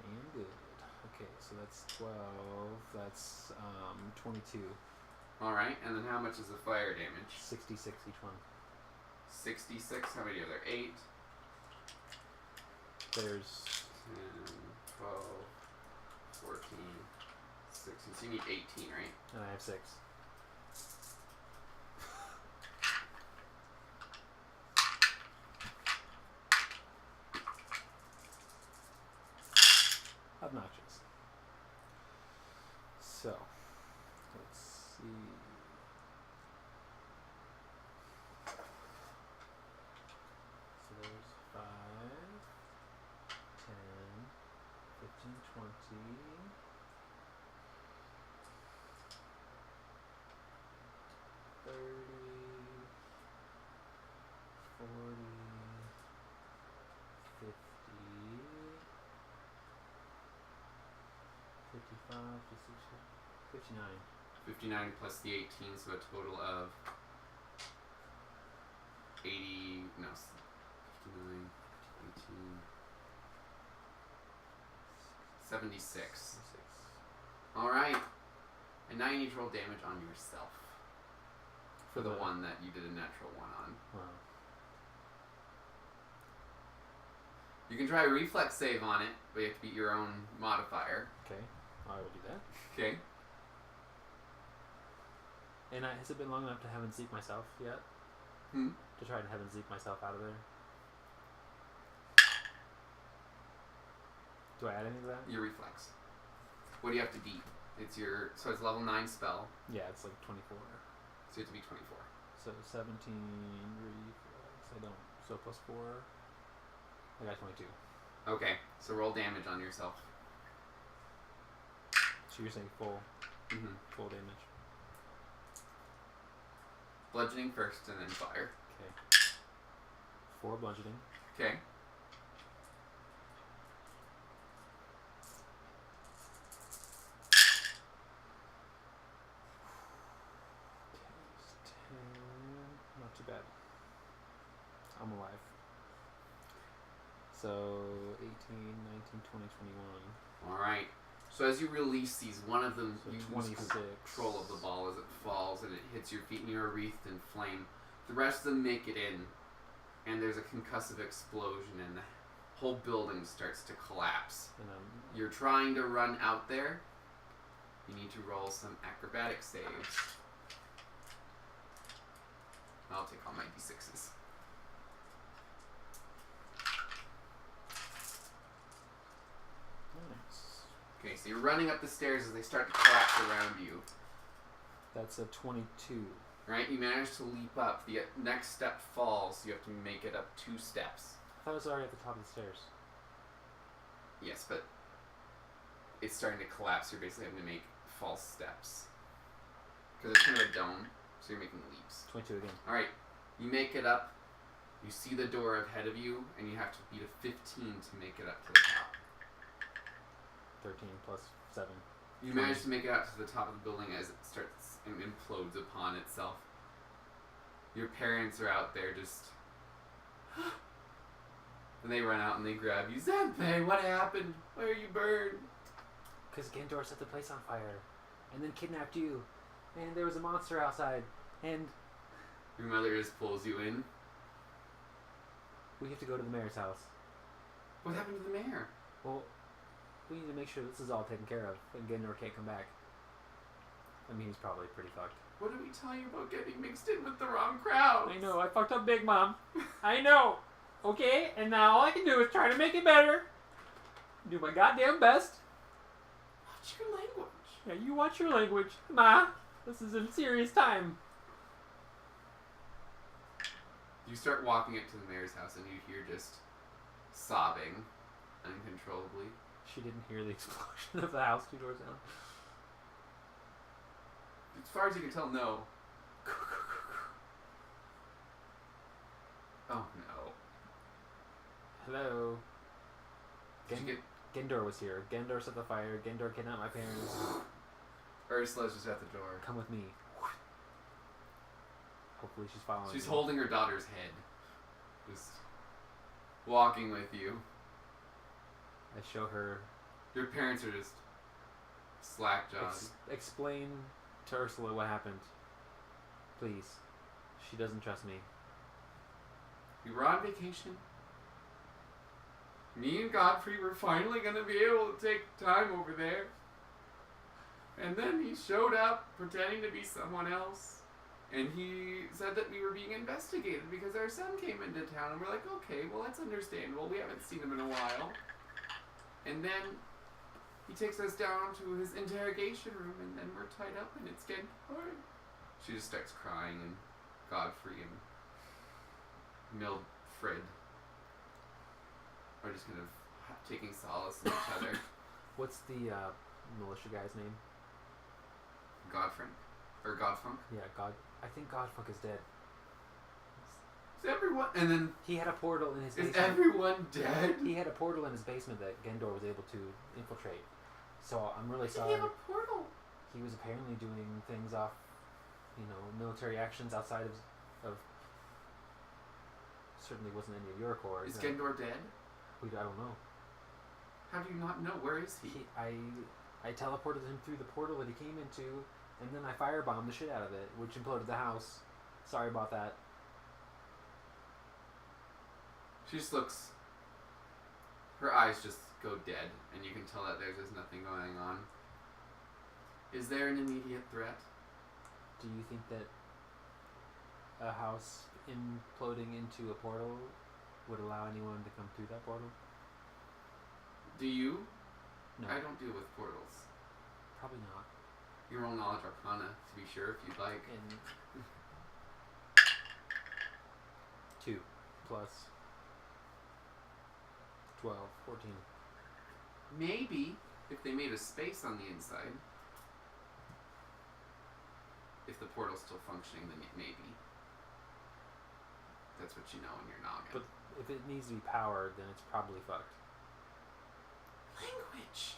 Damn good. Okay, so that's 12. That's 22. Alright, and then how much is the fire damage? 66 each one. 66? How many are there? 8? There's 10, 12, 14, 16. So you need 18, right? and I have 6. $55 to 59. 59 plus the 18, so a total of 80. No, 59, 18, 76. All right, and now you need to roll damage on yourself for the one that you did a natural one on. Wow. You can try a reflex save on it, but you have to beat your own modifier. Okay, I will do that. Okay. And has it been long enough to heaven seek myself yet? To try and heaven seek myself out of there? Do I add any to that? Your reflex. What do you have to beat? It's level 9 spell. Yeah, it's like 24. So you have to beat 24. So 17 reflex. I don't. So plus 4. I got 22. Okay, so roll damage on yourself. So you're saying full full damage. Bludgeoning first and then fire. Okay. 4 bludgeoning. Okay. Not too bad. I'm alive. So 18, 19, 20, 21. Alright. So as you release these, one of them, So you 26. lose control of the ball as it falls and it hits your feet and you're wreathed in flame. The rest of them make it in, and there's a concussive explosion and the whole building starts to collapse. And You're trying to run out there. You need to roll some acrobatic saves. I'll take all my d6s. nice. Okay, so you're running up the stairs as they start to collapse around you. That's a 22. Right? You manage to leap up. The next step falls, so you have to make it up 2 steps. I thought it was already at the top of the stairs. Yes, but it's starting to collapse. You're basically having to make false steps. Because it's kind of a dome, so you're making leaps. 22 again. Alright, you make it up. You see the door ahead of you, and you have to beat a 15 to make it up to the top. 13 plus 7. You manage to make it out to the top of the building as it starts and implodes upon itself. Your parents are out there just... and they run out and they grab you. Zenpei, what happened? Why are you burned? Because Gendor set the place on fire, and then kidnapped you, and there was a monster outside, and Your mother just pulls you in. we have to go to the mayor's house. What happened to the mayor? Well, we need to make sure this is all taken care of, and Gendor can't come back. I mean, he's probably pretty fucked. What did we tell you about getting mixed in with the wrong crowd? I know, I fucked up big, Mom. I know. Okay, and now all I can do is try to make it better. Do my goddamn best. What's your language? Yeah, you watch your language, Ma. This is a serious time. You start walking up to the mayor's house and you hear just sobbing uncontrollably. She didn't hear the explosion of the house 2 doors down. As far as you can tell, no. Oh no. Hello. Did you get Gendor was here. Gendor set the fire. Gendor kidnapped my parents. Ursula's just at the door. Come with me. Hopefully she's following She's me. holding her daughter's head. Just walking with you. I show her. Your parents are just slack-jawed. Explain to Ursula what happened. Please. She doesn't trust me. We were on vacation. Me and Godfrey were finally going to be able to take time over there. And then he showed up pretending to be someone else. And he said that we were being investigated because our son came into town. And we're like, okay, well, that's understandable. We haven't seen him in a while. And then he takes us down to his interrogation room, and then we're tied up, and it's getting hard. She just starts crying, and Godfrey and Mildred are just kind of taking solace in each other. What's the militia guy's name? Godfrey? Or Godfunk? Yeah, I think Godfuck is dead. Is everyone... And then... He had a portal in his Is basement. everyone dead? He had a portal in his basement that Gendor was able to infiltrate. So I'm really Did sorry. he have a portal? He was apparently doing things off, military actions outside of certainly wasn't any of your corps. Is Gendor dead? I don't know. How do you not know? Where is he? I teleported him through the portal that he came into, and then I firebombed the shit out of it, which imploded the house. Sorry about that. She just looks... Her eyes just go dead, and you can tell that there's just nothing going on. Is there an immediate threat? Do you think that a house imploding into a portal would allow anyone to come through that portal? Do you? No. I don't deal with portals. Probably not. You roll knowledge arcana, to be sure, if you'd like. And 2 plus 12, 14. Maybe, if they made a space on the inside, if the portal's still functioning, then maybe. That's what you know in your noggin. But if it needs to be powered, then it's probably fucked. Language!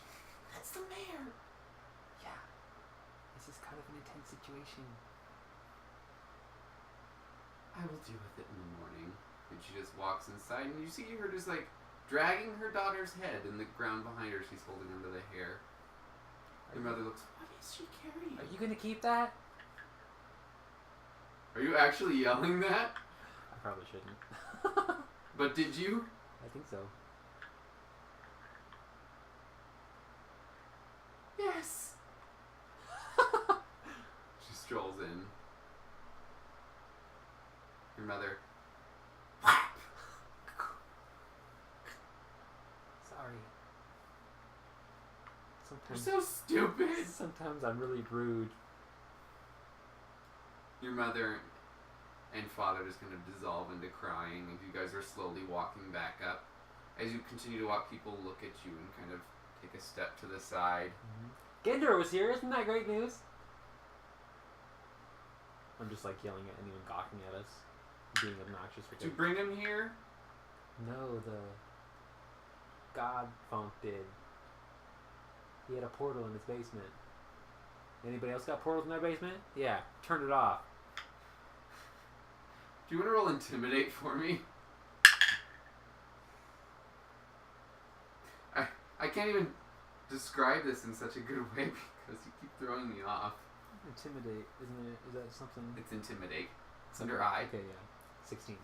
That's the mayor! Yeah. This is kind of an intense situation. I will deal with it in the morning. And she just walks inside, and you see her just like dragging her daughter's head in the ground behind her. She's holding onto the hair. Your mother looks, what is she carrying? Are you gonna keep that? Are you actually yelling that? I probably shouldn't. But did you? I think so. Yes! She strolls in. Your mother. Whap! Sorry. You're Sometimes, so stupid! sometimes I'm really rude. Your mother and father just kind of dissolve into crying, and you guys are slowly walking back up. As you continue to walk, people look at you and kind of take a step to the side. Gendor was here, isn't that great news? I'm just like yelling at anyone gawking at us, being obnoxious. Did you bring him here? No, the God Funk did. He had a portal in his basement. Anybody else got portals in their basement? Yeah, turn it off. Do you want to roll Intimidate for me? I can't even describe this in such a good way because you keep throwing me off. Intimidate, isn't it? Is that something? It's Intimidate. It's under I. Okay, yeah. 16.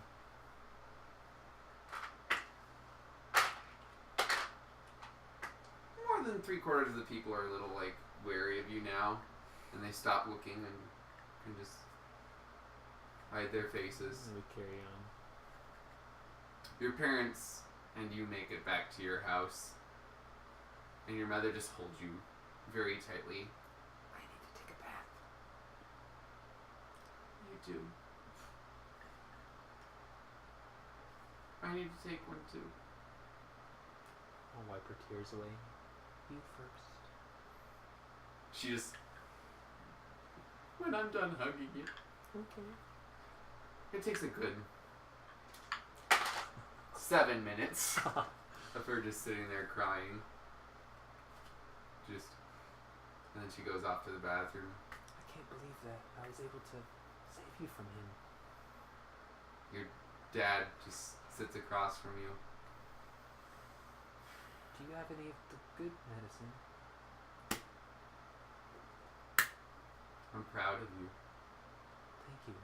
More than 3/4 of the people are a little like wary of you now, and they stop looking and just hide their faces. And we carry on. Your parents and you make it back to your house, and your mother just holds you very tightly. I need to take a bath. You do. I need to take one too. I'll wipe her tears away. You first. She just... When I'm done hugging you. Okay. It takes a good 7 minutes of her just sitting there crying. Just... And then she goes off to the bathroom. I can't believe that I was able to save you from him. Your dad just sits across from you. Do you have any of the good medicine? I'm proud of you. Thank you.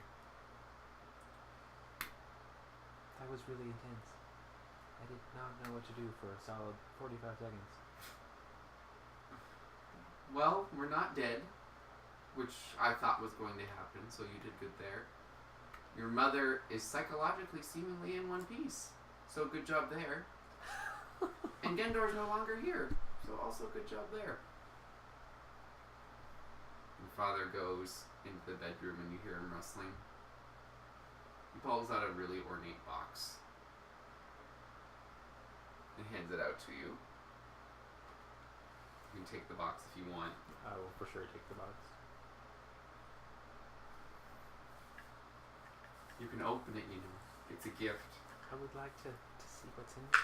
That was really intense. I did not know what to do for a solid 45 seconds. Well, we're not dead, which I thought was going to happen, so you did good there. Your mother is psychologically seemingly in one piece, so good job there. And Gendor's no longer here, so also good job there. Your father goes into the bedroom and you hear him rustling. He pulls out a really ornate box and hands it out to you. You can take the box if you want. I will for sure take the box. You can open it, you know. It's a gift. I would like to see what's in it.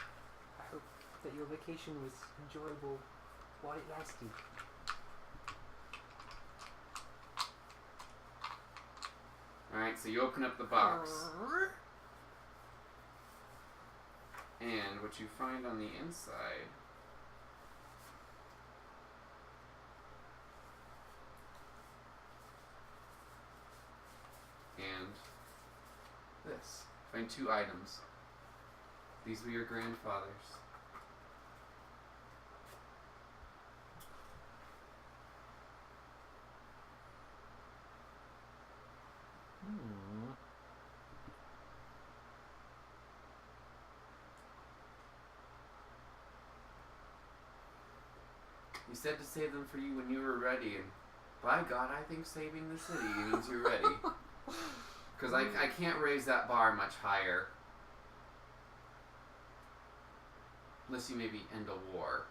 I hope that your vacation was enjoyable while it lasted. Alright, so you open up the box. And what you find on the inside and this. Find 2 items. These were your grandfather's. You said to save them for you when you were ready, and by God, I think saving the city means you're ready. Because I can't raise that bar much higher. Unless you maybe end a war.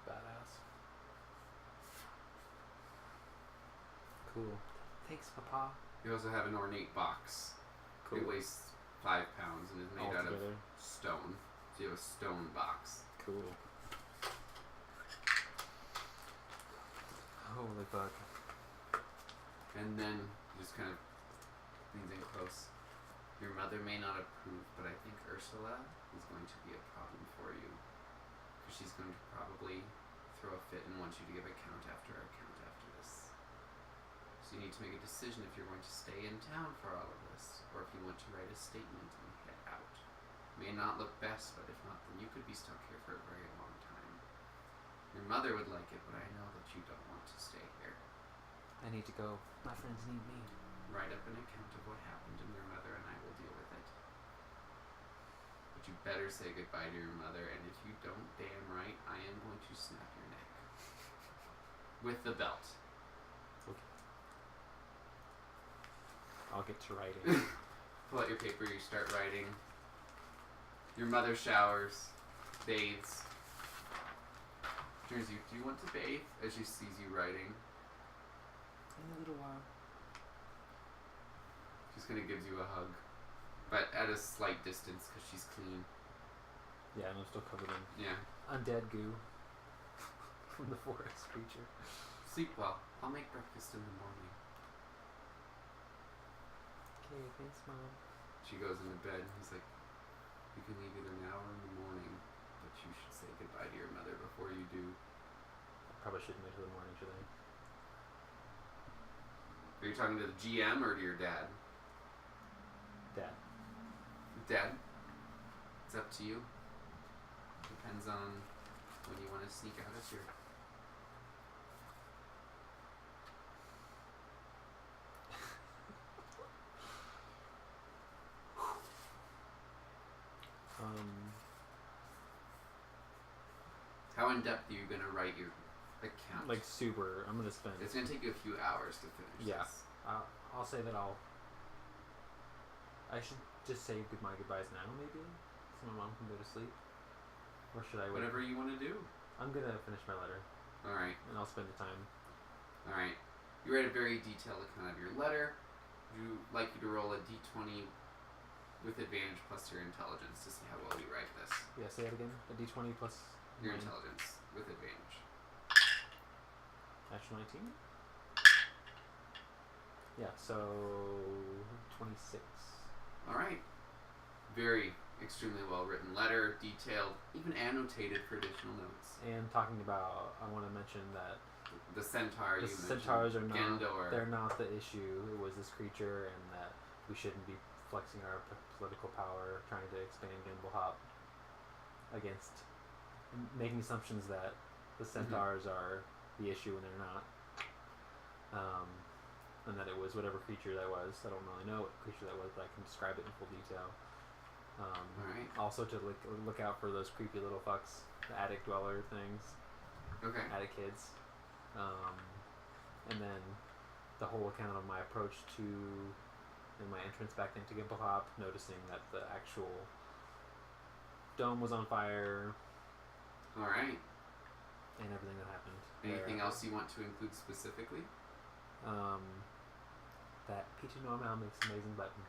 Badass. Cool. Thanks, Papa. You also have an ornate box. Cool. It weighs 5 pounds and is made out of Altogether. stone. So you have a stone box. Cool. Holy fuck. And then just kind of leans in close. Your mother may not approve, but I think Ursula is going to be a problem for you. Because she's going to probably throw a fit and want you to give account after this. So you need to make a decision if you're going to stay in town for all of this, or if you want to write a statement and head out. May not look best, but if not, then you could be stuck here for a very long time. Your mother would like it, but I know that you don't want to stay here. I need to go. My friends need me. Write up an account of what happened to your mother and I will deal with it. But you better say goodbye to your mother, and if you don't, damn right, I am going to snap your neck. With the belt. Okay. I'll get to writing. Pull out your paper, you start writing. Your mother showers, bathes. Turns you, do you want to bathe? As she sees you writing. In a little while. Just kind of gives you a hug. But at a slight distance because she's clean. Yeah, and I'm still covered in Yeah. undead goo from the forest creature. Sleep well. I'll make breakfast in the morning. Okay, thanks, Mom. She goes into bed. He's like, you can leave either now or in the morning, but you should say goodbye to your mother before you do. I probably shouldn't wait till the morning, should I? Are you talking to the GM or to your dad? Dad. Dad? It's up to you. Depends on when you want to sneak out of here. How in depth are you gonna write your account? Like super. I'm gonna spend. It's gonna take you a few hours to finish Yeah. this. I'll say that I should just say goodbyes now, maybe, so my mom can go to sleep. Or should I wait? Whatever you want to do. I'm gonna finish my letter, All right. and I'll spend the time. All right. You write a very detailed account of your letter. Would you like you to roll a d20 with advantage plus your intelligence to see how well you write this? Yeah, say it again. A D20 plus Your 9. intelligence with advantage. Natural 19. Yeah, so 26. All right. Very extremely well written letter, detailed, even annotated for additional notes. And talking about, I want to mention that The centaur the you mentioned. centaurs are not. Gendor. They're not the issue. It was this creature, and that we shouldn't be flexing our political power, trying to expand Gimblehop against making assumptions that the centaurs are the issue when they're not. And that it was whatever creature that was. I don't really know what creature that was, but I can describe it in full detail. Alright. Also to look out for those creepy little fucks, the attic dweller things, Okay. attic kids, and then the whole account of my approach to and my entrance back into Gimplehop, noticing that the actual dome was on fire. Alright. And everything that happened. Anything else you want to include specifically? That Peachy Normal makes amazing buttons.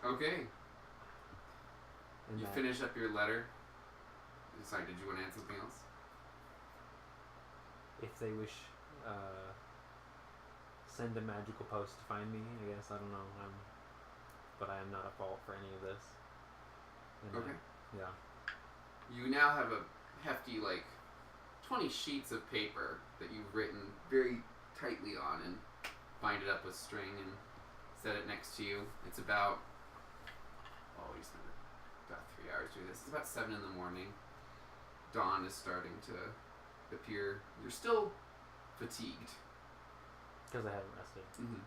Okay. And You that finish up your letter. Sorry, did you want to add something else? if they wish, send a magical post to find me. I guess I don't know. But I am not at fault for any of this. And Okay. Yeah. You now have a hefty, 20 sheets of paper that you've written very tightly on and bind it up with string and set it next to you. It's about, you spent about 3 hours doing this. It's about 7 in the morning. Dawn is starting to appear. You're still fatigued. Because I haven't rested. Mm-hmm.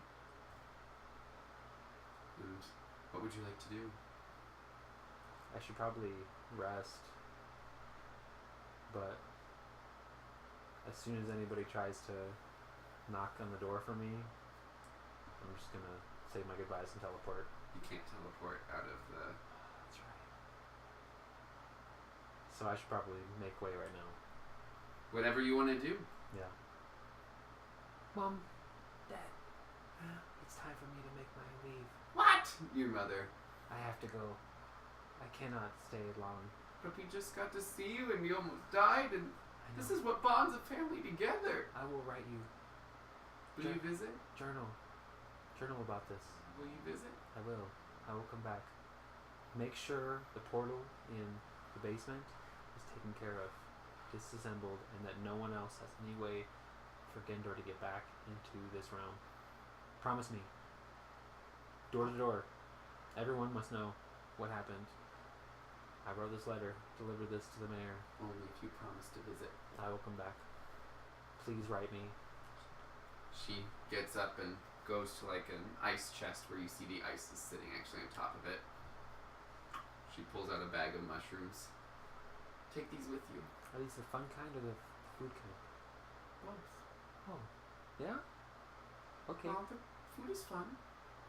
And what would you like to do? I should probably rest. But as soon as anybody tries to knock on the door for me, I'm just gonna say my goodbyes and teleport. You can't teleport out of the... That's right. So I should probably make way right now. Whatever you want to do. Yeah. Mom, Dad, it's time for me to make my leave. What? Your mother. I have to go. I cannot stay long. But we just got to see you and you almost died and this is what bonds a family together. I will write you. Will you visit? Journal about this. Will you visit? I will. I will come back. Make sure the portal in the basement is taken care of, disassembled, and that no one else has any way for Gendor to get back into this realm. Promise me. Door to door. Everyone must know what happened. I wrote this letter. Deliver this to the mayor. Only if you promise to visit. I will come back. Please write me. She gets up and goes to an ice chest where you see the ice is sitting actually on top of it. She pulls out a bag of mushrooms. Take these with you. Are these the fun kind or the food kind? Both. Oh. Yeah? Okay. Well, the food is fun.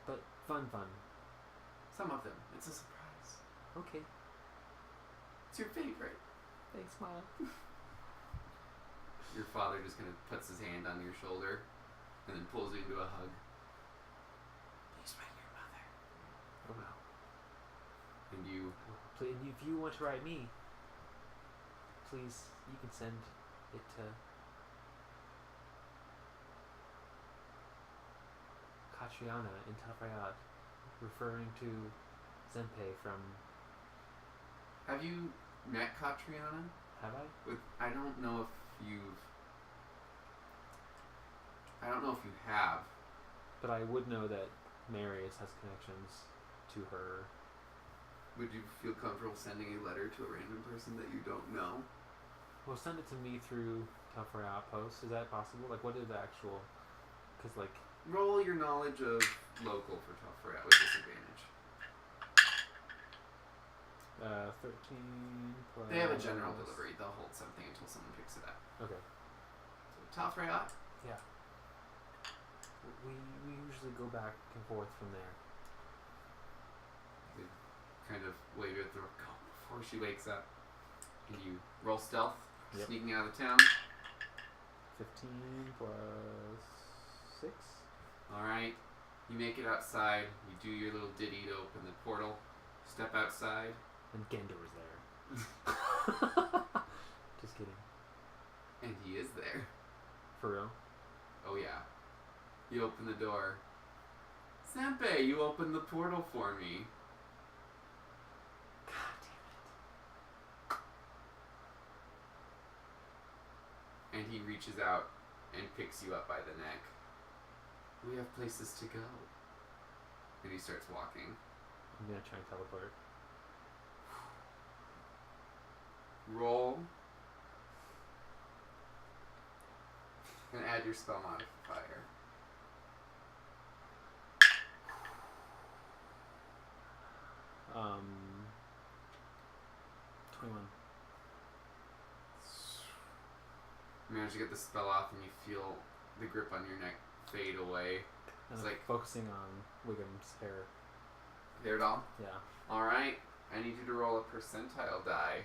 But fun. Some of them. It's a surprise. Okay. It's your favorite. Thanks, Mom. Your father just kind of puts his hand on your shoulder and then pulls you into a hug. Please write your mother. Oh, well. And you... Please, if you want to write me, please, you can send it to Katriana in Tafayat, referring to Zenpei from... Have you met Katriana? Have I? I don't know if you have. But I would know that Marius has connections to her. Would you feel comfortable sending a letter to a random person that you don't know? Well, send it to me through Telfrey Outpost. Is that possible? What is the actual... Because, Roll your knowledge of local for Telfrey with disadvantage. 13 plus... They have a general delivery. They'll hold something until someone picks it up. Okay. So Telfrey. Yeah. We usually go back and forth from there. They kind of wave at the door before she wakes up. And you roll stealth, Yep. sneaking out of the town. 15 plus 6. Alright. You make it outside. You do your little ditty to open the portal. Step outside. And Gendor is there. Just kidding. And he is there. For real? Oh yeah. You open the door. Senpei, you opened the portal for me. God damn it. And he reaches out and picks you up by the neck. We have places to go. And he starts walking. I'm gonna try and teleport. Roll. And add your spell modifier. 21. You manage to get the spell off, and you feel the grip on your neck fade away. And It's I'm like focusing on Wiggum's hair. hair doll. Yeah. All right, I need you to roll a percentile die.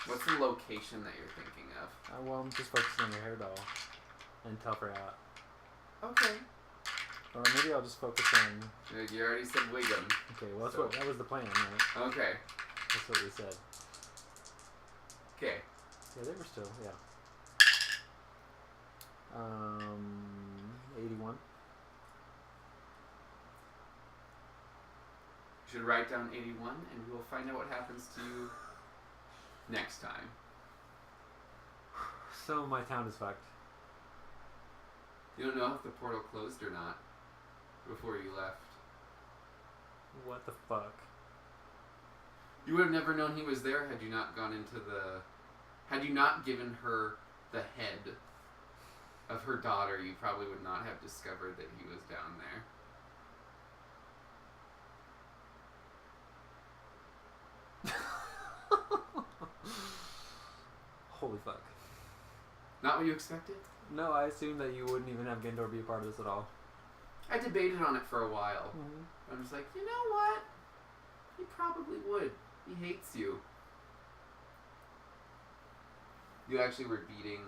What's the location that you're thinking of? Well, I'm just focusing on your hair doll and Telfrayat. Okay. Or maybe I'll just focus on. You already said Wiggum. Okay, well So- that was the plan, right? Okay. That's what we said. Okay. Yeah, they were still, yeah. 81. You should write down 81, and we will find out what happens to you next time. So my town is fucked. You don't know if the portal closed or not before you left. What the fuck? You would have never known he was there had you not gone into the... Had you not given her the head of her daughter, you probably would not have discovered that he was down there. Holy fuck. Not what you expected? No, I assumed that you wouldn't even have Gendor be a part of this at all. I debated on it for a while. Mm-hmm. I'm just like, you know what? He probably would. He hates you. You actually were beating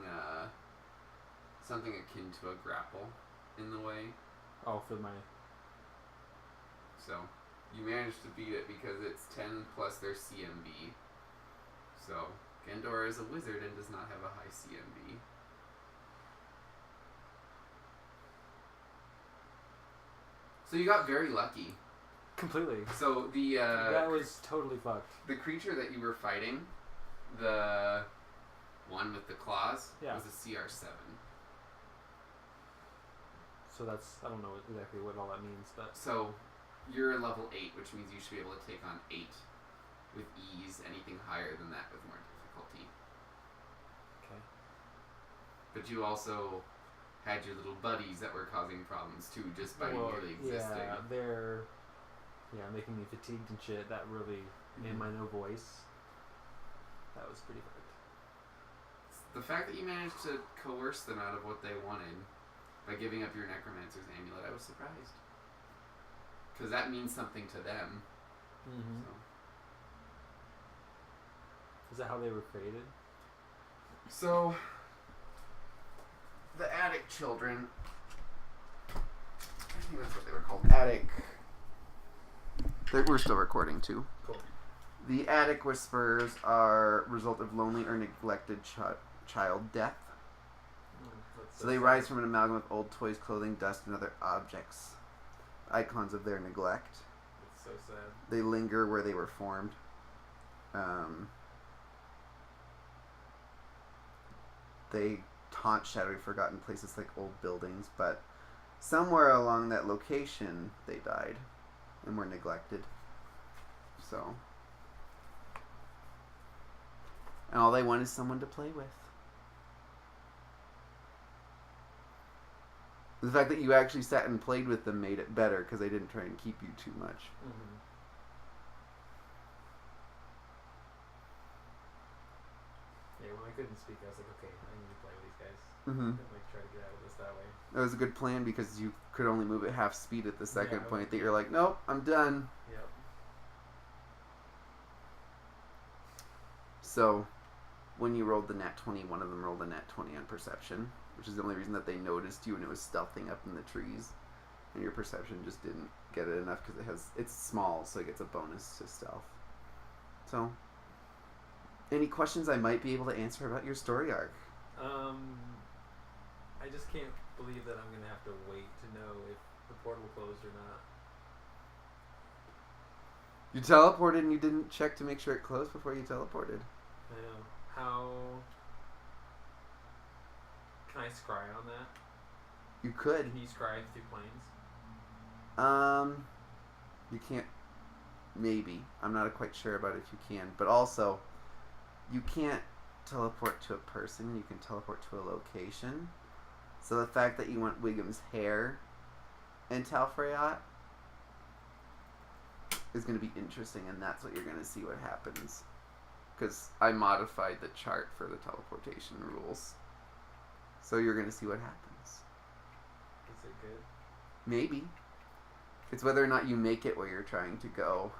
something akin to a grapple in the way. Oh, for my... So, you managed to beat it because it's 10 plus their CMB. So, Gendor is a wizard and does not have a high CMB. So you got very lucky. Completely. So the that was totally fucked. the creature that you were fighting, the one with the claws, Yeah. was a CR7. So that's... I don't know exactly what all that means, but... So you're a level 8, which means you should be able to take on 8 with ease. Anything higher than that with more difficulty. Okay. But you also had your little buddies that were causing problems too, just by merely existing. Yeah, they're... Yeah, making me fatigued and shit. That really made my no voice. That was pretty fucked. The fact that you managed to coerce them out of what they wanted by giving up your necromancer's amulet, I was surprised. Because that means something to them. Mm-hmm. So. Is that how they were created? So, the attic children, I think that's what they were called. Attic. We're still recording too. Cool. The attic whisperers are a result of lonely or neglected child death. So they rise from an amalgam of old toys, clothing, dust, and other objects. Icons of their neglect. It's so sad. They linger where they were formed. They taunt shadowy, forgotten places like old buildings, but somewhere along that location they died and were neglected. So, and all they want is someone to play with. The fact that you actually sat and played with them made it better because they didn't try and keep you too much. Mm-hmm. Yeah, when I couldn't speak, I was like, okay, I need to play with these guys. Mm-hmm. And like try to get out of this that way. That was a good plan because you could only move at half speed at the second Yeah. point that you're like, nope, I'm done. Yep. So, when you rolled the nat 20, one of them rolled a nat 20 on perception, which is the only reason that they noticed you, and it was stealthing up in the trees. And your perception just didn't get it enough because it's small, so it gets a bonus to stealth. So, any questions I might be able to answer about your story arc? I just can't believe that I'm gonna have to wait to know if the portal closed or not. You teleported and you didn't check to make sure it closed before you teleported. I know. How can I scry on that? You could. Can you scry through planes? You can't. Maybe. I'm not quite sure about if you can. But also, you can't teleport to a person. You can teleport to a location. So the fact that you want Wiggum's hair and Talfrayat is going to be interesting, and that's what you're going to see what happens. Because I modified the chart for the teleportation rules. So you're going to see what happens. Is it good? Maybe. It's whether or not you make it where you're trying to go.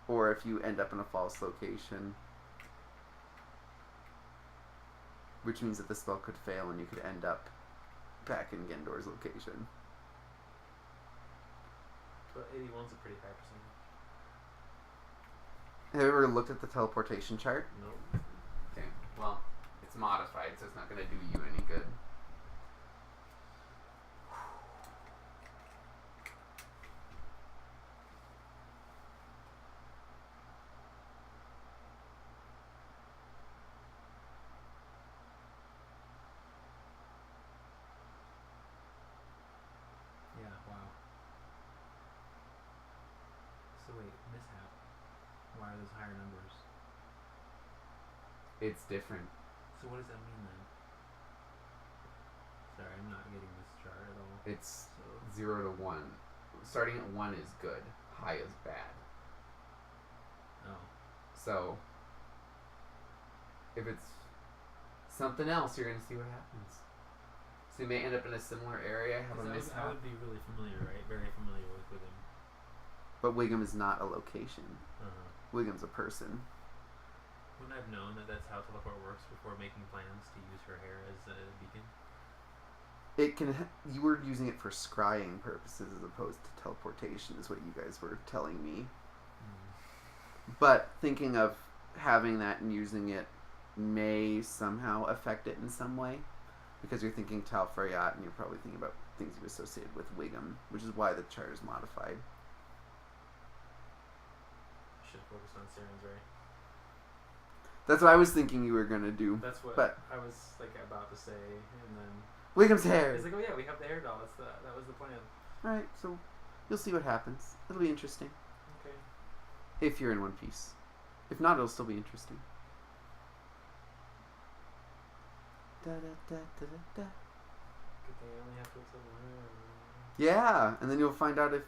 Or if you end up in a false location. Which means that the spell could fail and you could end up back in Gendor's location. But 81's a pretty high percentage. Have you ever looked at the teleportation chart? Nope. Okay, well, it's modified, so it's not going to do you any good. Yeah, wow. So wait, mishap. Why are those higher numbers? It's different. So what does that mean then? Sorry, I'm not getting this chart at all. It's So 0 to 1. Starting at 1 is good. High is bad. oh, So, if it's something else, you're going to see what happens. So you may end up in a similar area, have a 'cause I mishap. would be really familiar, right? Very familiar with him. But Wiggum is not a location. Uh-huh. Wiggum's a person. Wouldn't I have known that that's how teleport works before making plans to use her hair as a beacon? It can. You were using it for scrying purposes as opposed to teleportation, is what you guys were telling me. But thinking of having that and using it may somehow affect it in some way, because you're thinking Tal Freyat and you're probably thinking about things you've associated with Wiggum, which is why the chart is modified. I should focus on Saren's Ray. That's what I was thinking you were gonna do. That's what But I was like about to say, and then Wiggum's hair. it's like, oh yeah, we have the hair doll. That was the plan. Alright, so you'll see what happens. It'll be interesting. Okay. If you're in One Piece. If not, it'll still be interesting. Da, da, da, da, da, da. Good thing I only have to wait till tomorrow. Yeah, and then you'll find out if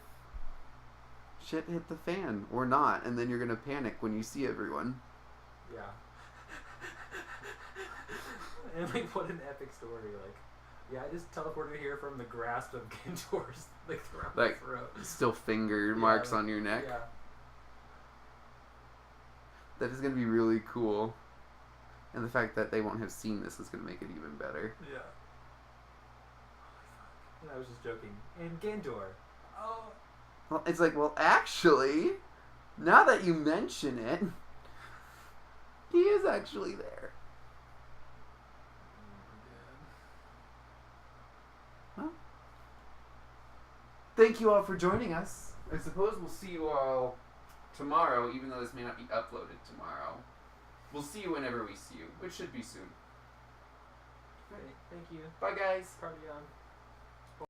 shit hit the fan or not, and then you're gonna panic when you see everyone. Yeah. And like, what an epic story! Like, yeah, I just teleported here from the grasp of Gendor's like throughout my Like, throat. still finger marks like, on your neck. Yeah. That is gonna be really cool. And the fact that they won't have seen this is gonna make it even better. Yeah. And I was just joking. And Gendor. Oh. Well, it's like, well, actually, now that you mention it, he is actually there. Well, thank you all for joining us. I suppose we'll see you all tomorrow, even though this may not be uploaded tomorrow. We'll see you whenever we see you, which should be soon. Great. Thank you. Bye, guys. Party on.